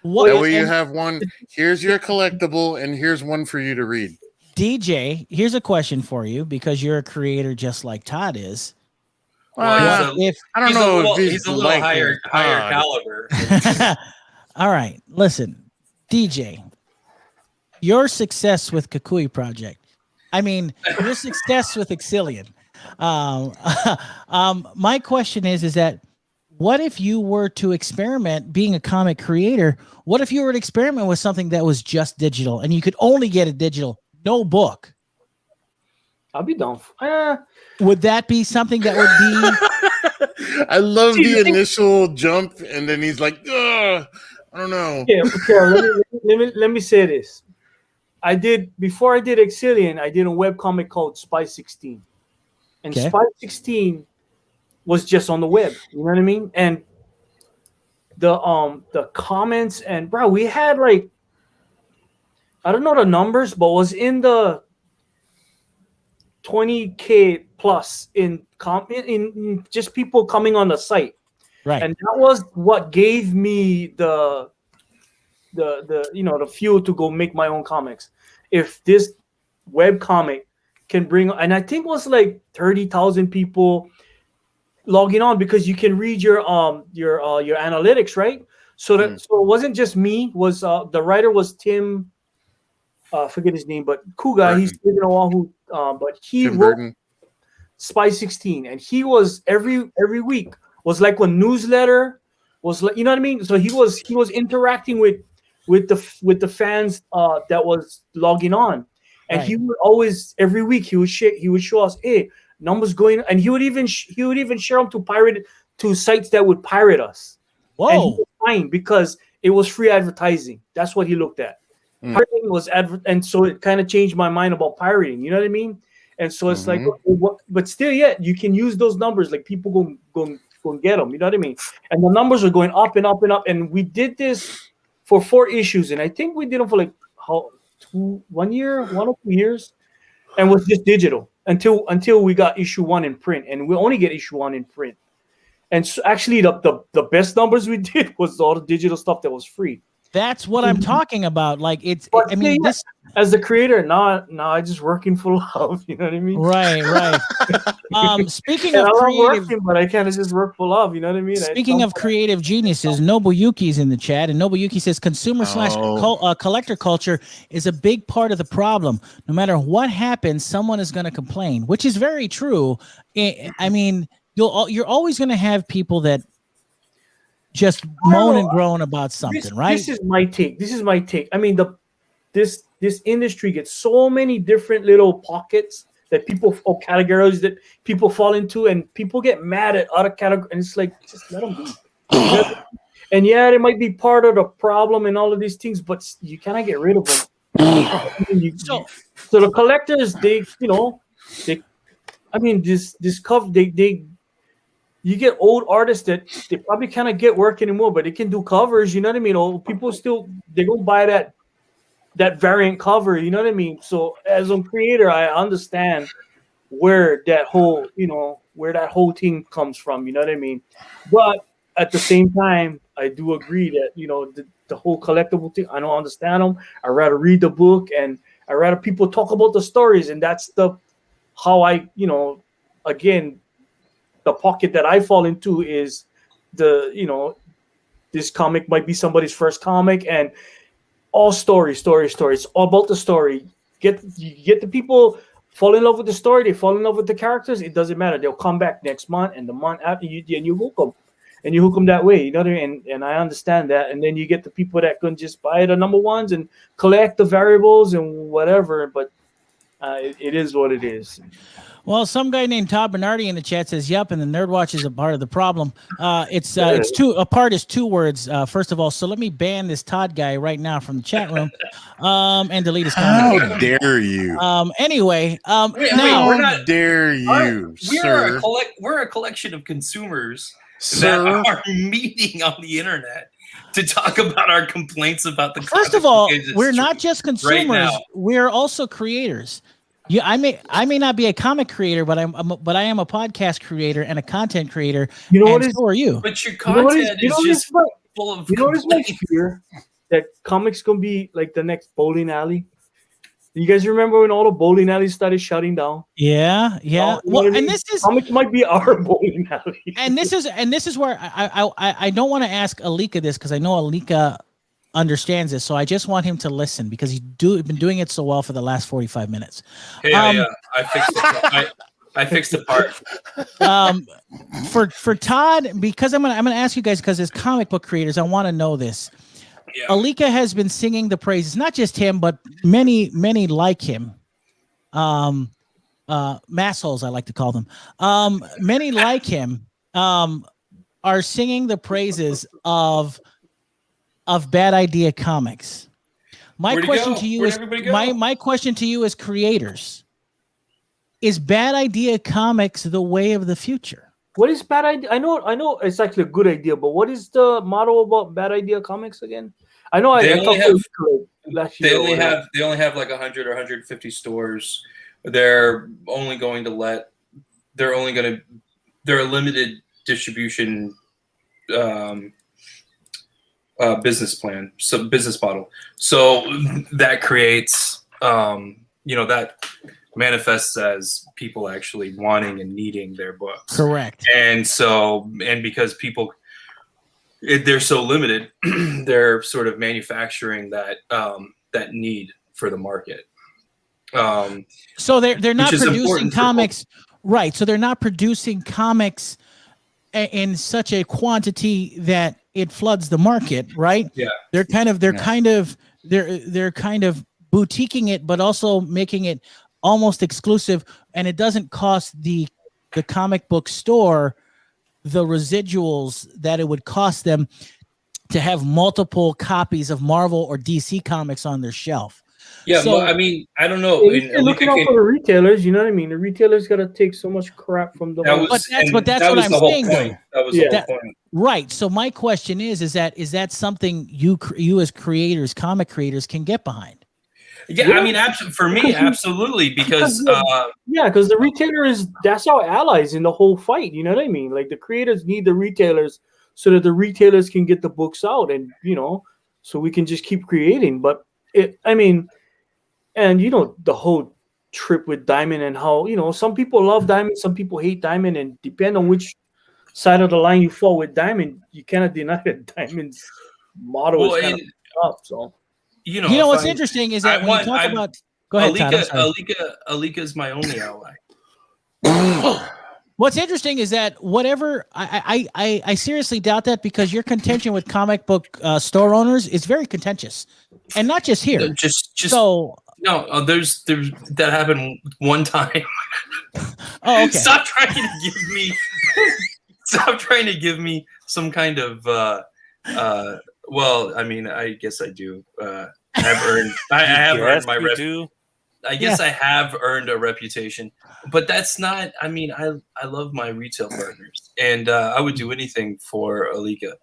That way you have one. Here's your collectible, and here's one for you to read. DJ, here's a question for you because you're a creator just like Todd is. Well, I don't know if he's a little higher caliber. All right, listen, DJ, your success with Kukui Project. I mean, your success with Exilian. My question is that what if you were to experiment being a comic creator? What if you were to experiment with something that was just digital and you could only get it digital, no book? I'll be down. Would that be something that would be? I love the initial jump, and then he's like, "I don't know." Yeah, let me say this. Before I did Exilian, I did a webcomic called Spy 16, and Spy 16 was just on the web. You know what I mean? And the comments and we had like I don't know the numbers, but it was in the 20K plus in just people coming on the site, right? And that was what gave me the fuel to go make my own comics. If this web comic can bring, and I think it was like 30,000 people logging on because you can read your analytics, right? So so it wasn't just me. Was the writer was Tim? Forget his name, but cool guy. He's living a while. But he Tim wrote Burton. Spy 16, and he was every week was like a newsletter. Was like you know what I mean. So he was interacting with the fans that was logging on, and he would always every week he would show us numbers going, and he would even share them to sites that would pirate us. Whoa! And he was fine because it was free advertising. That's what he looked at. Pirating was and so it kind of changed my mind about pirating. You know what I mean? And so it's like, but still, you can use those numbers. Like people go get them. You know what I mean? And the numbers are going up and up and up. And we did this for 4 issues, and I think we did them for like 1 year, 1 or 2 years, and was just digital until we got issue 1 in print, and we only get issue 1 in print. And so actually, the best numbers we did was all the digital stuff that was free. That's what I'm talking about. Like as the creator, now I just working for love. You know what I mean? Right. Speaking And of I love creative, working, but I kind of just work for love. You know what I mean? speaking of creative geniuses, Nobuyuki's in the chat, and Nobuyuki says consumer slash collector culture is a big part of the problem. No matter what happens, someone is going to complain, which is very true. I mean, you're always going to have people that just moan and groan about something, right? This is my take. I mean, this industry gets so many different little pockets that people or categories that people fall into, and people get mad at other categories, and it's like, just let them be. And yeah, it might be part of the problem and all of these things, but you cannot get rid of them. So the collectors, you get old artists that they probably cannot get work anymore, but they can do covers. You know what I mean? Or people they go buy that variant cover. You know what I mean? So as a creator, I understand where that whole thing comes from. You know what I mean? But at the same time, I do agree that the whole collectible thing, I don't understand them. I rather read the book, and I rather people talk about the stories, and that's how I again. The pocket that I fall into is this comic might be somebody's first comic, and all story. It's all about the story. You get the people fall in love with the story. They fall in love with the characters. It doesn't matter. They'll come back next month and the month after, and you hook them. And you hook them that way. You know what I mean? And I understand that. And then you get the people that can just buy the number ones and collect the variables and whatever. But it is what it is. Well, some guy named Todd Bernardi in the chat says, "Yep," and the NERDWatch is a part of the problem. It's a part is two words. First of all, so let me ban this Todd guy right now from the chat room, and delete his comment. How dare you? Anyway, how dare you, sir? We're a collection of consumers sir? that are meeting on the internet to talk about our complaints about the. First of all, we're not just consumers; we're also creators. Yeah, I may not be a comic creator, but I am a podcast creator and a content creator. You know what? So are you? But your content is just full of. You know what is my fear? That comics gonna be like the next bowling alley. You guys remember when all the bowling alleys started shutting down? Yeah. Well, and this is comics might be our bowling alley. And this is where I don't want to ask Alika this, because I know Alika understands this, so I just want him to listen, because he's been doing it so well for the last 45 minutes. Yeah, I fixed it. I fixed the part. For Todd, because I'm gonna ask you guys, because as comic book creators, I want to know this. Yeah. Alika has been singing the praises, not just him, but many like him. Massholes, I like to call them. Many like him are singing the praises of Bad Idea Comics. My question to you is creators. Is Bad Idea Comics the way of the future? What is Bad Idea? I know it's actually a good idea, but what is the motto about Bad Idea Comics again? I know they only have like 100 or 150 stores. They're a limited distribution business model. So that creates that manifests as people actually wanting and needing their books. Correct. And because people they're so limited, they're sort of manufacturing that need for the market. So they're not producing comics, right? So they're not producing comics in such a quantity that it floods the market, right? Yeah. They're kind of boutiquing it, but also making it almost exclusive, and it doesn't cost the comic book store the residuals that it would cost them to have multiple copies of Marvel or DC comics on their shelf. Yeah, so, I mean, I don't know. They're looking out for the retailers, you know what I mean? The retailers got to take so much crap from the. But that's what I'm saying. That was the whole point. Right. So my question is that something you as creators, comic creators, can get behind? Yeah, I mean, for me, absolutely, because because the retailer that's our allies in the whole fight. You know what I mean? Like the creators need the retailers so that the retailers can get the books out, and so we can just keep creating. But And the whole trip with Diamond and how some people love Diamond, some people hate Diamond, and depend on which side of the line you fall with Diamond, you cannot deny that Diamond's motto is kind of up. So what's interesting is that when you talk about, go ahead, Todd. Alika is my only ally. What's interesting is that whatever I seriously doubt that, because your contention with comic book store owners is very contentious, and not just here. No, there's that happened one time. Oh, okay. Stop trying to give me some kind of well, I mean, I guess I do. I have earned my reputation. I guess I have earned a reputation, but that's not. I mean, I love my retail partners, and I would do anything for Alika.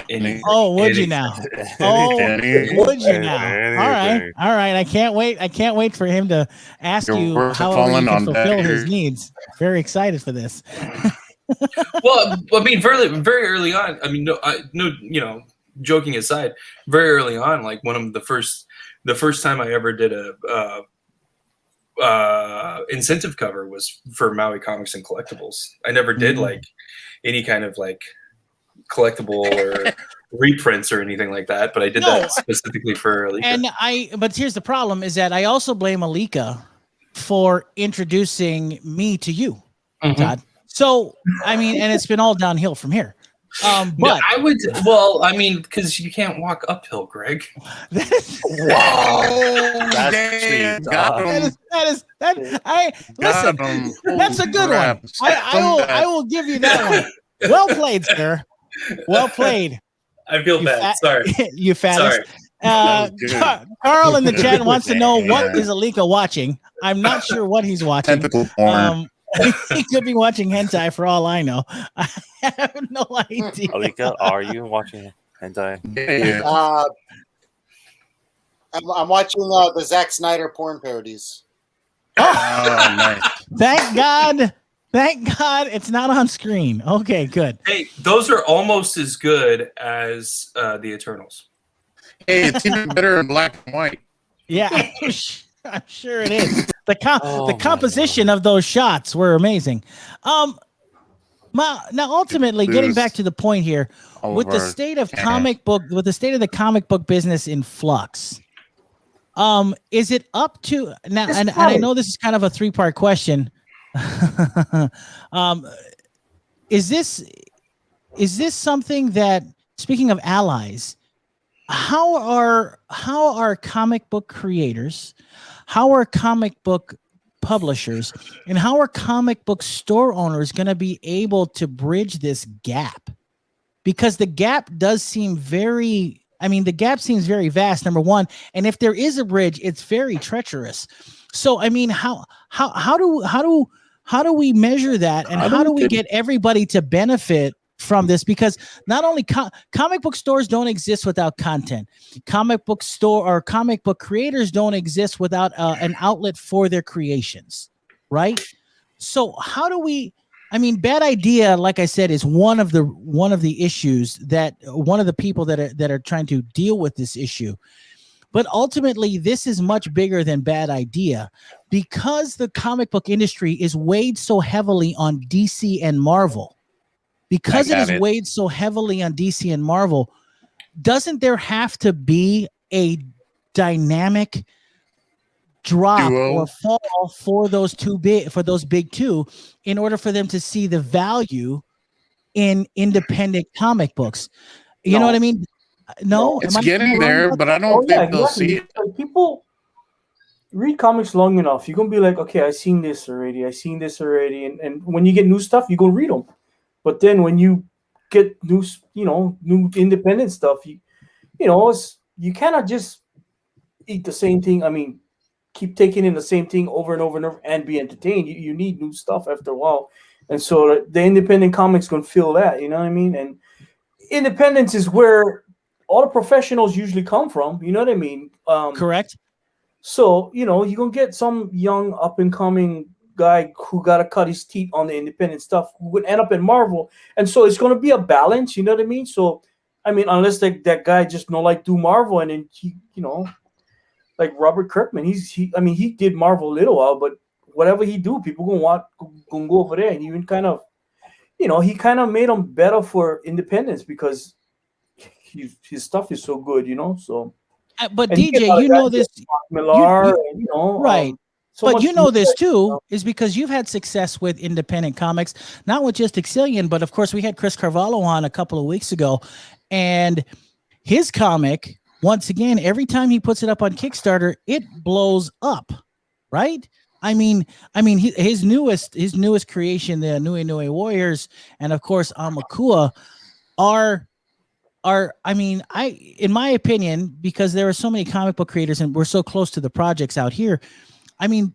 Would you now? Would you now? All right. I can't wait for him to ask you how he can fulfill his needs. Very excited for this. Well, I mean, very, very early on. I mean, joking aside, very early on, like one of the first time I ever did a incentive cover was for Maui Comics and Collectibles. I never did like any kind of like collectible or reprints or anything like that, but I did that specifically for Alika. But here's the problem: is that I also blame Alika for introducing me to you, Todd. So I mean, and it's been all downhill from here. But I would, well, I mean, because you can't walk uphill, Greg. Listen, that's a good one. I will give you that one. Well played, sir. Well played. I feel bad. Sorry. You fattest. Carl in the chat wants to know what is Alika watching. I'm not sure what he's watching. He could be watching hentai for all I know. I have no idea. Alika, are you watching hentai? I'm watching the Zack Snyder porn parodies. Oh, nice. Thank God it's not on screen. Okay, good. Hey, those are almost as good as the Eternals. Hey, it's even better in black and white. Yeah, I'm sure it is. The composition of those shots were amazing. Now, ultimately, getting back to the point here, with the state of the comic book business in flux, is it up to now? And I know this is kind of a three-part question. Is this something that, speaking of allies, how are comic book creators, how are comic book publishers, and how are comic book store owners going to be able to bridge this gap? Because the gap does seem the gap seems very vast, number one, and if there is a bridge, it's very treacherous. So I mean, how do we measure that, and how do we get everybody to benefit from this? Because not only comic book stores don't exist without content. Comic book creators don't exist without an outlet for their creations, right? So how do we? I mean, Bad Idea, like I said, is one of the issues that one of the people that are trying to deal with this issue. But ultimately, this is much bigger than Bad Idea, because the comic book industry is weighed so heavily on DC and Marvel. Because it is weighed so heavily on DC and Marvel, doesn't there have to be a dynamic drop or fall for those big two in order for them to see the value in independent comic books? You know what I mean? No, it's getting there, but I don't think they'll see it. Like, people read comics long enough, you're gonna be like, okay, I've seen this already, and when you get new stuff, you go read them. But then when you get new independent stuff, you cannot just eat the same thing. I mean, keep taking in the same thing over and over and over and be entertained. You need new stuff after a while, and so the independent comics gonna feel that. You know what I mean? And independence is where all the professionals usually come from. You know what I mean? Correct. So you're gonna get some young up and coming guy who got to cut his teeth on the independent stuff who would end up in Marvel, and so it's going to be a balance. You know what I mean? So I mean, unless that guy just do Marvel, and then like Robert Kirkman. He did Marvel a little while, but whatever he do, people gonna go over there. And even kind of, he kind of made him better for independence because his stuff is so good, So, but DJ, you know this, Millar, right? So but you know this too, you know? is because you've had success with independent comics, not with just Exilian, but of course we had Chris Carvalho on a couple of weeks ago, and his comic, once again, every time he puts it up on Kickstarter, it blows up, right? I mean, his newest creation, the Nui Nui Warriors, and of course Amakua, are in my opinion, because there are so many comic book creators and we're so close to the projects out here. I mean,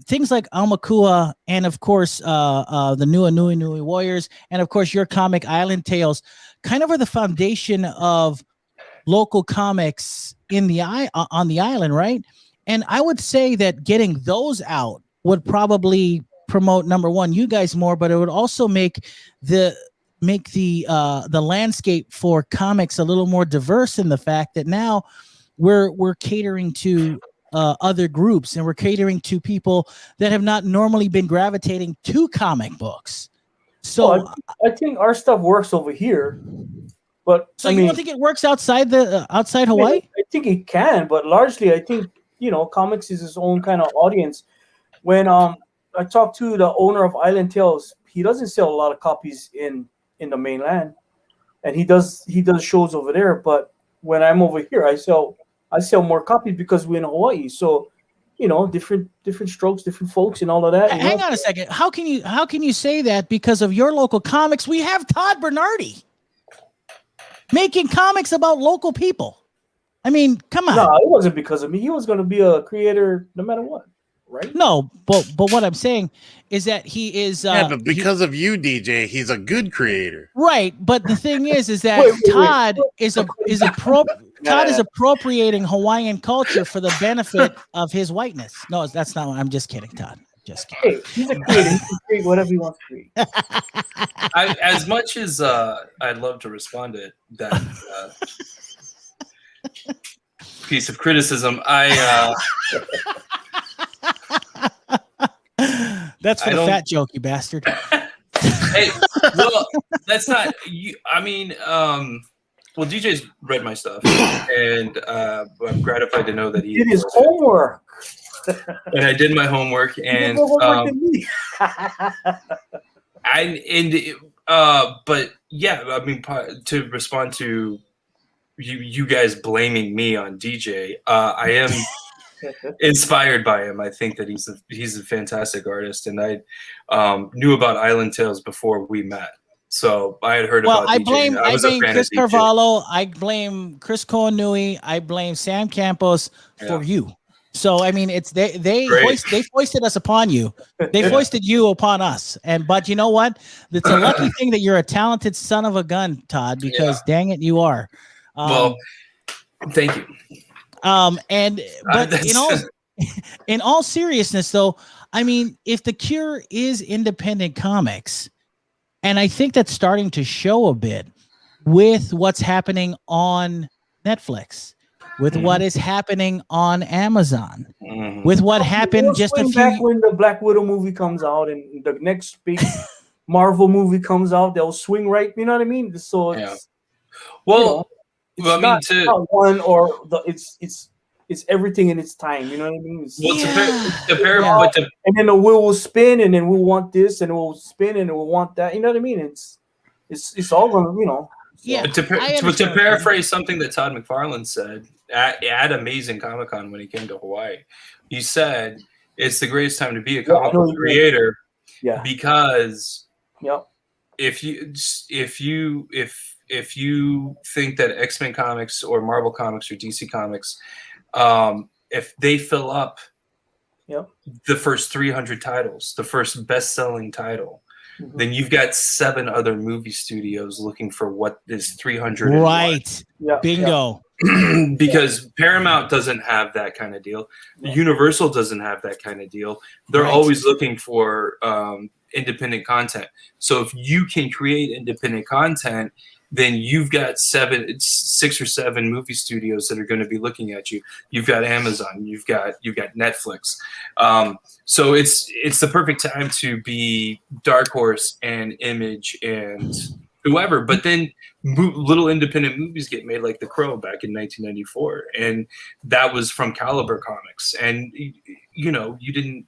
things like Amakua and of course the Nui Nui Warriors, and of course your comic Island Tales, kind of are the foundation of local comics on the island, right? And I would say that getting those out would probably promote, number one, you guys more, but it would also make the landscape for comics a little more diverse in the fact that now we're catering to other groups, and we're catering to people that have not normally been gravitating to comic books. So I think our stuff works over here, but so you don't think it works outside Hawaii? I think it can, but largely I think comics is its own kind of audience. When I talked to the owner of Island Tales, he doesn't sell a lot of copies in the mainland, and he does shows over there. But when I'm over here, I sell more copies because we're in Hawaii. So, different strokes, different folks, and all of that. Hang on a second. How can you say that? Because of your local comics, we have Todd Bernardi making comics about local people. I mean, come on. No, it wasn't because of me. He was going to be a creator no matter what, right? No, but what I'm saying is that he is. But because of you, DJ, he's a good creator. Right, but the thing is that Todd is appropriating Hawaiian culture for the benefit of his whiteness. No, that's not. I'm just kidding, Todd. Just kidding. Hey, he's a creator. He can create whatever he wants to create. As much as I'd love to respond to that piece of criticism, that's for the fat joke, you bastard. Hey, well, that's not you. I mean, well, DJ's read my stuff, and I'm gratified to know that he did his homework. And I did my homework, and but yeah, I mean, to respond to you guys blaming me on DJ, I am inspired by him. I think that he's a fantastic artist, and I knew about Island Tales before we met. So I had heard about DJ. I blame Chris Carvalho. I blame Chris Koanui. I blame Sam Campos for you. So I mean, it's they foisted us upon you. They foisted you upon us. But you know what? It's a lucky thing that you're a talented son of a gun, Todd. Because dang it, you are. Well, thank you. In all seriousness, though, I mean, if the cure is independent comics, and I think that's starting to show a bit with what's happening on Netflix, with what is happening on Amazon, with what happened just a few back when the Black Widow movie comes out and the next big Marvel movie comes out, they'll swing right. You know what I mean? So it's not one or the it's everything in its time. You know what I mean? And then the wheel will spin, and then we'll want this, and we'll spin, and we'll want that. You know what I mean? It's all gonna, Yeah. But to paraphrase something that Todd McFarlane said at Amazing Comic-Con when he came to Hawaii, he said it's the greatest time to be a comic book creator. Yeah. Because if you think that X-Men comics or Marvel comics or DC comics, if they fill up the first 300 titles, the first best-selling title, then you've got 7 other movie studios looking for what is 300. Right. Bingo. Because Paramount doesn't have that kind of deal. Universal doesn't have that kind of deal. They're always looking for independent content. So if you can create independent content then you've got 6 or 7 movie studios that are going to be looking at you. You've got Amazon, you've got Netflix. So it's the perfect time to be Dark Horse and Image and whoever. But then little independent movies get made, like The Crow back in 1994, and that was from Caliber Comics. And you didn't,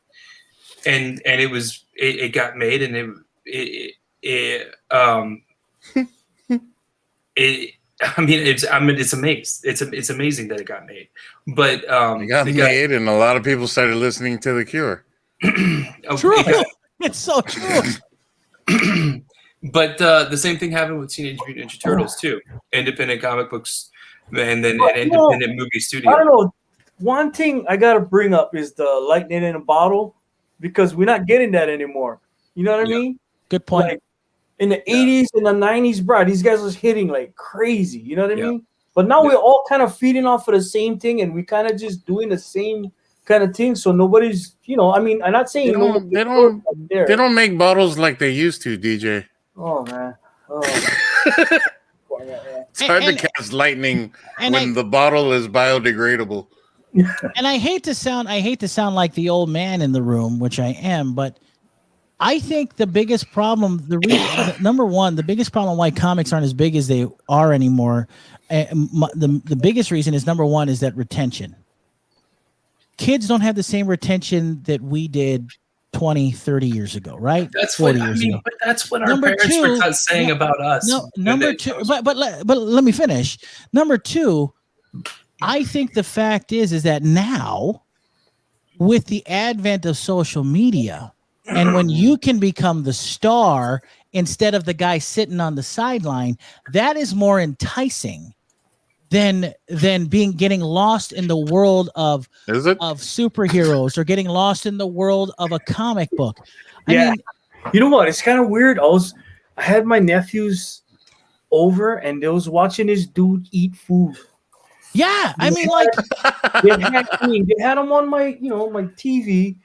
and it got made, and it's amazing. It's amazing that it got made, but it got made, and a lot of people started listening to The Cure. True, it's so true. But the same thing happened with Teenage Mutant Ninja Turtles too. Independent comic books, and then an independent movie studio. I don't know. One thing I gotta bring up is the lightning in a bottle, because we're not getting that anymore. You know what I mean? Good point. Like, in the 80s and the 90s, bro, these guys was hitting like crazy. You know what I mean? But now we're all kind of feeding off of the same thing, and we kind of just doing the same kind of thing. So nobody's, I mean, I'm not saying they don't make bottles like they used to, DJ. Oh man. Oh. It's hard to cast lightning when the bottle is biodegradable. And I hate to sound like the old man in the room, which I am, but I think the biggest problem, number one, the biggest problem why comics aren't as big as they are anymore, the biggest reason is, number one, is that retention. Kids don't have the same retention that we did 20, 30 years ago, right? That's 40 years ago. But that's what our parents were saying about us. No, number two, but let me finish. Number two, I think the fact is that now, with the advent of social media, and when you can become the star instead of the guy sitting on the sideline, that is more enticing than getting lost in the world of superheroes, or getting lost in the world of a comic book. I mean, you know what? It's kind of weird. I had my nephews over, and they was watching this dude eat food. Yeah, I mean, like they had them on my my TV.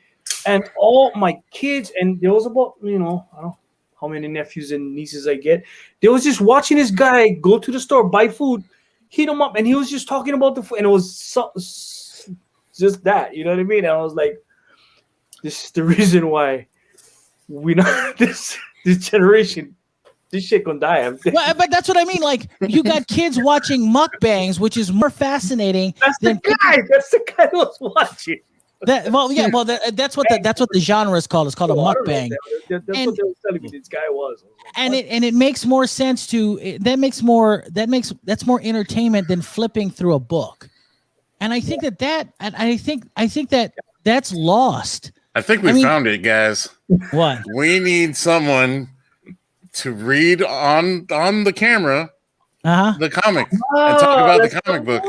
And all my kids, and there was about, I don't know how many nephews and nieces I get. They was just watching this guy go to the store, buy food, heat him up, and he was just talking about the food, and it was just that, you know what I mean? And I was like, this is the reason why we not this generation. This shit gonna die. Well, but that's what I mean. Like, you got kids watching mukbangs, which is more fascinating. That's the guy who was watching. That's what the genre is called. It's called a mukbang. That's what they were telling me this guy was. And it makes more sense that's more entertainment than flipping through a book. And I think that's lost. I think we found it, guys. What? We need someone to read on the camera the comic and talk about the comic book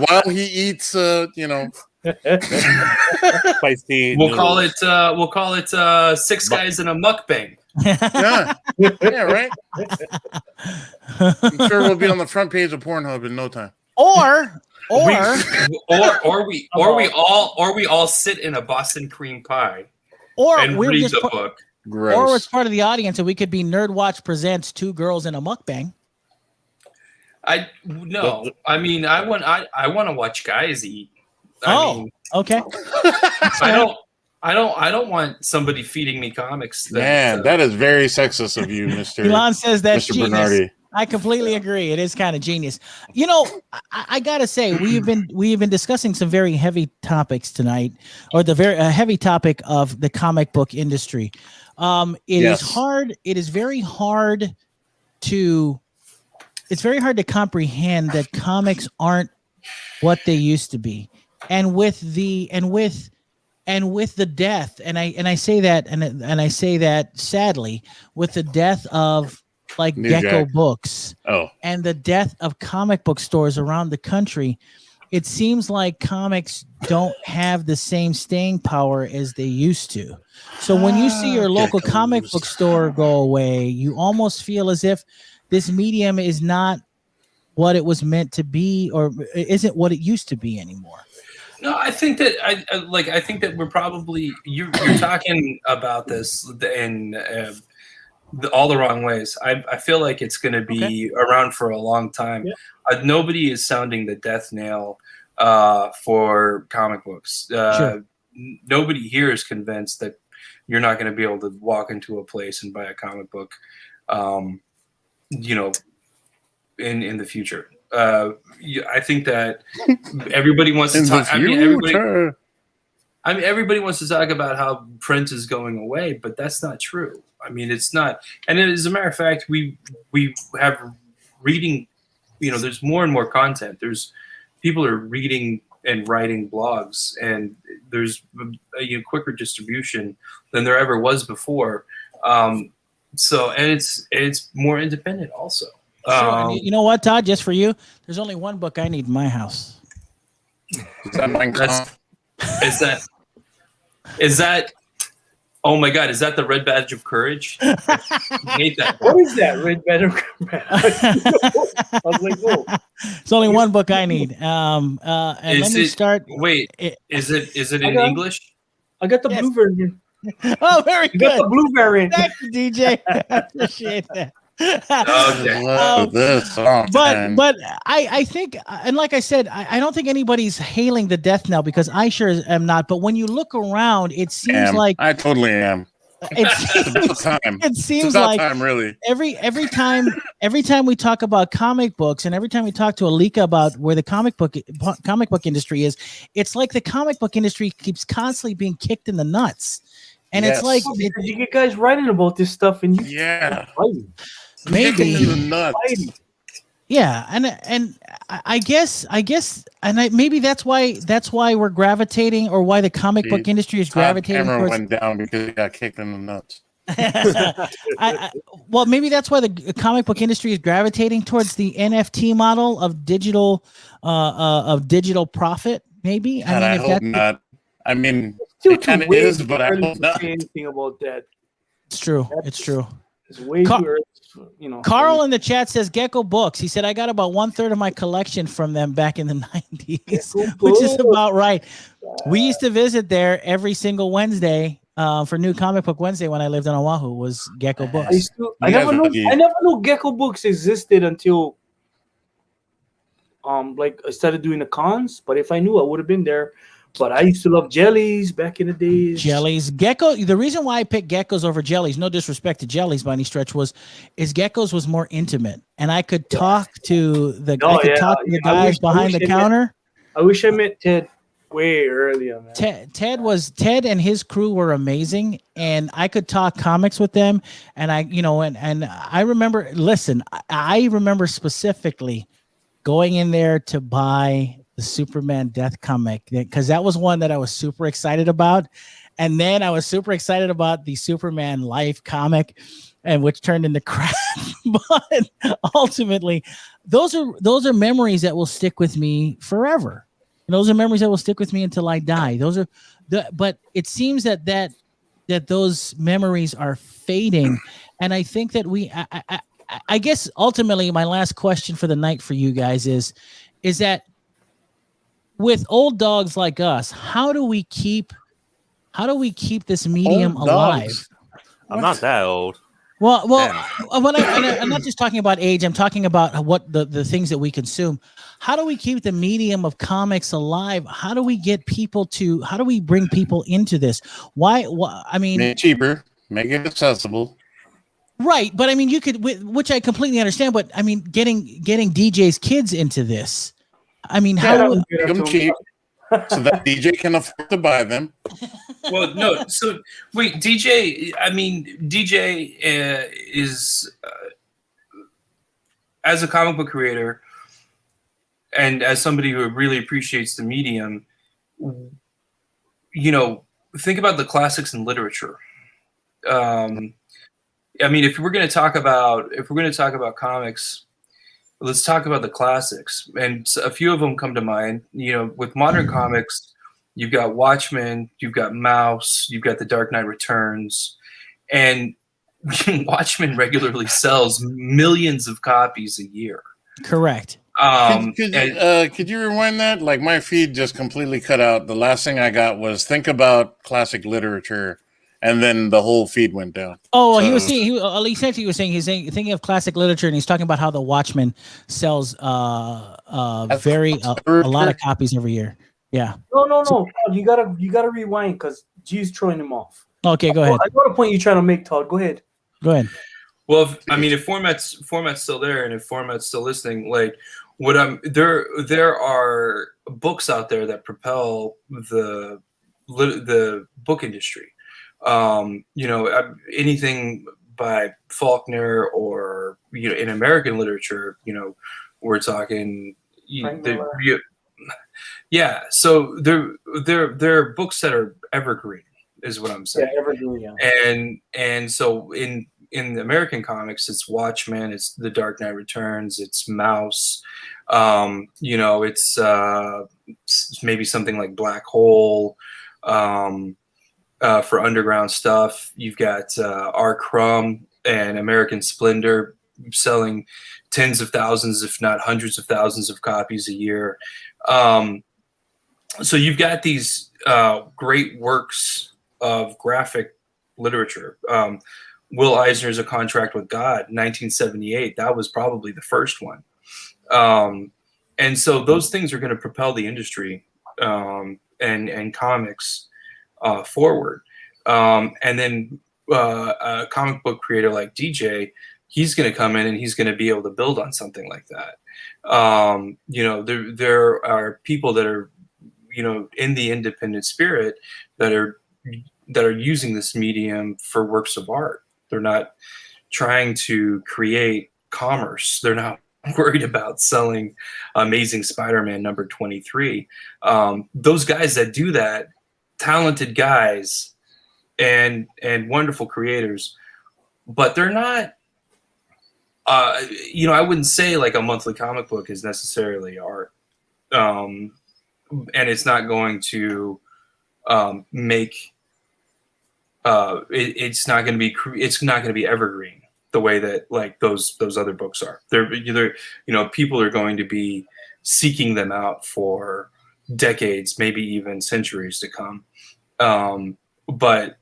while he eats spicy. We'll call it 6 guys in a mukbang. Yeah, right. I'm sure we'll be on the front page of Pornhub in no time. Or we all sit in a Boston cream pie and read the book. Gross. Or it's part of the audience, and we could be NERDWatch presents 2 girls in a mukbang. I mean, I want to watch guys eat. Okay. I don't want somebody feeding me comics. That is very sexist of you, Mr. Elon says that's Mr. genius. Bernardi. I completely agree. It is kind of genius. I gotta say, we've been discussing some very heavy topics tonight, or the very heavy topic of the comic book industry. It is hard. It is very hard to. It's very hard to comprehend that comics aren't what they used to be, and with the death, and I say that, and I say that sadly, with the death of like Gecko Books, and the death of comic book stores around the country, it seems like comics don't have the same staying power as they used to. So when you see your local comic book store go away, you almost feel as if this medium is not what it was meant to be, or isn't what it used to be anymore. No, I think that I think that we're probably you're talking about this, and all the wrong ways. I feel like it's going to be around for a long time. Yeah. Nobody is sounding the death knell for comic books. Sure. Nobody here is convinced that you're not going to be able to walk into a place and buy a comic book, in the future. I think that everybody wants to talk. Everybody wants to talk about how print is going away, but that's not true. I mean, it's not. And as a matter of fact, we have reading. There's more and more content. There's people are reading and writing blogs, and there's a quicker distribution than there ever was before. So it's more independent also. Sure. And you know what, Todd? Just for you, there's only one book I need in my house. Is that? Oh my God! Is that the Red Badge of Courage? I hate that. What is that Red Badge of Courage? I was like, oh. It's only one book I need. And let me start. Wait, is it in English? I got the blue version. Oh, very good. Got the blue variant. Thank you, DJ. I appreciate that. But I think, and like I said, I don't think anybody's hailing the death knell, because I sure am not. But when you look around, it seems like I totally am. It seems like time, really. Every time we talk about comic books, and every time we talk to Alika about where the comic book industry is, it's like the comic book industry keeps constantly being kicked in the nuts. And it's like you get guys writing about this stuff, and maybe nuts. Yeah, and I guess, maybe that's why we're gravitating, or why the comic book industry is gravitating. Camera went down because he got kicked in the nuts. Well, maybe that's why the comic book industry is gravitating towards the NFT model of digital profit. Maybe. I hope not. I mean, it kind of is, but I don't know anything about that. It's true. It's true. It's way too early. Carl in the chat says Gecko Books. He said, I got about 1/3 of my collection from them back in the 90s, which is about right. We used to visit there every single Wednesday for New Comic Book Wednesday when I lived on Oahu. Was Gecko Books. I never knew Gecko Books existed until I started doing the cons. But if I knew, I would have been there. But I used to love jellies back in the days. Jellies. Gecko. The reason why I picked geckos over jellies, no disrespect to jellies by any stretch, is geckos was more intimate. And I could talk to the guys behind the counter. I wish I met Ted way earlier, man. Ted and his crew were amazing, and I could talk comics with them. And I remember, I remember specifically going in there to buy the Superman death comic, because that was one that I was super excited about. And then I was super excited about the Superman Life comic, and which turned into crap. But ultimately, those are memories that will stick with me forever. And those are memories that will stick with me until I die. But it seems that those memories are fading. And I think that I guess ultimately my last question for the night for you guys is that, with old dogs like us, how do we keep this medium alive? I'm not that old. Well, I'm not just talking about age. I'm talking about what the things that we consume. How do we keep the medium of comics alive? How do we bring people into this? Why? I mean, make it cheaper, make it accessible. Right, but I mean, you could, which I completely understand. But I mean, getting DJ's kids into this. I mean, how do make them cheap so that DJ can afford to buy them? Well, no. So wait, DJ. I mean, DJ is as a comic book creator and as somebody who really appreciates the medium. Think about the classics in literature. I mean, if we're going to talk about comics, let's talk about the classics, and a few of them come to mind. With modern comics, you've got Watchmen, you've got Mouse, you've got The Dark Knight Returns, and Watchmen regularly sells millions of copies a year. Correct. Could you rewind that? Like, my feed just completely cut out. The last thing I got was think about classic literature, and then the whole feed went down. Oh, he was saying he was saying thinking of classic literature, and he's talking about how the Watchmen sells a lot of copies every year. Yeah. No. You gotta rewind because G's throwing him off. Okay, go ahead. I know the point you're trying to make, Todd. Go ahead. Well, if Phormat's still there, and if Phormat's still listening, like there are books out there that propel the book industry. Anything by Faulkner, or in American literature, we're talking. Yeah, so there are books that are evergreen, is what I'm saying. Yeah, evergreen. Yeah. And so in American comics, it's Watchmen, it's The Dark Knight Returns, it's Mouse, it's maybe something like Black Hole. For underground stuff, you've got R. Crumb and American Splendor selling tens of thousands, if not hundreds of thousands of copies a year. So you've got these great works of graphic literature. Will Eisner's A Contract with God, 1978. That was probably the first one. And so those things are going to propel the industry and comics forward. And then a comic book creator like DJ, he's going to come in and he's going to be able to build on something like that. There are people that are, in the independent spirit that are using this medium for works of art. They're not trying to create commerce. They're not worried about selling Amazing Spider-Man number 23. Those guys that do that, talented guys and wonderful creators, but they're not, I wouldn't say like a monthly comic book is necessarily art. And it's not going to make it's not going to be evergreen the way that like those other books are. They're people are going to be seeking them out for decades, maybe even centuries to come. But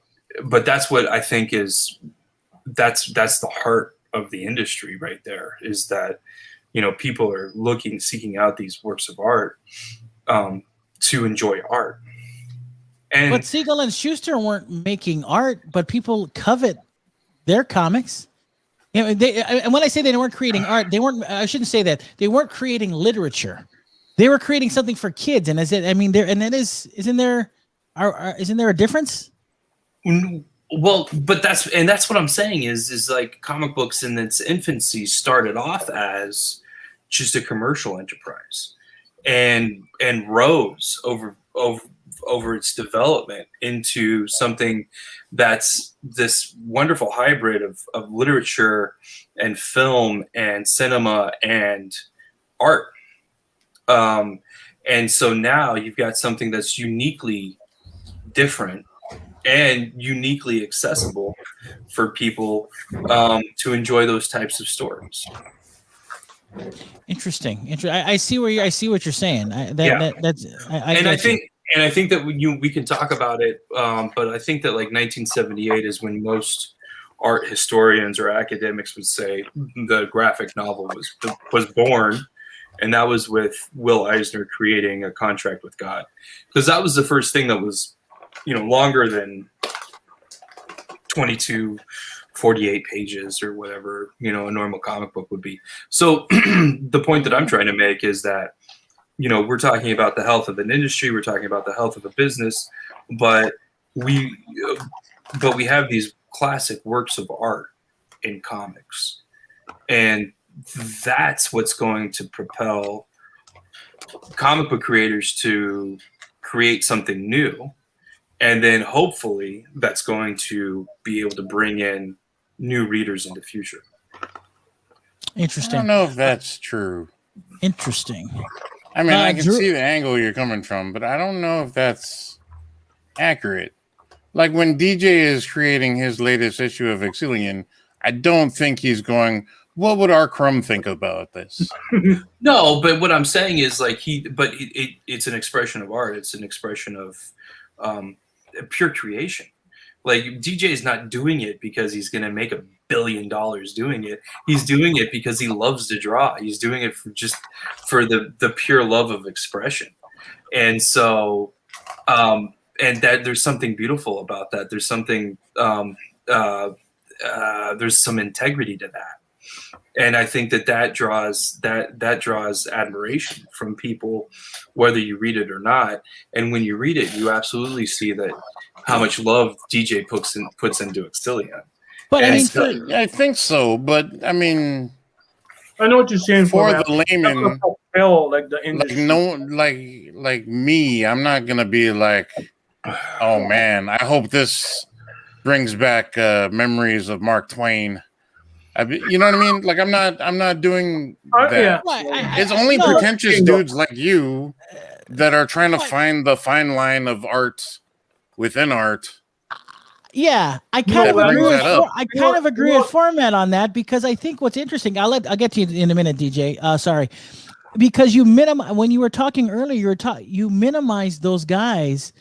that's what I think that's the heart of the industry right there, is that people are seeking out these works of art to enjoy art. But Siegel and Schuster weren't making art, but people covet their comics. And when I say they weren't creating art, they weren't. I shouldn't say that. They weren't creating literature. They were creating something for kids. And isn't there a difference? Well, but that's what I'm saying is like comic books in its infancy started off as just a commercial enterprise, and rose over its development into something that's this wonderful hybrid of literature and film and cinema and art. And so now you've got something that's uniquely different and uniquely accessible for people to enjoy those types of stories. Interesting. I see what you're saying. I think that we can talk about it, but I think that like 1978 is when most art historians or academics would say the graphic novel was born, and that was with Will Eisner creating A Contract with God, because that was the first thing that was longer than 48 pages or whatever a normal comic book would be. So the point that I'm trying to make is that we're talking about the health of an industry, we're talking about the health of a business, but we have these classic works of art in comics, and that's what's going to propel comic book creators to create something new, and then hopefully that's going to be able to bring in new readers in the future. Interesting. I don't know if that's true. Interesting. I mean, I can see the angle you're coming from, but I don't know if that's accurate. Like when DJ is creating his latest issue of Exilian, I don't think he's going, what would R. Crumb think about this? No, but what I'm saying is like it's an expression of art. It's an expression of pure creation. Like DJ is not doing it because he's going to make $1 billion doing it. He's doing it because he loves to draw. He's doing it for the pure love of expression. And so, and that there's something beautiful about that. There's something, there's some integrity to that. And I think that draws admiration from people, whether you read it or not. And when you read it, you absolutely see that how much love DJ puts into Exilion. But I think so. But I mean, I know what you're saying. For the layman, like the industry. like me, I'm not gonna be like, oh man, I hope this brings back memories of Mark Twain. You know what I mean? Like I'm not doing that. Yeah. It's only pretentious dudes like you that are trying to find the fine line of art within art. Yeah, I kind of agree with Phormat on that, because I think what's interesting. I'll get to you in a minute, DJ. Sorry, because when you were talking earlier, you minimized those guys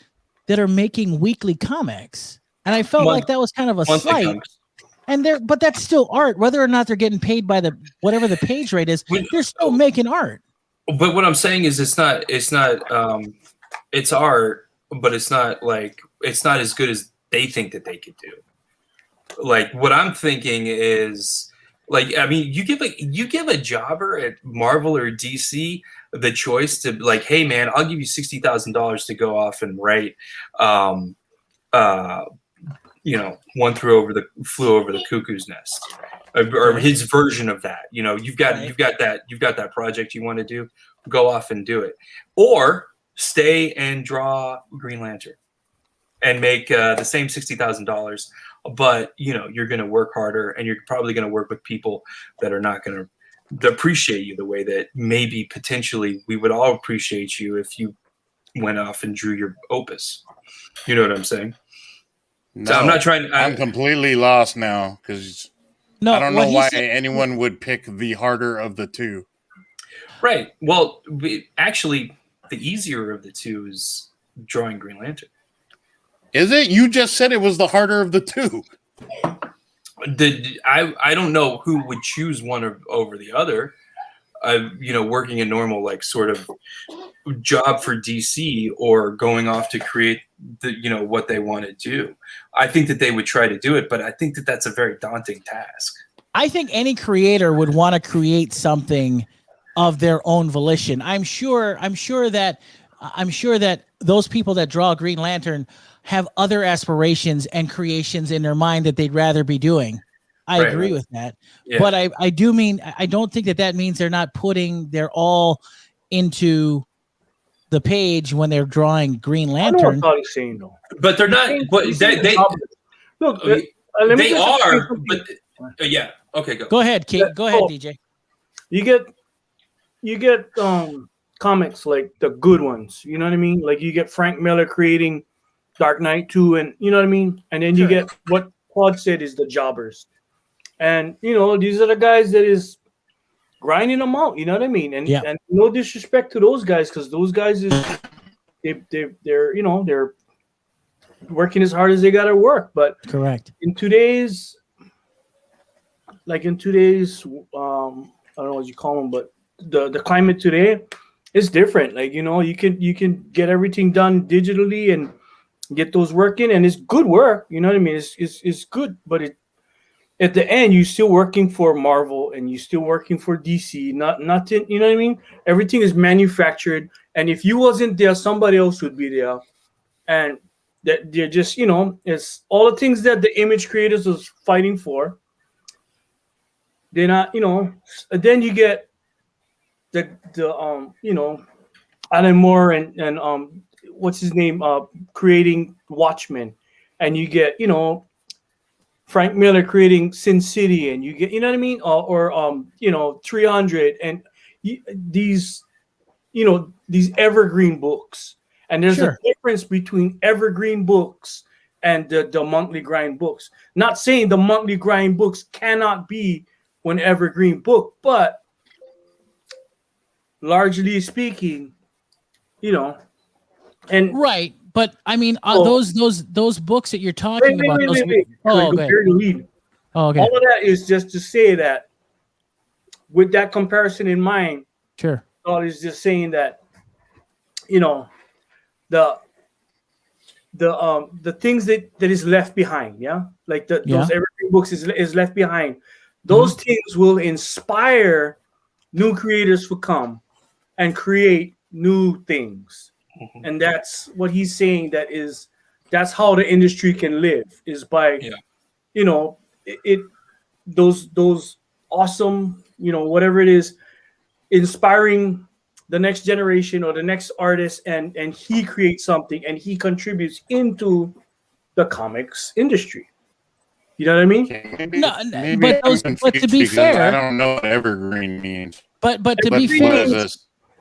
that are making weekly comics, and I felt like that was kind of a slight. But that's still art, whether or not they're getting paid by whatever the page rate is. They're still making art. But what I'm saying is, it's art, but it's not as good as they think that they could do. Like what I'm thinking is, like, I mean, you give a jobber at Marvel or DC the choice to, like, hey man, I'll give you $60,000 to go off and write, One Flew Over the Cuckoo's Nest, or his version of that. You've got that project you want to do, go off and do it, or stay and draw Green Lantern and make the same $60,000, but you're going to work harder, and you're probably going to work with people that are not going to appreciate you the way that maybe potentially we would all appreciate you if you went off and drew your opus. You know what I'm saying? No, so I'm not trying. I'm completely lost now, because I don't know why anyone would pick the harder of the two. Right. Well, actually, the easier of the two is drawing Green Lantern. Is it? You just said it was the harder of the two. I don't know who would choose one over the other. Working a normal sort of job for DC, or going off to create what they want to do. I think that they would try to do it, but I think that that's a very daunting task. I think any creator would want to create something of their own volition. I'm sure that those people that draw Green Lantern have other aspirations and creations in their mind that they'd rather be doing. I agree with that. Yeah. But I don't think that means they're not putting their all into the page when they're drawing Green Lantern. I know what he's saying, though. But they're not. But they are. But yeah. Okay. Go ahead, Kate. Go ahead, DJ. You get comics like the good ones. You know what I mean? Like you get Frank Miller creating Dark Knight 2, and you know what I mean? And then you get what Todd said is the jobbers. And these are the guys that is grinding them out, you know what I mean? And and no disrespect to those guys, because those guys they're working as hard as they gotta work. But correct. In today's I don't know what you call them, but the climate today is different. Like, you can get everything done digitally and get those working, and it's good work, you know what I mean? It's good, but at the end, you're still working for Marvel, and you're still working for DC. Not to, you know what I mean? Everything is manufactured, and if you wasn't there, somebody else would be there. And that they're just, it's all the things that the image creators was fighting for. They're not, and then you get the Alan Moore and what's his name, creating Watchmen, and you get, Frank Miller creating Sin City, and you get, you know what I mean, or 300, and these evergreen books. And there's a difference between evergreen books and the monthly grind books. Not saying the monthly grind books cannot be an evergreen book, but largely speaking, and right. but I mean, those books that you're talking about. Wait. Oh, okay. Oh, okay. All of that is just to say that, with that comparison in mind, Sure. Todd is just saying that, the things that is left behind, like those evergreen books is left behind. Those things will inspire new creators to come and create new things, and that's what he's saying. That's how the industry can live, is by, those awesome, whatever it is, inspiring the next generation or the next artist, and he creates something and he contributes into the comics industry. You know what I mean? But to be fair, I don't know what evergreen means. But to be fair,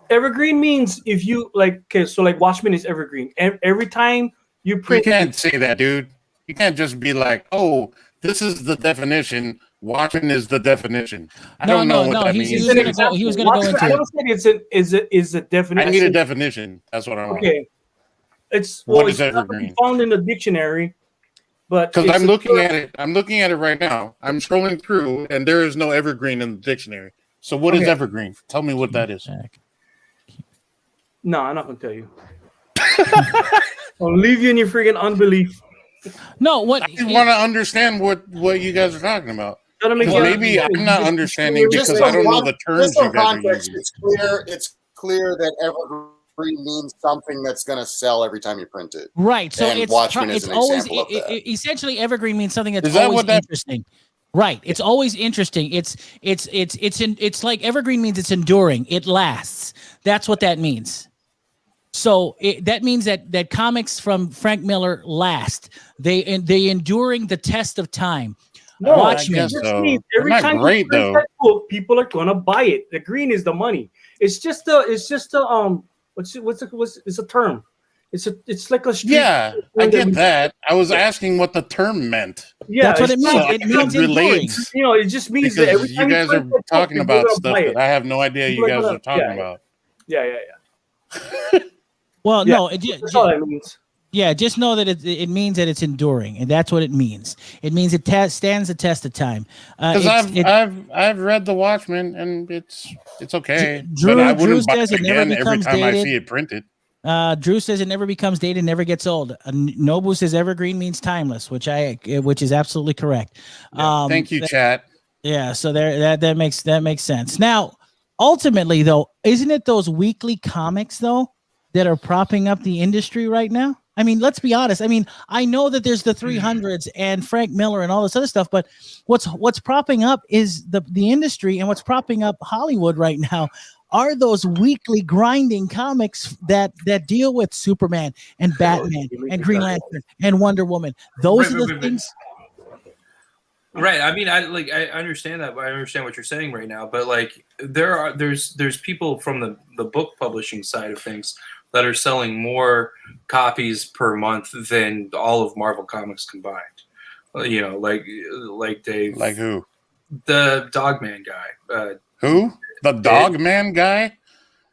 evergreen means, if you like, okay, so like Watchmen is evergreen. Every time you print, you can't say that, dude. You can't just be like, oh, this is the definition. Watchmen is the definition. I don't know what that means. He was going to go into I don't think it's a definition. I need a definition. That's what I want. Okay. It's evergreen? Found in the dictionary, but because I'm looking at it. I'm looking at it right now. I'm scrolling through, and there is no evergreen in the dictionary. So what is evergreen? Tell me what that is. No, I'm not gonna tell you. I'll leave you in your freaking unbelief. No, what I want to understand what you guys are talking about. Maybe I'm not understanding because I don't know the terms you guys are using. It's clear that evergreen means something that's going to sell every time you print it. Right. So and Watchmen is an always example of that. Essentially evergreen means something that's always interesting. Right. It's always interesting. It's like evergreen means it's enduring. It lasts. That's what that means. So that means that comics from Frank Miller last. They enduring the test of time. No, Watchmen. Every time you print that book, people are gonna buy it. The green is the money. It's a term. It's like a street. Yeah, I get that. I was asking what the term meant. Yeah, that's what it means. So it means enduring. It just means that every time you guys are talking about stuff that I have no idea you guys are talking about. Yeah. Well, no, that's all that means. Yeah, just know that it means that it's enduring, and that's what it means. It means it stands the test of time. Because I've read The Watchmen, and it's okay. But I wouldn't buy it again every time I see it printed. Drew says it never becomes dated, never gets old. Nobu says evergreen means timeless, which is absolutely correct. Yeah, thank you, chat. Yeah, so that makes sense. Now, ultimately, though, isn't it those weekly comics though that are propping up the industry right now? I mean, let's be honest. I mean, I know that there's the 300s and Frank Miller and all this other stuff, but what's propping up is the industry, and what's propping up Hollywood right now are those weekly grinding comics that deal with Superman and Batman and Green Lantern and Wonder Woman. Those are the things. Right. I mean, I understand that. I understand what you're saying right now, but like there's people from the book publishing side of things that are selling more copies per month than all of Marvel Comics combined. You know, like Dave. Like who? The Dogman guy. Who? The Dogman guy?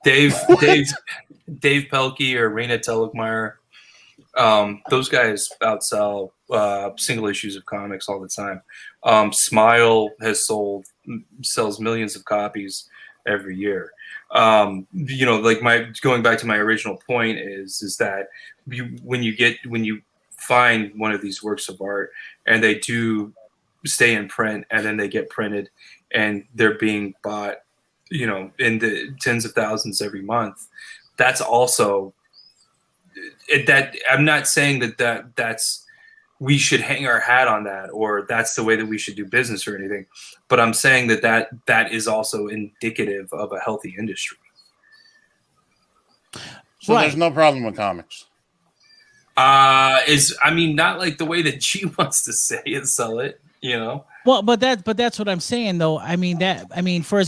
Dave Pelkey or Raina Telgemeier. Those guys outsell single issues of comics all the time. Smile sells millions of copies every year. You know, like going back to my original point is that when you find one of these works of art and they do stay in print and then they get printed and they're being bought, you know, in the tens of thousands every month, that's also that I'm not saying that's we should hang our hat on that or that's the way that we should do business or anything, but I'm saying that is also indicative of a healthy industry. So there's no problem with comics. Not like the way that G wants to say it, sell it, you know. Well, but that's what I'm saying though. For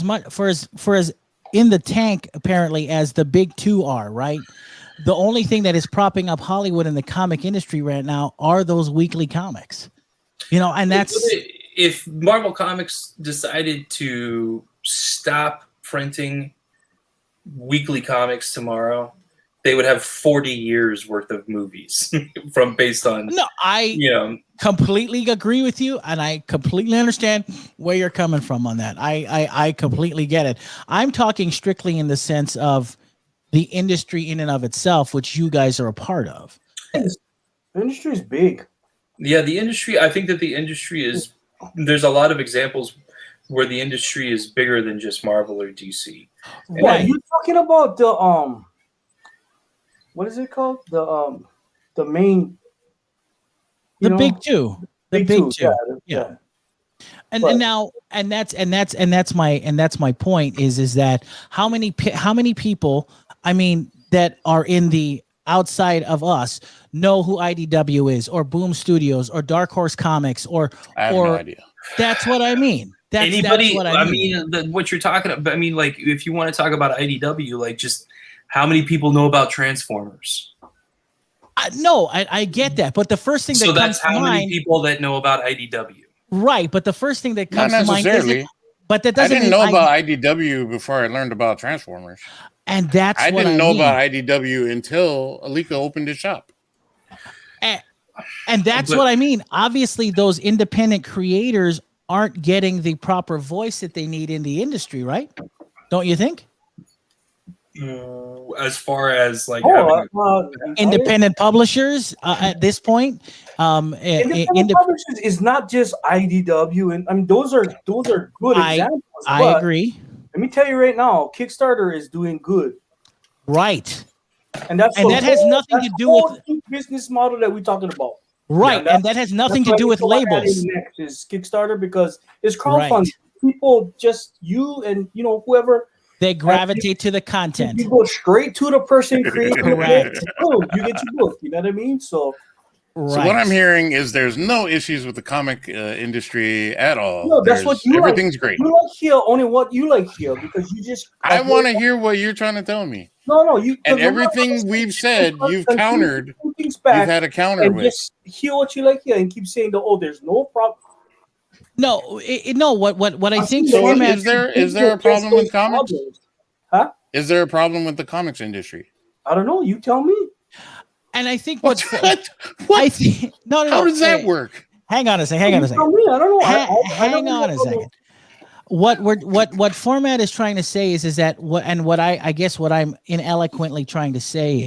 as in the tank apparently as the big two are, right? The only thing that is propping up Hollywood and the comic industry right now are those weekly comics. You know, and that's if Marvel Comics decided to stop printing weekly comics tomorrow they would have 40 years worth of movies from based on. No, I completely agree with you, and I completely understand where you're coming from on that. I completely get it. I'm talking strictly in the sense of the industry in and of itself, which you guys are a part of. The industry is big. Yeah, the industry. I think that the industry is. There's a lot of examples where the industry is bigger than just Marvel or DC. Right. You're talking about the what is it called? The main. Big two. The big two. Yeah. And that's my point is that how many people, I mean, that are in the outside of us know who IDW is, or Boom Studios, or Dark Horse Comics, or I have no idea. That's what I mean. That's what I mean. What you're talking about. I mean, like, if you want to talk about IDW, like, just how many people know about Transformers? No, I get that, but the first thing that comes to mind. So that's how many people that know about IDW. Right, but the first thing that comes to mind is, but that doesn't. I didn't know about IDW before I learned about Transformers, and that's I didn't know about IDW until Alika opened his shop. And that's what I mean. Obviously, those independent creators aren't getting the proper voice that they need in the industry, right? Don't you think? As far as like independent publishers at this point, independent publishers is not just IDW, and I mean those are good examples. I agree. Let me tell you right now, Kickstarter is doing good, right? And that has nothing to do with the business model that we're talking about, right? And that has nothing to do with labels. Next is Kickstarter because it's crowdfunding. Right. People just and whoever. They gravitate to the content. You go straight to the person creating it. Boom, you get your book. You know what I mean? So what I'm hearing is there's no issues with the comic industry at all. No, that's what you everything's like. Great. You like here only what you like here because you just. I want to hear what you're trying to tell me. No, you. And everything we've said, you've countered. You've had a counter with. Just hear what you like here and keep saying there's no problem. No, no. What I think. So is there a problem with comics? Huh? Is there a problem with the comics industry? I don't know. You tell me. And I think what? I think no. How does that work? Hang on a second. I don't know. Hang on a second. What Phormat is trying to say is that what I guess what I'm ineloquently trying to say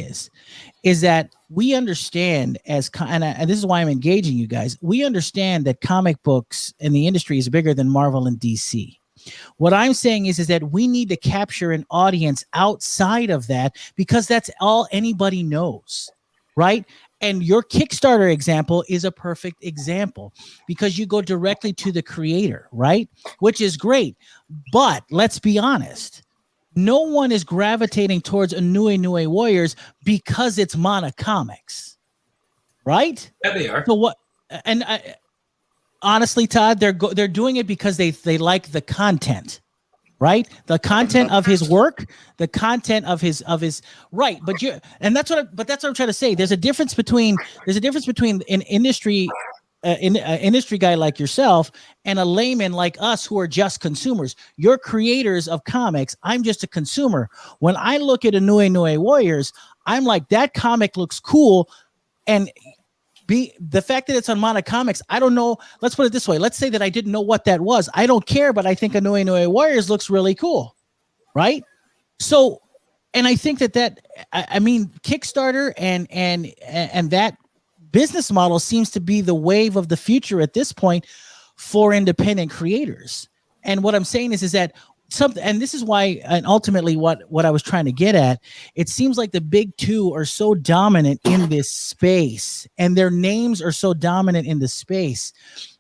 is that we understand and this is why I'm engaging you guys. We understand that comic books and the industry is bigger than Marvel and DC. What I'm saying is that we need to capture an audience outside of that because that's all anybody knows, right? And your Kickstarter example is a perfect example because you go directly to the creator, right? Which is great. But let's be honest. No one is gravitating towards Nui Warriors because it's Mana Comics, right? Yeah, they are. So what? And honestly, Todd, they're doing it because they like the content, right? The content of his work, the content of his right. But that's what I'm trying to say. There's a difference between an industry guy like yourself and a layman like us who are just consumers. You're creators of comics. I'm just a consumer. When I look at Nui Warriors, I'm like, that comic looks cool. And the fact that it's on Mana Comics, I don't know. Let's put it this way. Let's say that I didn't know what that was. I don't care, but I think Nui Warriors looks really cool. Right? So, and I think that I mean, Kickstarter and that business model seems to be the wave of the future at this point for independent creators. And what I'm saying is that and this is why, and ultimately what I was trying to get at, it seems like the big two are so dominant in this space and their names are so dominant in the space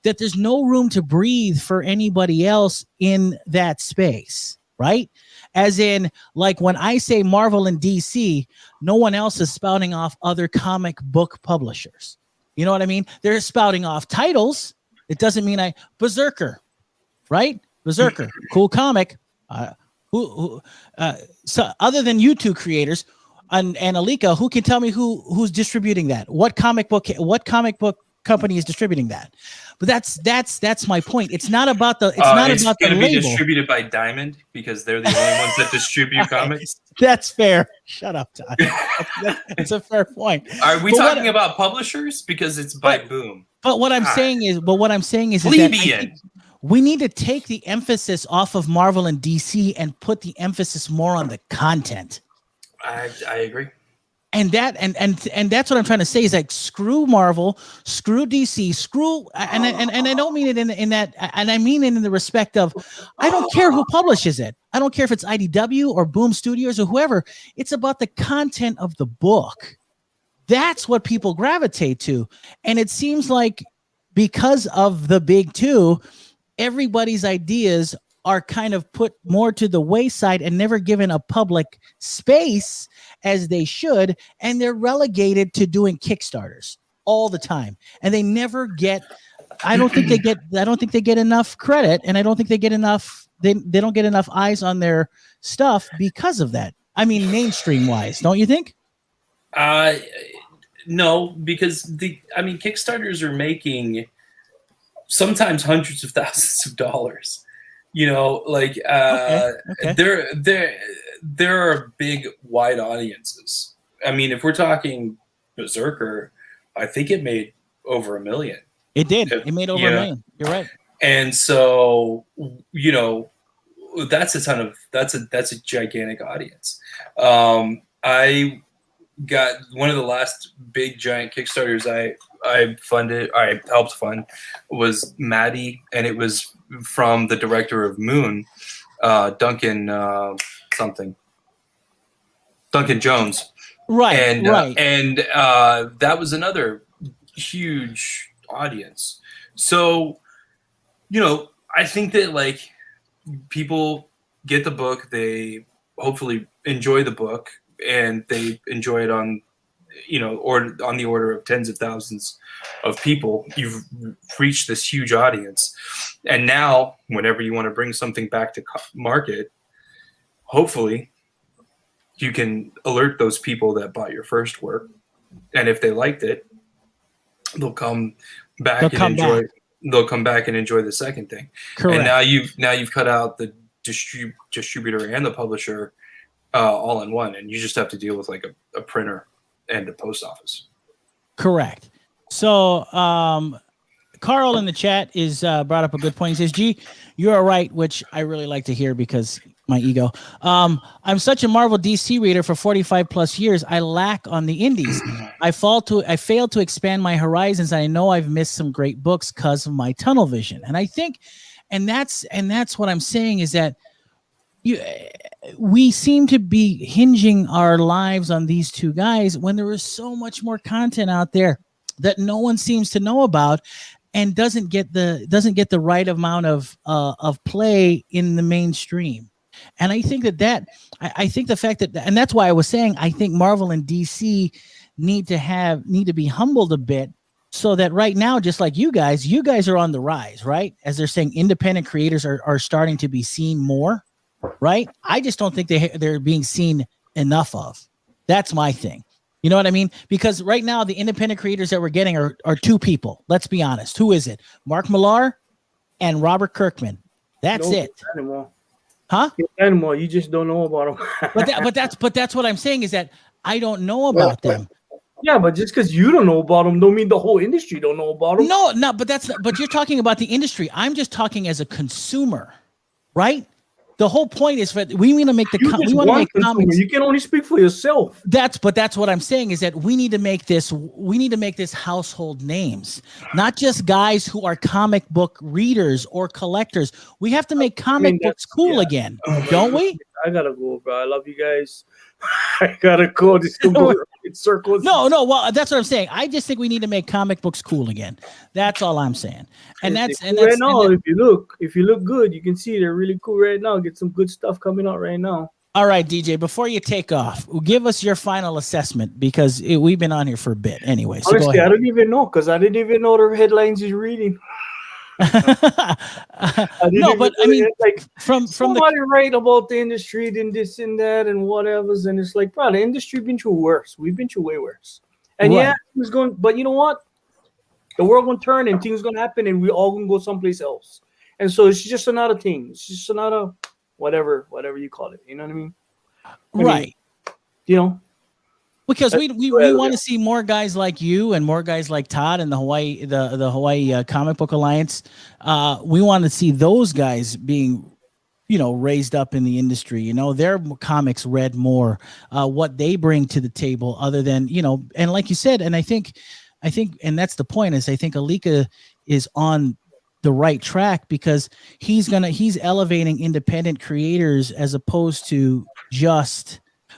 that there's no room to breathe for anybody else in that space, right? As in, like when I say Marvel and DC, no one else is spouting off other comic book publishers. You know what I mean? They're spouting off titles. It doesn't mean Berserker, right? Berserker, cool comic. So other than you two creators and Alika, who can tell me who's distributing that? What comic book company is distributing that? But that's my point. It's not about the. It's not about the label. It's going to be distributed by Diamond because they're the only ones that distribute comics. That's fair. Shut up, Todd. That's a fair point. Are we talking about publishers? Because it's by Boom. But what I'm saying is that we need to take the emphasis off of Marvel and DC and put the emphasis more on the content. I agree. And that's what I'm trying to say is like screw Marvel, screw DC, screw and I don't mean it in that, and I mean it in the respect of I don't care who publishes it. I don't care if it's IDW or Boom Studios or whoever. It's about the content of the book. That's what people gravitate to. And it seems like because of the big two, everybody's ideas are kind of put more to the wayside and never given a public space as they should, and they're relegated to doing Kickstarters all the time, and they never get. I don't think they get enough credit, and I don't think they get enough. They don't get enough eyes on their stuff because of that. I mean, mainstream wise, don't you think? No, because Kickstarters are making sometimes hundreds of thousands of dollars. You know, like there are big, wide audiences. I mean, if we're talking Berserker, I think it made over $1 million. It did. It made over $1 million. You're right. And so, you know, that's a gigantic audience. I got one of the last big giant Kickstarters I helped fund was Maddie, and it was from the director of Moon, Duncan Jones. Right. And that was another huge audience. So, you know, I think that like people get the book, they hopefully enjoy the book, and they enjoy it on, you know, or on the order of tens of thousands of people. You've reached this huge audience, and now whenever you want to bring something back to market, hopefully you can alert those people that bought your first work, and if they liked it, they'll come back they'll come back and enjoy the second thing. Correct. And now you've cut out the distributor and the publisher all in one, and you just have to deal with like a printer and a post office. Correct. So Carl in the chat is brought up a good point. He says, "G, you are right," which I really like to hear because my ego. I'm such a Marvel DC reader for 45 plus years. I lack on the indies. I failed to expand my horizons. I know I've missed some great books because of my tunnel vision. And I think, and that's what I'm saying is that we seem to be hinging our lives on these two guys when there is so much more content out there that no one seems to know about and doesn't get the right amount of play in the mainstream. And I think I think the fact that, and that's why I was saying, I think Marvel and DC need to be humbled a bit, so that right now, just like you guys are on the rise, right? As they're saying, independent creators are starting to be seen more, right? I just don't think they're being seen enough of. That's my thing. You know what I mean? Because right now, the independent creators that we're getting are two people. Let's be honest. Who is it? Mark Millar and Robert Kirkman. That's it. Animal. Huh? Animal. You just don't know about them. but that's what I'm saying is that I don't know about them. Yeah, but just because you don't know about them, don't mean the whole industry don't know about them. No, but you're talking about the industry. I'm just talking as a consumer, right? The whole point is that we want to make we want to make comics. You can only speak for yourself. That's what I'm saying is that we need to make this household names, not just guys who are comic book readers or collectors. We have to make comic books cool again, don't we? I gotta go, bro. I love you guys. I gotta go. This go in circles. No. Well, that's what I'm saying. I just think we need to make comic books cool again. That's all I'm saying. And that's right now. If you look good, you can see they're really cool right now. Get some good stuff coming out right now. All right, DJ. Before you take off, give us your final assessment because we've been on here for a bit anyway. So honestly, I don't even know because I didn't even know the headlines you're reading. No, but I mean, like from somebody write about the industry and this and that and whatever's, and it's like, bro, the industry been through worse. We've been through way worse. And right. Yeah, it was going, but you know what? The world gonna turn and things gonna happen, and we all gonna go someplace else. And so it's just another thing. It's just another whatever you call it. You know what I mean? Right. You know, because we want to see more guys like you and more guys like Todd and the Hawaii Comic Book Alliance. We want to see those guys being, raised up in the industry. Their comics read more. What they bring to the table, other than and like you said, and I think, and that's the point, is I think Alika is on the right track, because he's elevating independent creators as opposed to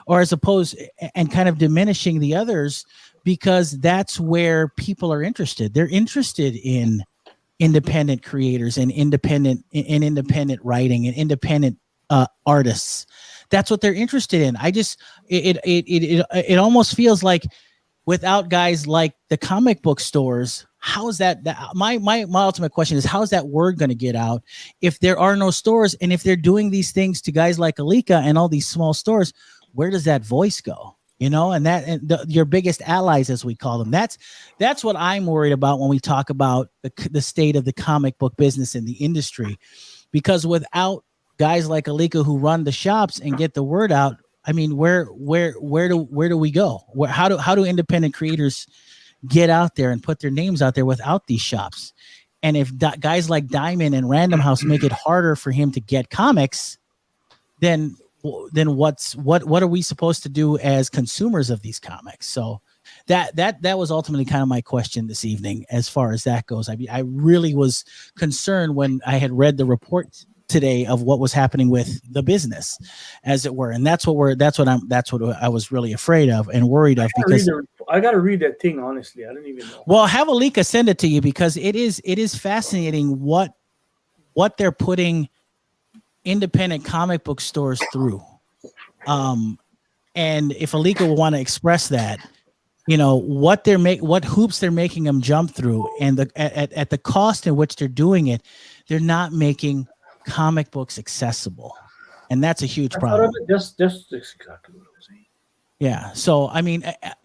and kind of diminishing the others, because that's where people are interested. They're interested in independent creators and independent writing and independent artists. That's what they're interested in. It almost feels like without guys like the comic book stores, how is that my ultimate question is, how is that word going to get out if there are no stores? And if they're doing these things to guys like Alika and all these small stores, where does that voice go? Your biggest allies, as we call them. That's what I'm worried about when we talk about the state of the comic book business in the industry, because without guys like Alika who run the shops and get the word out, I mean, where do we go? How do independent creators get out there and put their names out there without these shops? And if guys like Diamond and Random House make it harder for him to get comics, then what are we supposed to do as consumers of these comics? So that was ultimately kind of my question this evening, as far as that goes. I really was concerned when I had read the report today of what was happening with the business, as it were, and that's what I was really afraid of and worried of, because I gotta read that thing, honestly. I don't even know. Well, have Alika send it to you, because it is fascinating what they're putting independent comic book stores through. And if Alika will want to express that, what hoops they're making them jump through, and at the cost in which they're doing it, they're not making comic books accessible, and that's a huge problem. That's exactly what I'm saying. Yeah. So I mean,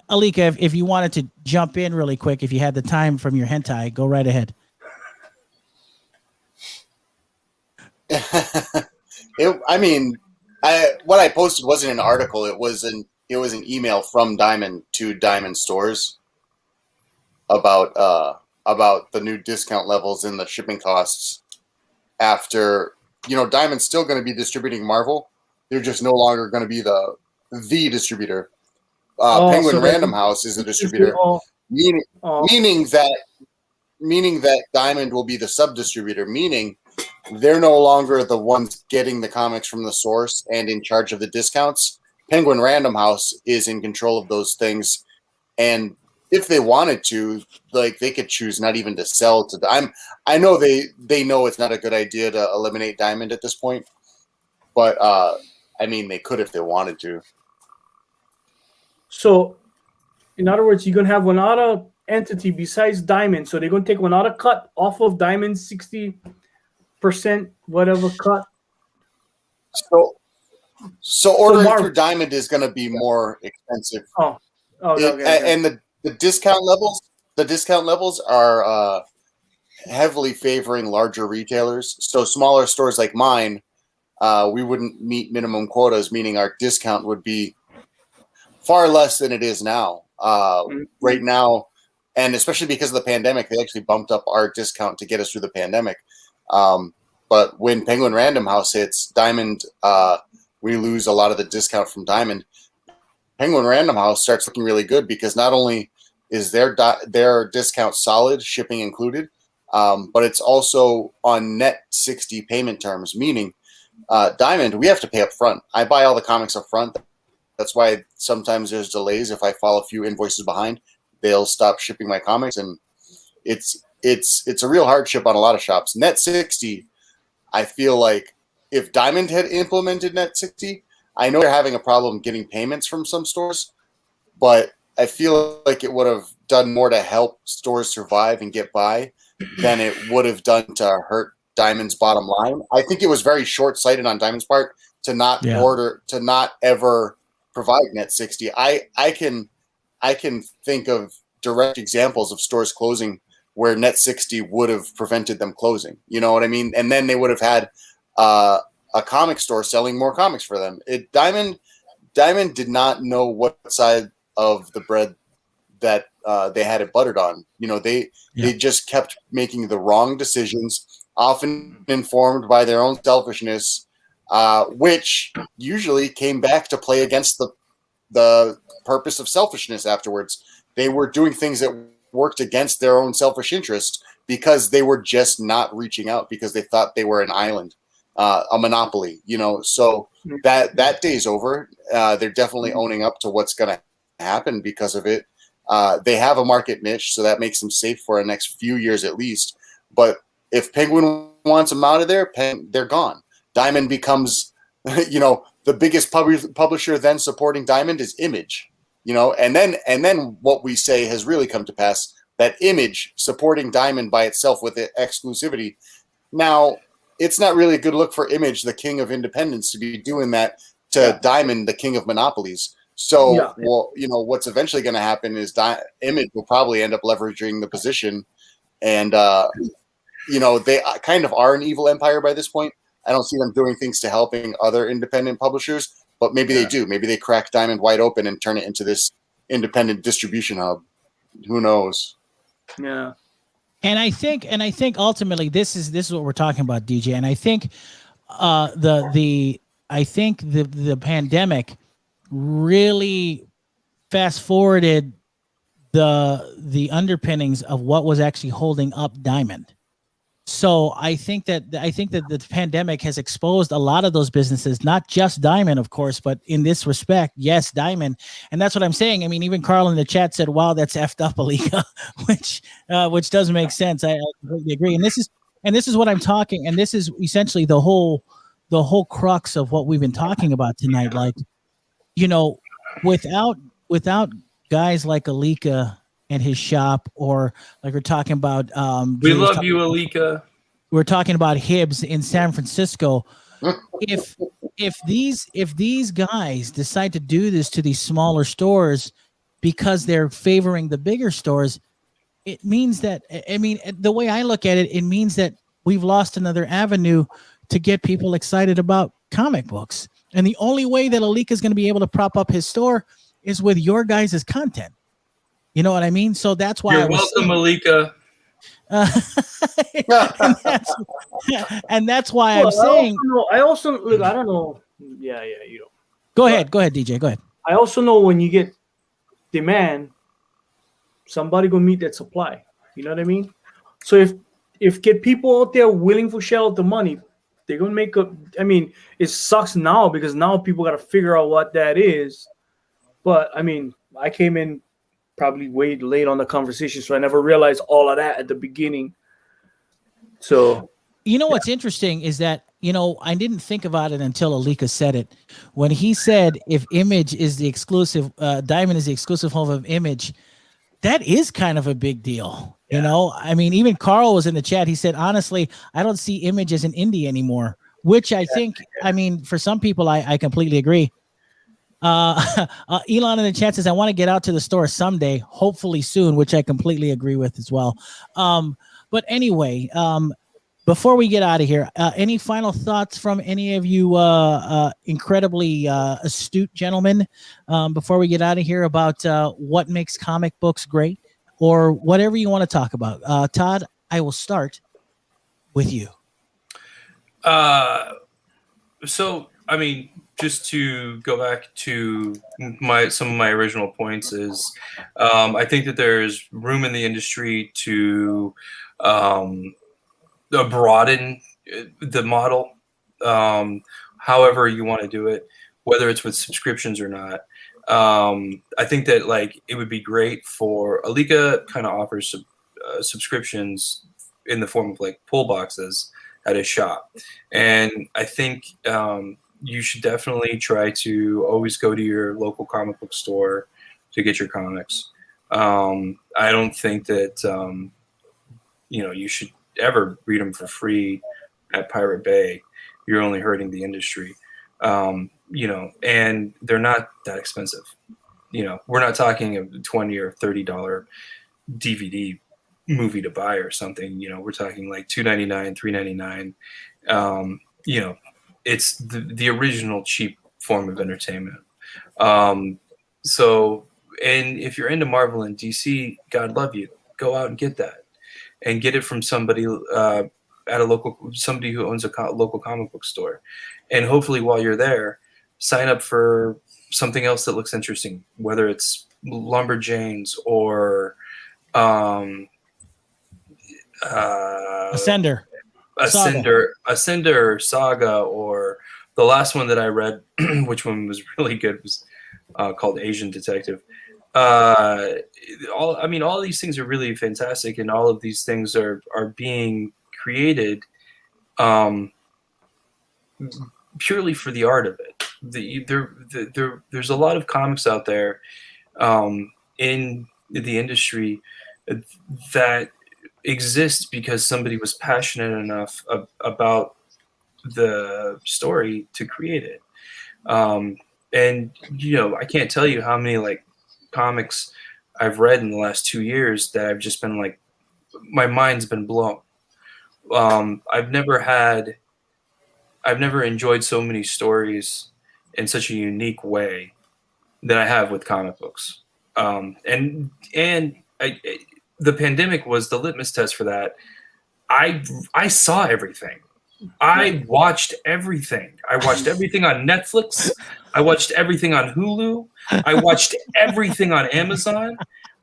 Alika, if you wanted to jump in really quick, if you had the time from your hentai, go right ahead. What I posted wasn't an article. It was an email from Diamond to Diamond stores about the new discount levels and the shipping costs. After, Diamond's still going to be distributing Marvel. They're just no longer going to be the distributor. Penguin Random House is a distributor, meaning that Diamond will be the sub-distributor, meaning they're no longer the ones getting the comics from the source and in charge of the discounts. Penguin Random House is in control of those things, and if they wanted to, like, they could choose not even to sell to I know they know it's not a good idea to eliminate Diamond at this point, but they could if they wanted to. So, in other words, you're gonna have another entity besides Diamond. So they're gonna take another cut off of Diamond's 60% whatever cut. So ordering through Diamond is going to be more expensive. Okay. And the discount levels are heavily favoring larger retailers. So smaller stores like mine, we wouldn't meet minimum quotas, meaning our discount would be far less than it is now. Right now, and especially because of the pandemic, they actually bumped up our discount to get us through the pandemic. But when Penguin Random House hits Diamond, we lose a lot of the discount from Diamond. Penguin Random House starts looking really good, because not only is their discount solid, shipping included, but it's also on net 60 payment terms, meaning Diamond, we have to pay up front. I buy all the comics up front. That's why sometimes there's delays. If I fall a few invoices behind, they'll stop shipping my comics, and it's a real hardship on a lot of shops. Net 60, I feel like if Diamond had implemented Net 60, I know they're having a problem getting payments from some stores, but I feel like it would have done more to help stores survive and get by than it would have done to hurt Diamond's bottom line. I think it was very short-sighted on Diamond's part to not ever provide Net 60. I can think of direct examples of stores closing where Net 60 would have prevented them closing. You know what I mean? And then they would have had a comic store selling more comics for them. Diamond Diamond did not know what side of the bread that they had it buttered on. They just kept making the wrong decisions, often informed by their own selfishness, which usually came back to play against the purpose of selfishness afterwards. They were doing things that worked against their own selfish interest because they were just not reaching out because they thought they were an island, a monopoly, So that day's over. They're definitely owning up to what's going to happen because of it. They have a market niche, so that makes them safe for the next few years at least. But if Penguin wants them out of there, they're gone. Diamond becomes, the biggest publisher then supporting Diamond is Image, and then what we say has really come to pass, that Image supporting Diamond by itself with exclusivity. Now, it's not really a good look for Image, the king of independence, to be doing that to Diamond, the king of monopolies. So, what's eventually going to happen is Image will probably end up leveraging the position, and they kind of are an evil empire by this point. I don't see them doing things to helping other independent publishers, but maybe they do. Maybe they crack Diamond wide open and turn it into this independent distribution hub. Who knows? Yeah. And I think ultimately this is what we're talking about, DJ. And I think the pandemic really fast forwarded the underpinnings of what was actually holding up Diamond. So I think that the pandemic has exposed a lot of those businesses, not just Diamond, of course, but in this respect, yes, Diamond. And that's what I'm saying. I mean, even Carl in the chat said, wow, that's effed up, Alika, which does make sense. I completely agree. And this is what I'm talking. And this is essentially the whole crux of what we've been talking about tonight. Like, without guys like Alika and his shop, or like we're talking about, we love you, Alika. We're talking about Hibbs in San Francisco. If these guys decide to do this to these smaller stores because they're favoring the bigger stores, it means that, I mean, the way I look at it, it means that we've lost another avenue to get people excited about comic books. And the only way that Alika is going to be able to prop up his store is with your guys' content. You know what I mean? So that's why you're welcome, Alika. And that's why I'm saying. I also look. I don't know. Yeah, you know. Go ahead, DJ. Go ahead. I also know when you get demand, somebody gonna meet that supply. You know what I mean? So if get people out there willing to shell out the money, they're gonna make a. I mean, it sucks now because now people got to figure out what that is. But I mean, I came in probably way late on the conversation, so I never realized all of that at the beginning. So, what's interesting is that, I didn't think about it until Alika said it. When he said, if Image is the exclusive, Diamond is the exclusive home of Image, that is kind of a big deal. I mean, even Carl was in the chat. He said, honestly, I don't see Image as an indie anymore, which I think, I mean, for some people, I completely agree. Elon in the chat says, I want to get out to the store someday, hopefully soon, which I completely agree with as well. But anyway, before we get out of here, any final thoughts from any of you incredibly astute gentlemen before we get out of here about what makes comic books great, or whatever you want to talk about? Todd, I will start with you. So, I mean, just to go back to some of my original points is, I think that there's room in the industry to broaden the model, however you want to do it, whether it's with subscriptions or not. I think that it would be great for Alika kind of offers subscriptions in the form of pull boxes at his shop, and I think you should definitely try to always go to your local comic book store to get your comics. I don't think that you should ever read them for free at Pirate Bay. You're only hurting the industry. And they're not that expensive. We're not talking a $20 or $30 DVD movie to buy or something. We're talking $2.99, $3.99. It's the original cheap form of entertainment. So, and if you're into Marvel and DC, God love you. Go out and get that, and get it from somebody somebody who owns a local comic book store, and hopefully while you're there, sign up for something else that looks interesting, whether it's Lumberjanes or Ascender Saga, or the last one that I read, which one was really good, was called Asian Detective. All these things are really fantastic, and all of these things are being created purely for the art of it. There's a lot of comics out there in the industry that exist because somebody was passionate enough about the story to create it. And I can't tell you how many like comics I've read in the last 2 years that I've just been like, my mind's been blown. I've never enjoyed so many stories in such a unique way that I have with comic books. And the pandemic was the litmus test for that. I saw everything. I watched everything. I watched everything on Netflix. I watched everything on Hulu. I watched everything on Amazon.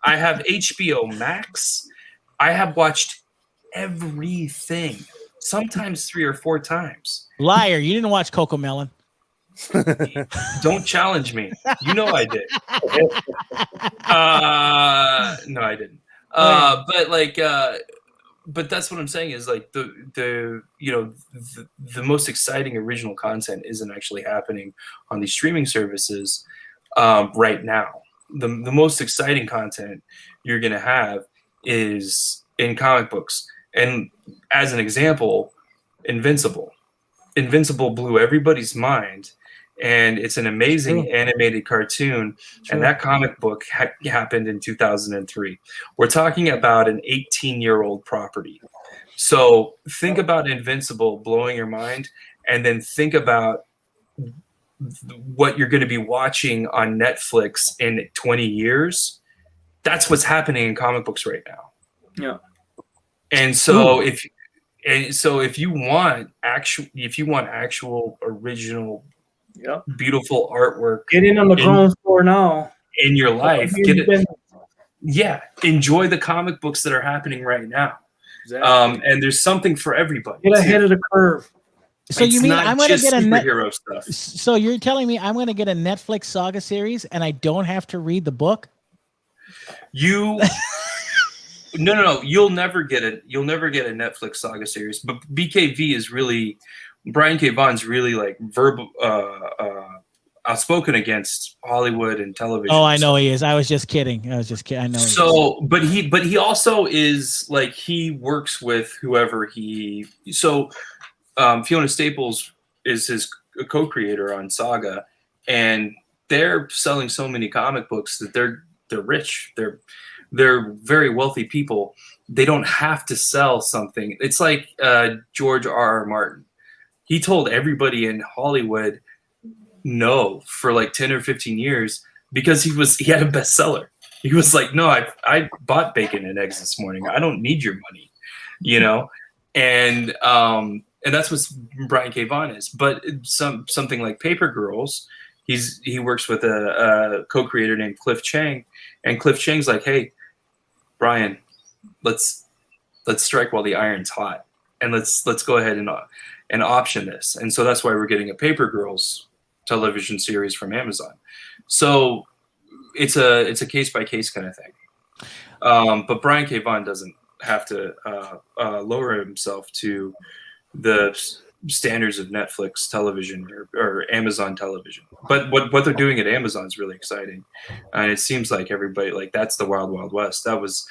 I have HBO Max. I have watched everything, sometimes 3 or 4 times. Liar, you didn't watch Coco Melon. Don't challenge me. You know I did. No, I didn't. But that's what I'm saying is like the most exciting original content isn't actually happening on these streaming services right now. The most exciting content you're going to have is in comic books. And as an example, Invincible blew everybody's mind, and it's an amazing animated cartoon. And that comic book happened in 2003. We're talking about an 18-year-old property. So think about Invincible blowing your mind, and then think about what you're going to be watching on Netflix in 20 years. That's what's happening in comic books right now. Yeah. And so if you want actual original, beautiful artwork, get in on the ground floor now in your life. Get it. Yeah, enjoy the comic books that are happening right now. Exactly. And there's something for everybody. Get ahead of the curve. So you mean I'm going to get a superhero stuff? So you're telling me I'm going to get a Netflix Saga series and I don't have to read the book? No. You'll never get it. You'll never get a Netflix Saga series. But BKV is really, Brian K. Vaughan's really like verbal, outspoken against Hollywood and television. Oh, I know he is. I was just kidding. I know. So, but he also is like, he works with whoever Fiona Staples is his co-creator on Saga, and they're selling so many comic books that they're rich. They're very wealthy people. They don't have to sell something. It's like George R.R. Martin. He told everybody in Hollywood no for like 10 or 15 years because he had a bestseller. He was like, no, I bought bacon and eggs this morning. I don't need your money, and that's what Brian K. Vaughan is. But something like Paper Girls, he works with a co-creator named Cliff Chang, and Cliff Chang's like, hey, Brian, let's strike while the iron's hot, and let's go ahead and option this. And so that's why we're getting a Paper Girls television series from Amazon. So it's a case by case kind of thing. But Brian K. Vaughan doesn't have to lower himself to the standards of Netflix television or Amazon television. But what they're doing at Amazon is really exciting, and it seems like everybody, like, that's the wild west. That's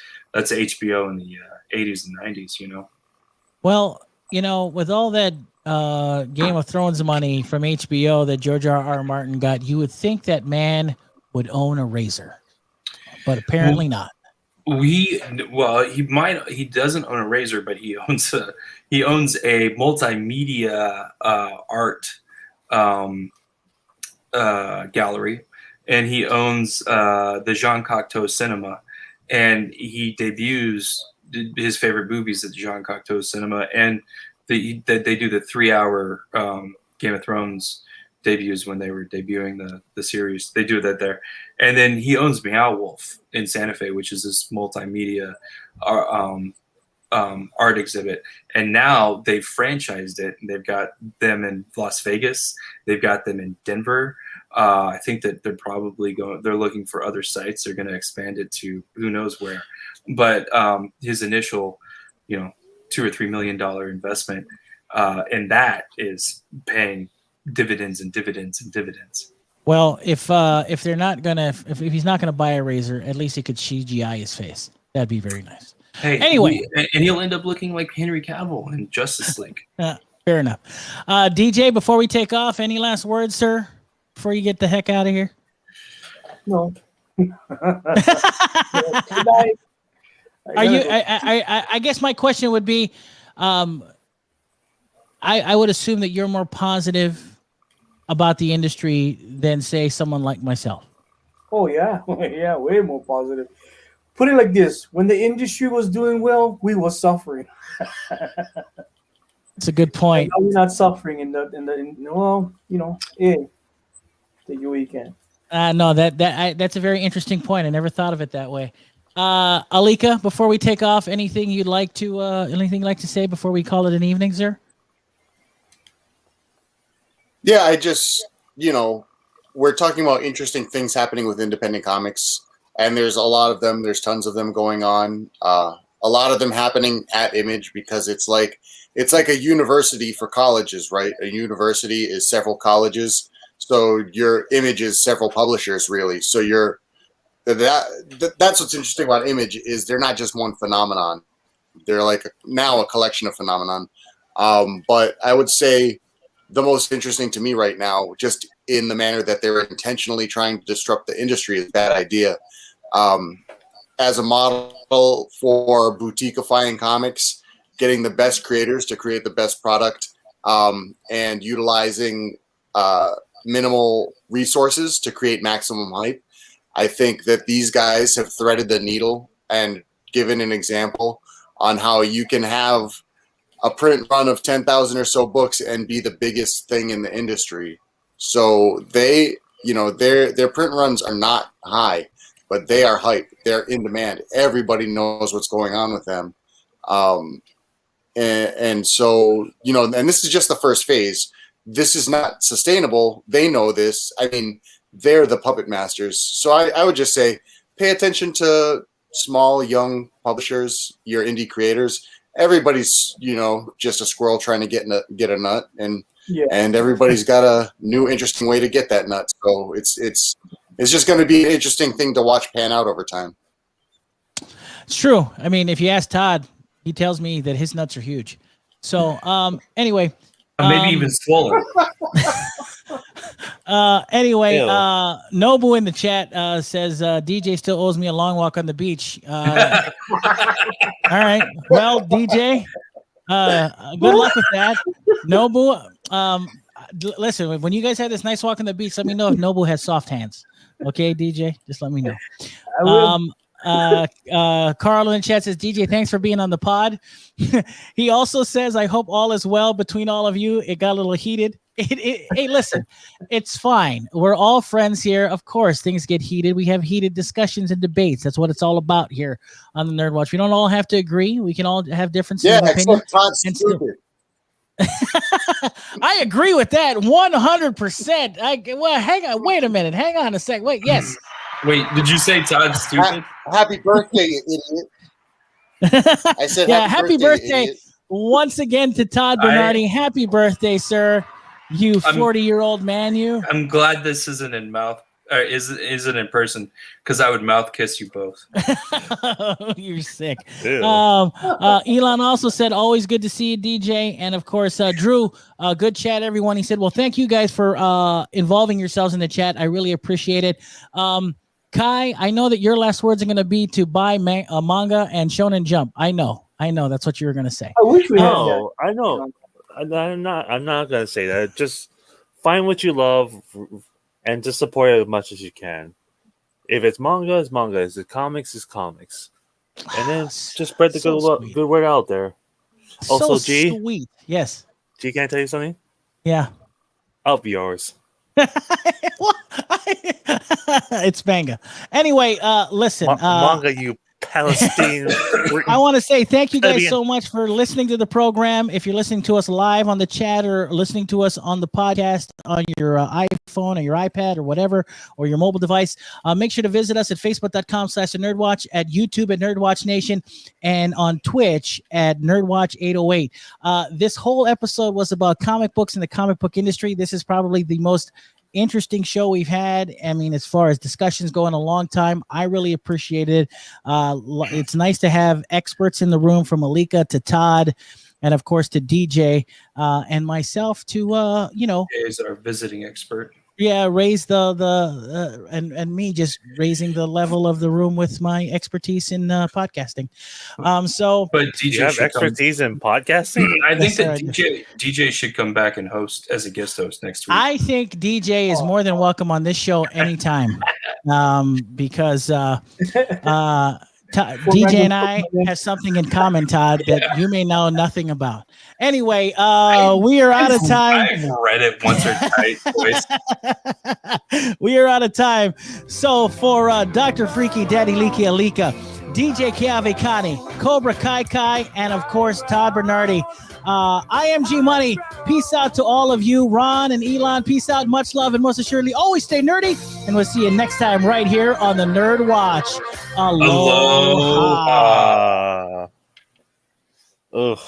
HBO in the 80s and 90s. Well, with all that Game of Thrones money from HBO that George R.R. Martin got, you would think that man would own a razor, but apparently not. He doesn't own a razor, but he owns a multimedia art gallery, and he owns the Jean Cocteau Cinema, and he debuts his favorite movies at the Jean Cocteau Cinema, and they do the 3-hour Game of Thrones debuts when they were debuting the series. They do that there, and then he owns Meow Wolf in Santa Fe, which is this multimedia art exhibit, and now they've franchised it. They've got them in Las Vegas. They've got them in Denver. I think that they're probably they're looking for other sites. They're going to expand it to who knows where. But his initial, $2 or $3 million investment, and that is paying dividends and dividends and dividends. Well, if they're not gonna, if he's not gonna buy a razor, at least he could CGI his face. That'd be very nice. Hey, anyway, and he'll end up looking like Henry Cavill in Justice League. Fair enough. DJ, before we take off, any last words, sir, before you get the heck out of here? No. Are you? I guess my question would be, I would assume that you're more positive about the industry than, say, someone like myself. Oh yeah, yeah, way more positive. Put it like this: when the industry was doing well, we were suffering. It's a good point. We're not suffering in well, take your weekend. No, that's a very interesting point. I never thought of it that way. Alika, before we take off, anything you'd like to say before we call it an evening, sir? Yeah, I just, we're talking about interesting things happening with independent comics, and there's a lot of them. There's tons of them going on. A lot of them happening at Image because it's like a university for colleges, right? A university is several colleges, so your Image is several publishers, really. So that's what's interesting about Image is they're not just one phenomenon. They're like now a collection of phenomenon. But I would say the most interesting to me right now, just in the manner that they're intentionally trying to disrupt the industry, is a bad idea. As a model for boutiqueifying comics, getting the best creators to create the best product, and utilizing minimal resources to create maximum hype. I think that these guys have threaded the needle and given an example on how you can have a print run of 10,000 or so books and be the biggest thing in the industry. So their print runs are not high, but they are hype. They're in demand. Everybody knows what's going on with them. And so, and this is just the first phase. This is not sustainable. They know this. I mean, they're the puppet masters. So I would just say, pay attention to small, young publishers, your indie creators. Everybody's, just a squirrel trying to get a nut, and everybody's got a new interesting way to get that nut. So it's just going to be an interesting thing to watch pan out over time. It's true. I mean, if you ask Todd, he tells me that his nuts are huge. So anyway, maybe even swollen. Anyway, Nobu in the chat says DJ still owes me a long walk on the beach. All right. Well, DJ, good luck with that. Nobu, listen, when you guys have this nice walk on the beach, let me know if Nobu has soft hands. Okay, DJ? Just let me know. Carl in the chat says, DJ, thanks for being on the pod. He also says, I hope all is well between all of you. It got a little heated. Hey, listen, it's fine. We're all friends here. Of course, things get heated. We have heated discussions and debates. That's what it's all about here on the NERDWatch. We don't all have to agree. We can all have differences of opinion. I agree with that 100%. Well, hang on. Wait a minute. Hang on a sec. Wait, yes. Wait, did you say Todd's stupid? Happy birthday, you idiot. I said happy birthday once again to Todd Bernardi. Happy birthday, sir. You 40-year-old man, you. I'm glad this isn't in mouth, or isn't in person, because I would mouth kiss you both. You're sick. Elon also said, always good to see you, DJ. And of course, Drew, good chat, everyone. He said, well, thank you guys for involving yourselves in the chat. I really appreciate it. Kai, I know that your last words are going to be to buy manga and Shonen Jump. I know. That's what you were going to say. I wish we had that. I know. I'm not gonna say that. Just find what you love and just support it as much as you can. If it's manga, it's manga. If it's comics, it's comics. And then just spread the good word out there. Also, so G. Sweet. Yes. G, can I tell you something? Yeah. Up yours. It's manga. Anyway, listen. Manga, you Palestine. I want to say thank you guys so much for listening to the program. If you're listening to us live on the chat or listening to us on the podcast on your iPhone or your iPad or whatever, or your mobile device, make sure to visit us at facebook.com/NerdWatch, at YouTube at NerdWatch Nation, and on Twitch at NerdWatch 808. This whole episode was about comic books and the comic book industry. This is probably the most interesting show we've had. I mean, as far as discussions go in a long time, I really appreciate it. It's nice to have experts in the room, from Alika to Todd, and of course to DJ and myself to is our visiting expert. Yeah, raise and me just raising the level of the room with my expertise in podcasting. But DJ, you have expertise in podcasting? I think that DJ should come back and host as a guest host next week. I think DJ is more than welcome on this show anytime, because DJ and I have something in common, Todd, that you may know nothing about. Anyway, we are out of time. I've read it once or twice. We are out of time. So for Dr. Freaky, Daddy Leaky Alika, DJ Kiavikani, Cobra Kai Kai, and of course Todd Bernardi, I am G Money. Peace out to all of you. Ron and Elon, peace out. Much love, and most assuredly, always stay nerdy. And we'll see you next time right here on the Nerd Watch. Aloha. Ugh.